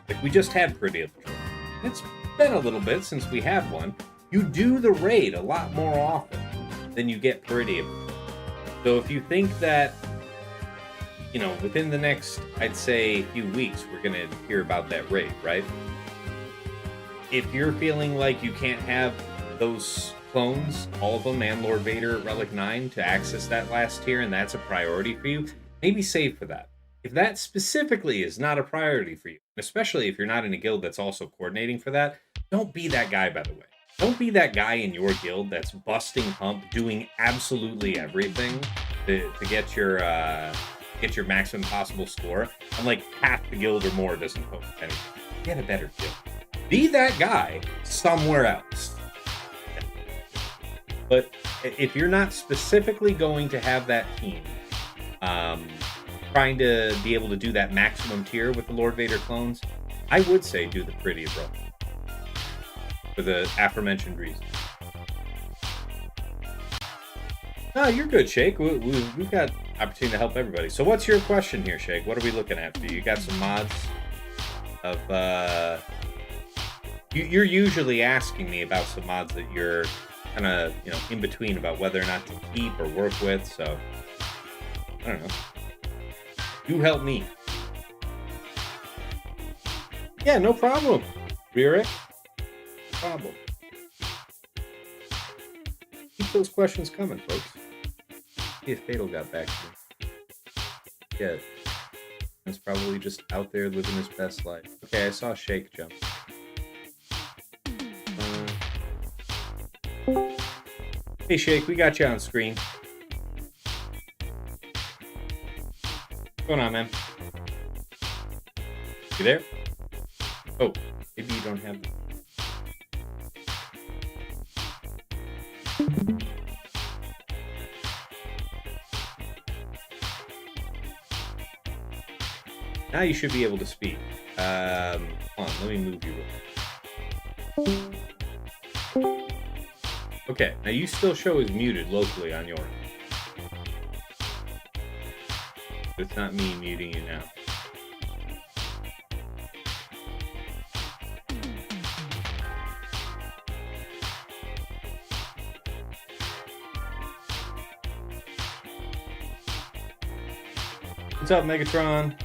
like we just had Peridia Patrol. It's been a little bit since we had one. You do the raid a lot more often than you get Peridia Patrol. So if you think that, you know, within the next, I'd say, few weeks, we're going to hear about that raid, right? If you're feeling like you can't have those clones, all of them, and Lord Vader at Relic 9 to access that last tier, and that's a priority for you, maybe save for that. If that specifically is not a priority for you, especially if you're not in a guild that's also coordinating for that, don't be that guy, by the way. Don't be that guy in your guild that's busting hump, doing absolutely everything to get your maximum possible score, and like half the guild or more doesn't post anything. Get a better guild. Be that guy somewhere else. But if you're not specifically going to have that team, trying to be able to do that maximum tier with the Lord Vader clones, I would say do the Peridia Patrol for the aforementioned reasons. No, you're good, Shake. We've got opportunity to help everybody. So what's your question here, Shake? What are we looking at for you? You got some mods of... You're usually asking me about some mods that you're kind of, you know, in between about whether or not to keep or work with, so... I don't know. You help me. Yeah, no problem. Ririk. No problem. Keep those questions coming, folks. See if Fatal got back to me. Yeah. He's probably just out there living his best life. Okay, I saw Shake jump. Hey, Shake, we got you on screen. What's going on, man? You there? Oh, maybe you don't have... Now you should be able to speak. Hold on, let me move you real quick. Okay, now you still show as muted locally on your end. It's not me muting you now. What's up, Megatron?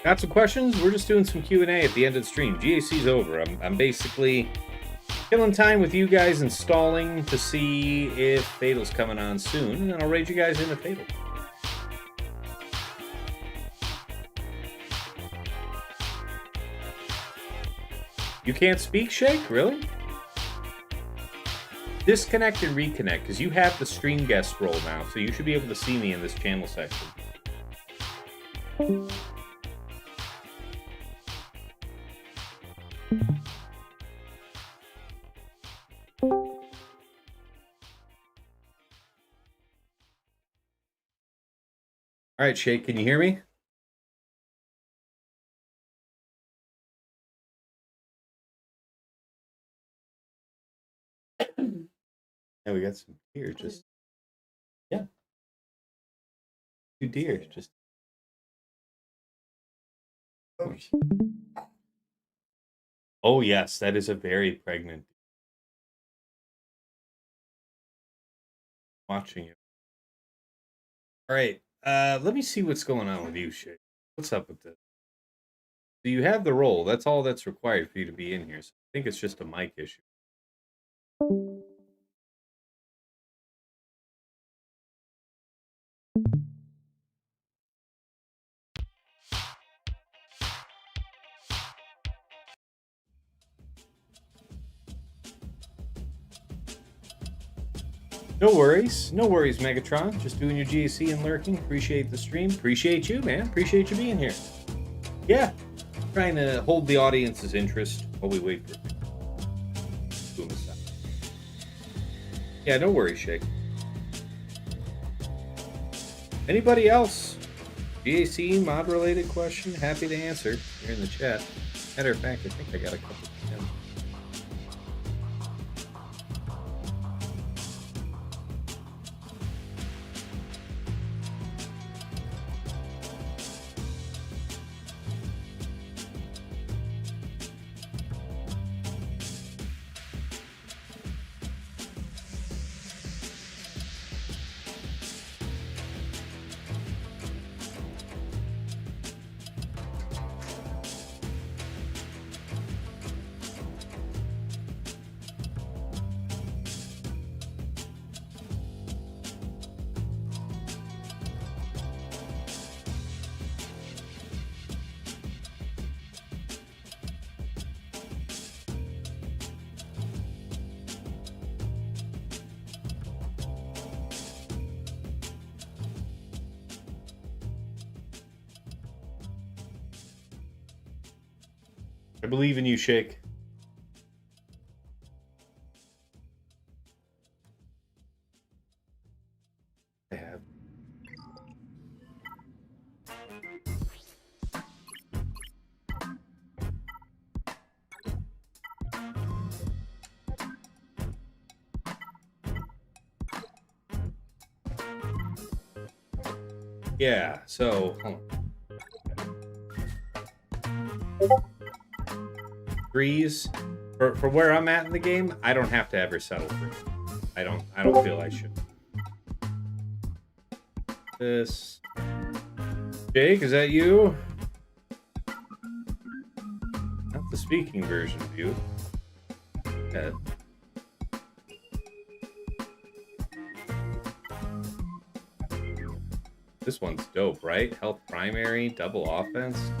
Got some questions? We're just doing some Q&A at the end of the stream. GAC's over. I'm basically killing time with you guys installing to see if Fatal's coming on soon, and then I'll raid you guys into Fatal. You can't speak, Shake? Really? Disconnect and reconnect, because you have the stream guest role now, so you should be able to see me in this channel section. All right, Shake, can you hear me? Yeah, we got some deer. Just yeah, 2 deer. Just Oh, yes, that is a very pregnant. Watching you. All right, let me see what's going on with you, Shay. What's up with this? So you have the role. That's all that's required for you to be in here. So I think it's just a mic issue. No worries, Megatron. Just doing your GAC and lurking. Appreciate the stream. Appreciate you, man. Appreciate you being here. Yeah, trying to hold the audience's interest while we wait for boom stuff. Yeah, no worries, Shake. Anybody else? GAC mod related question? Happy to answer here in the chat. Matter of fact, I think I got a couple of them. I believe in you, Shake. I have. Yeah, so hold on. Threes for where I'm at in the game, I don't have to ever settle for it. I don't feel I should. This Jake, is that you? Not the speaking version of you. Okay. This one's dope, right? Health primary, double offense.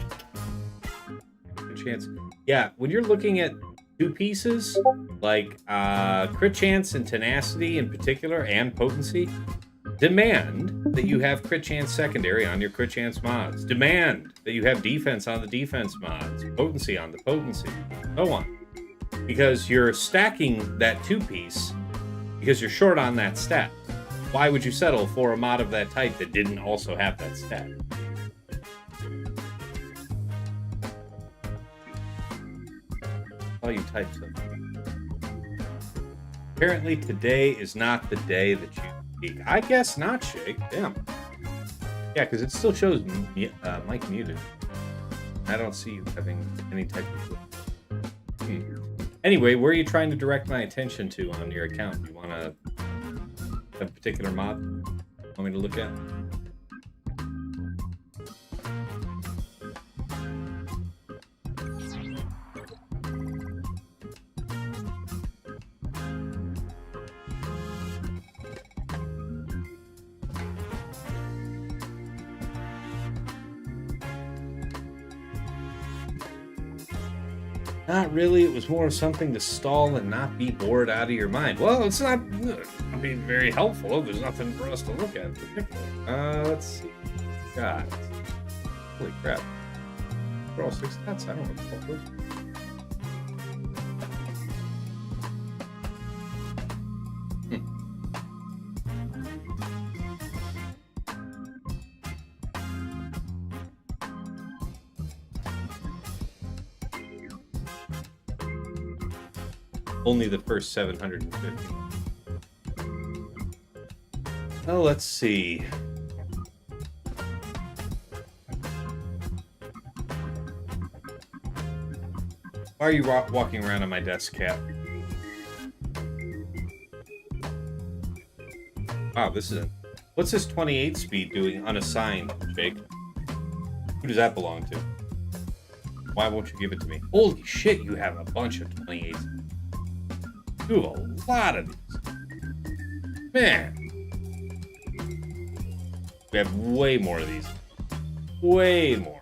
Good chance. Yeah, when you're looking at two pieces, like crit chance and tenacity in particular, and potency, demand that you have crit chance secondary on your crit chance mods. Demand that you have defense on the defense mods, potency on the potency, so on. Because you're stacking that two piece because you're short on that stat. Why would you settle for a mod of that type that didn't also have that stat? Oh, you typed something. Apparently today is not the day that you speak. I guess not, Shake. Damn. Yeah, because it still shows Mike muted. I don't see you having any type of... Anyway, where are you trying to direct my attention to on your account? You want to have a particular mod you want me to look at? Not really. It was more of something to stall and not be bored out of your mind. Well, it's not being very helpful. There's nothing for us to look at in particular. Let's see. God. Holy crap. For all 6 stats? I don't know what those. Only the first 750. Oh, let's see. Why are you walking around on my desk, Cat? Wow, this is what's this 28 speed doing unassigned, Jake? Who does that belong to? Why won't you give it to me? Holy shit, you have a bunch of 28s. You have a lot of these. Man. We have way more of these. Way more.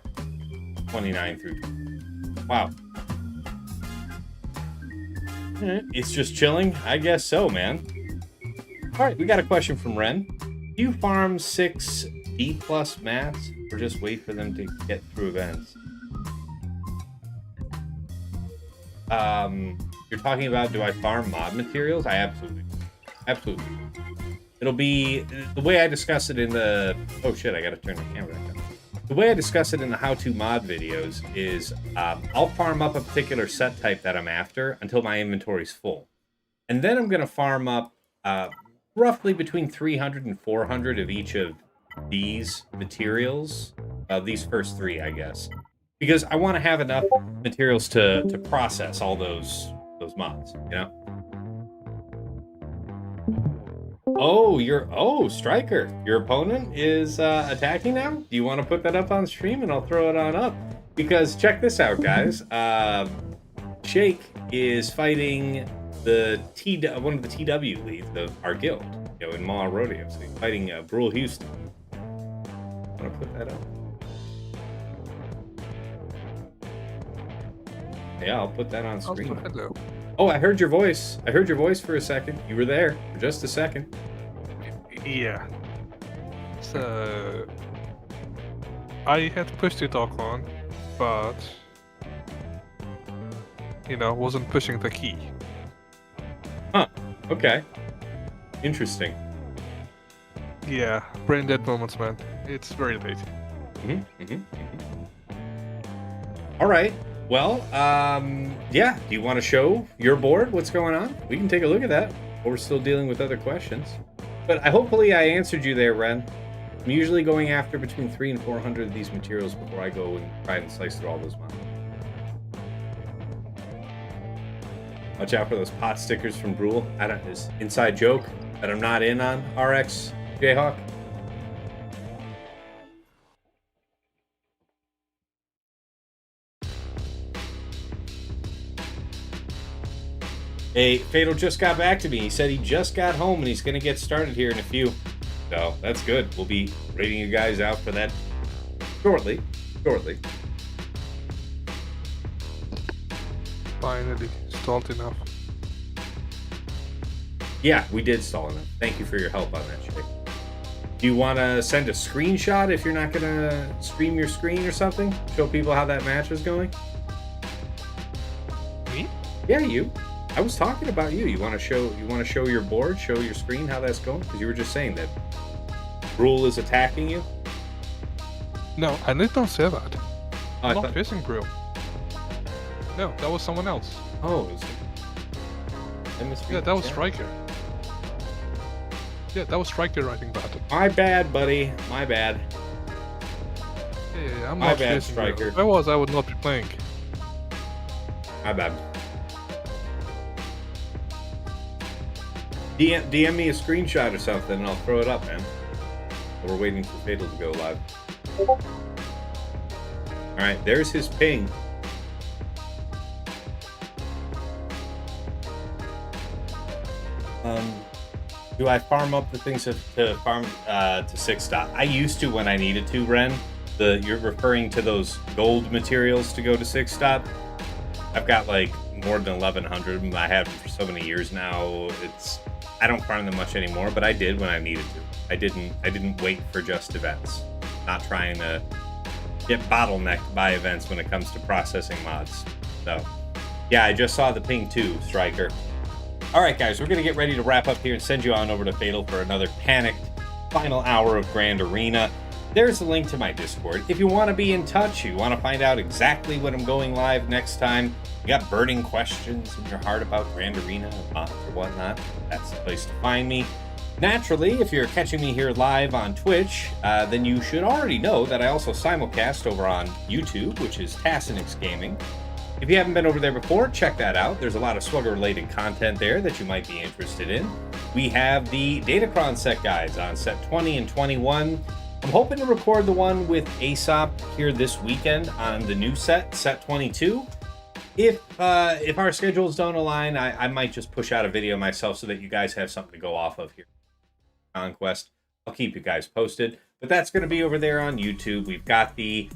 29 through. Wow. It's just chilling? I guess so, man. Alright, we got a question from Ren. Do you farm 6 B+ mats or just wait for them to get through events? You're talking about, do I farm mod materials? I absolutely do. It'll be the way I discuss it in the oh shit, I gotta turn the camera back on. The way I discuss it in the how-to mod videos is I'll farm up a particular set type that I'm after until my inventory's full. And then I'm gonna farm up roughly between 300 and 400 of each of these materials. These first 3, I guess. Because I want to have enough materials to process all those mods, you know? Oh, Striker. Your opponent is attacking now? Do you want to put that up on stream and I'll throw it on up? Because check this out, guys. Shake is fighting one of the TW leads of our guild, you know, in Maw Rodeo. So he's fighting Brule Houston. Want to put that up? Yeah, I'll put that on screen.
Also, hello.
Oh, I heard your voice. I heard your voice for a second. You were there for just a second.
Yeah. So I had pushed it all on, but wasn't pushing the key.
Huh. Okay. Interesting.
Yeah, brain dead moments, man. It's very late.
All right. Well, yeah. Do you want to show your board? What's going on? We can take a look at that. Or we're still dealing with other questions. But hopefully I answered you there, Ren. I'm usually going after between 300 and 400 of these materials before I go and try and slice through all those mods. Watch out for those pot stickers from Brule. This inside joke that I'm not in on, RX Jayhawk. Hey, Fatal just got back to me. He said he just got home and he's going to get started here in a few. So that's good. We'll be rating you guys out for that shortly.
Finally, stalled enough.
Yeah, we did stall enough. Thank you for your help on that, Shay. Do you want to send a screenshot if you're not going to stream your screen or something? Show people how that match is going?
Me?
Yeah, you. I was talking about you. You want to show your board, show your screen how that's going? Because you were just saying that Brule is attacking you.
No, I did not say that.
Oh,
I'm not facing Brule. No, that was someone else.
Oh, it was
Yeah, that was Striker. Yeah, that was Striker writing that.
My bad, buddy. My bad.
Yeah, I'm
My
not
bad,
facing
Striker.
Brule. If I was, I would not be playing.
My bad. DM me a screenshot or something and I'll throw it up, man. We're waiting for Fatal to go live. Alright, there's his ping. Do I farm up the things to farm to 6 dot? I used to when I needed to, Ren. You're referring to those gold materials to go to 6 dot? I've got like more than 1,100 of them. I have them for so many years now. I don't farm them much anymore, but I did when I needed to. I didn't wait for just events. Not trying to get bottlenecked by events when it comes to processing mods. So, yeah, I just saw the ping too, Striker. All right, guys, we're going to get ready to wrap up here and send you on over to Fatal for another panicked final hour of Grand Arena. There's a link to my Discord. If you want to be in touch, you want to find out exactly when I'm going live next time, you got burning questions in your heart about Grand Arena or mods or whatnot, that's the place to find me. Naturally, if you're catching me here live on Twitch, then you should already know that I also simulcast over on YouTube, which is Tassinix Gaming. If you haven't been over there before, check that out. There's a lot of Swugger-related content there that you might be interested in. We have the datacron set guides on set 20 and 21. I'm hoping to record the one with Aesop here this weekend on the new set 22. If our schedules don't align, I might just push out a video myself so that you guys have something to go off of here. Conquest. I'll keep you guys posted. But that's going to be over there on YouTube. We've got the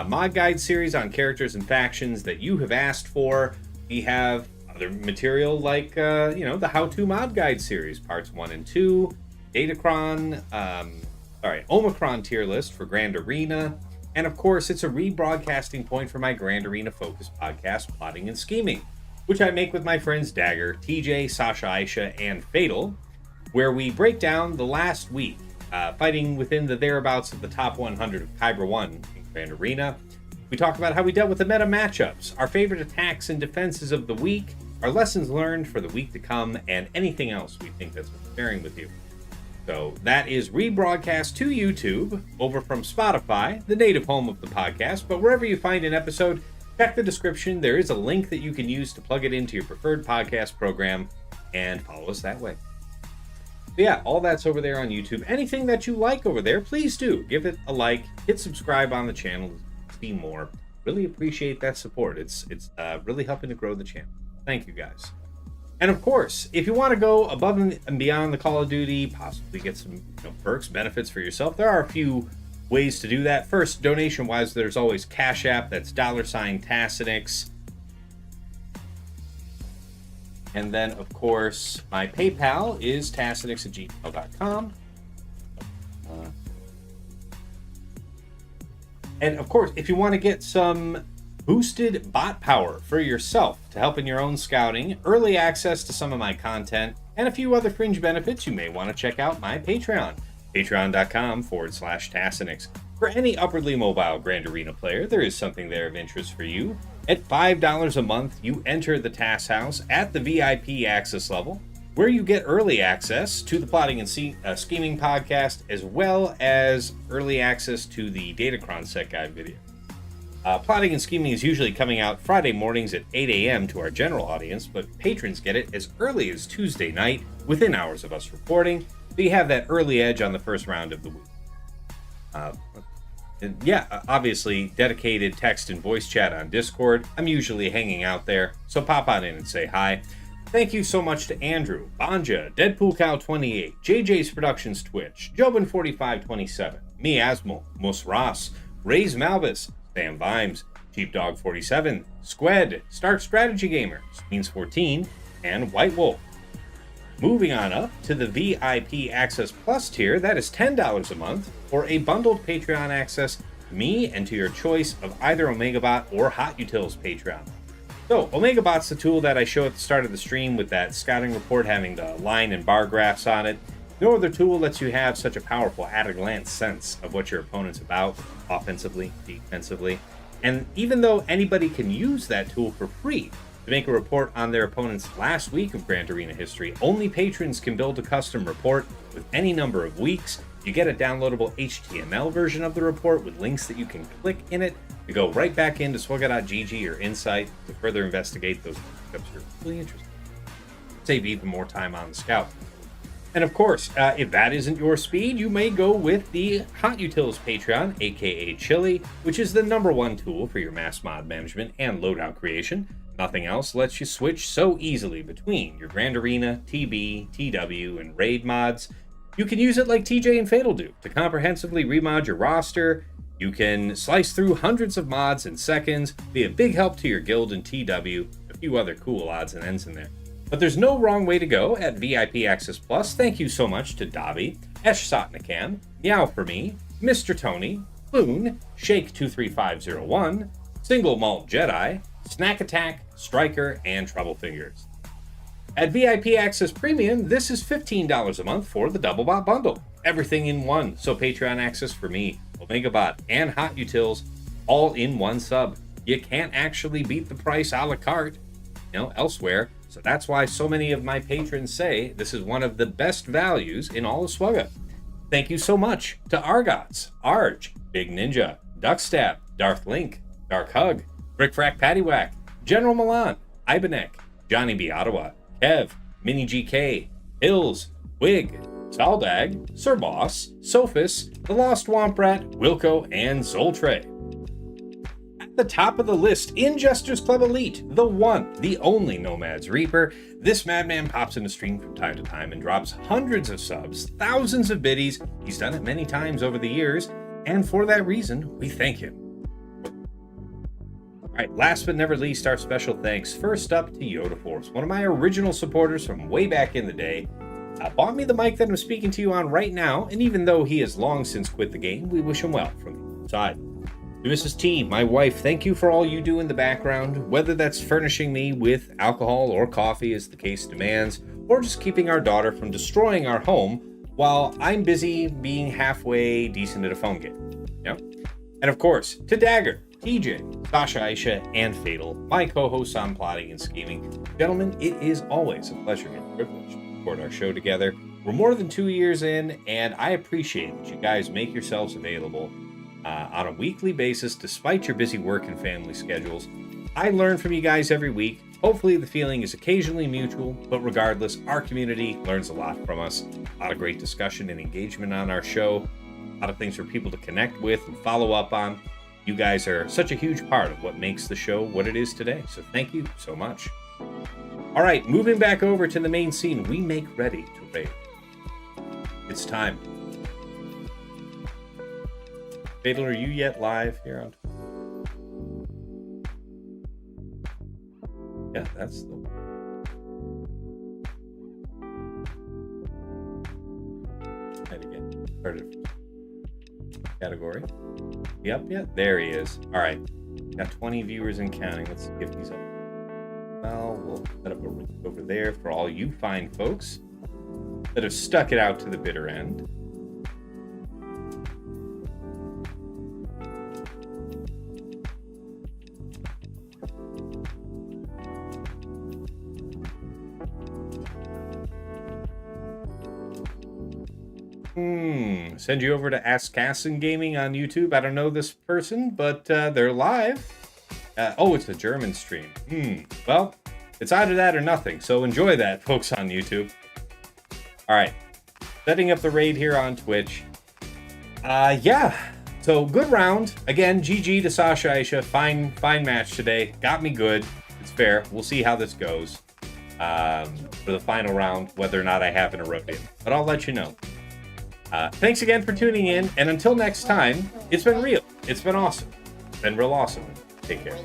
mod guide series on characters and factions that you have asked for. We have other material like, the how-to mod guide series, parts 1 and 2, Datacron, Omicron tier list for Grand Arena. And of course, it's a rebroadcasting point for my Grand Arena focused podcast, Plotting and Scheming, which I make with my friends Dagger, TJ, Sashaisha, and Fatal, where we break down the last week, fighting within the thereabouts of the top 100 of Kyber 1 in Grand Arena. We talk about how we dealt with the meta matchups, our favorite attacks and defenses of the week, our lessons learned for the week to come, and anything else we think that's worth sharing with you. So that is rebroadcast to YouTube over from Spotify, the native home of the podcast. But wherever you find an episode, check the description. There is a link that you can use to plug it into your preferred podcast program and follow us that way. So yeah, all that's over there on YouTube. Anything that you like over there, please do give it a like, hit subscribe on the channel, see more. Really appreciate that support. It's really helping to grow the channel. Thank you guys. And of course, if you want to go above and beyond the Call of Duty, possibly get some perks, benefits for yourself, there are a few ways to do that. First, donation-wise, there's always Cash App. That's $Tassinix. And then, of course, my PayPal is tassinix@gmail.com. And of course, if you want to get some boosted bot power for yourself to help in your own scouting, early access to some of my content, and a few other fringe benefits, you may want to check out my Patreon, patreon.com/Tassinix. For any upwardly mobile Grand Arena player, there is something there of interest for you. At $5 a month, you enter the TAS House at the VIP access level, where you get early access to the Plotting and Scheming podcast, as well as early access to the Datacron set guide video. Plotting and Scheming is usually coming out Friday mornings at 8 a.m. to our general audience, but patrons get it as early as Tuesday night, within hours of us recording, so you have that early edge on the first round of the week. Obviously, dedicated text and voice chat on Discord. I'm usually hanging out there, so pop on in and say hi. Thank you so much to Andrew, Banja, Deadpool Cow 28, JJ's Productions Twitch, Jobin4527, Me Asmal, Mus Ross, Raise Malvis, Sam Vimes, Sheepdog 47, Squed, Stark Strategy Gamer, Means 14, and White Wolf. Moving on up to the VIP Access Plus tier, that is $10 a month for a bundled Patreon access to me and to your choice of either OmegaBot or Hot Utils Patreon. So, OmegaBot's the tool that I show at the start of the stream with that scouting report having the line and bar graphs on it. No other tool lets you have such a powerful at-a-glance sense of what your opponent's about, offensively, defensively. And even though anybody can use that tool for free to make a report on their opponent's last week of Grand Arena history, only patrons can build a custom report with any number of weeks. You get a downloadable HTML version of the report with links that you can click in it to go right back into swugga.gg or Insight to further investigate those pickups you're really interested in. Save even more time on the scout. And of course, if that isn't your speed, you may go with the Hot Utils Patreon, aka Chili, which is the #1 tool for your mass mod management and loadout creation. Nothing else lets you switch so easily between your Grand Arena, TB, TW, and Raid mods. You can use it like TJ and Fatal do to comprehensively remod your roster. You can slice through hundreds of mods in seconds, be a big help to your guild and TW, a few other cool odds and ends in there. But there's no wrong way to go at VIP Access Plus. Thank you so much to Davi, Esh Sotnikam, Meow for Me, Mr. Tony, Boone, Shake23501, Single Malt Jedi, Snack Attack, Striker, and Trouble Fingers. At VIP Access Premium, this is $15 a month for the Double Bot Bundle. Everything in one, so Patreon access for me, OmegaBot, and Hot Utils, all in one sub. You can't actually beat the price a la carte, elsewhere. So that's why so many of my patrons say this is one of the best values in all of Swugga. Thank you so much to Argots, Arj, Big Ninja, Duckstab, Darth Link, Dark Hug, Brick Frack Paddywhack, General Milan, Ibenek, Johnny B. Ottawa, Kev, Mini GK, Hills, Wig, Saldag, Sir Boss, Sophis, The Lost Womp Rat, Wilco, and Zoltre. At the top of the list, Injesters Club Elite, the one, the only Nomad's Reaper. This madman pops in the stream from time to time and drops hundreds of subs, thousands of biddies. He's done it many times over the years, and for that reason, we thank him. All right, last but never least, our special thanks. First up to Yoda Force, one of my original supporters from way back in the day. Bought me the mic that I'm speaking to you on right now, and even though he has long since quit the game, we wish him well from the inside. To Mrs. T, my wife, thank you for all you do in the background, whether that's furnishing me with alcohol or coffee as the case demands, or just keeping our daughter from destroying our home while I'm busy being halfway decent at a phone game. Yep. And of course, to Dagger, TJ, Sashaisha, and Fatal, my co-hosts on Plotting and Scheming. Gentlemen, it is always a pleasure and a privilege to record our show together. We're more than 2 years in, and I appreciate that you guys make yourselves available on a weekly basis despite your busy work and family schedules. I learn from you guys every week. Hopefully the feeling is occasionally mutual, but regardless, our community learns a lot from us. A lot of great discussion and engagement on our show. A lot of things for people to connect with and follow up on. You guys are such a huge part of what makes the show what it is today, so thank you so much. All right, moving back over to the main scene, we make ready to raid. It's time. Fatal, are you yet live here on? Yeah, that's the one. Right again. Started category. Yep, there he is. All right. Got 20 viewers and counting. Let's give these up. Well, we'll set up a link over there for all you fine folks that have stuck it out to the bitter end. Send you over to Ask Cassin Gaming on YouTube. I don't know this person, but they're live. Oh, it's a German stream. Well, it's either that or nothing, so enjoy that, folks on YouTube. All right, setting up the raid here on Twitch. Yeah, so good round. Again, GG to Sashaisha. Fine match today. Got me good. It's fair. We'll see how this goes for the final round, whether or not I have an Erodian. But I'll let you know. Thanks again for tuning in, and until next time, it's been real. It's been awesome. It's been real awesome. Take care.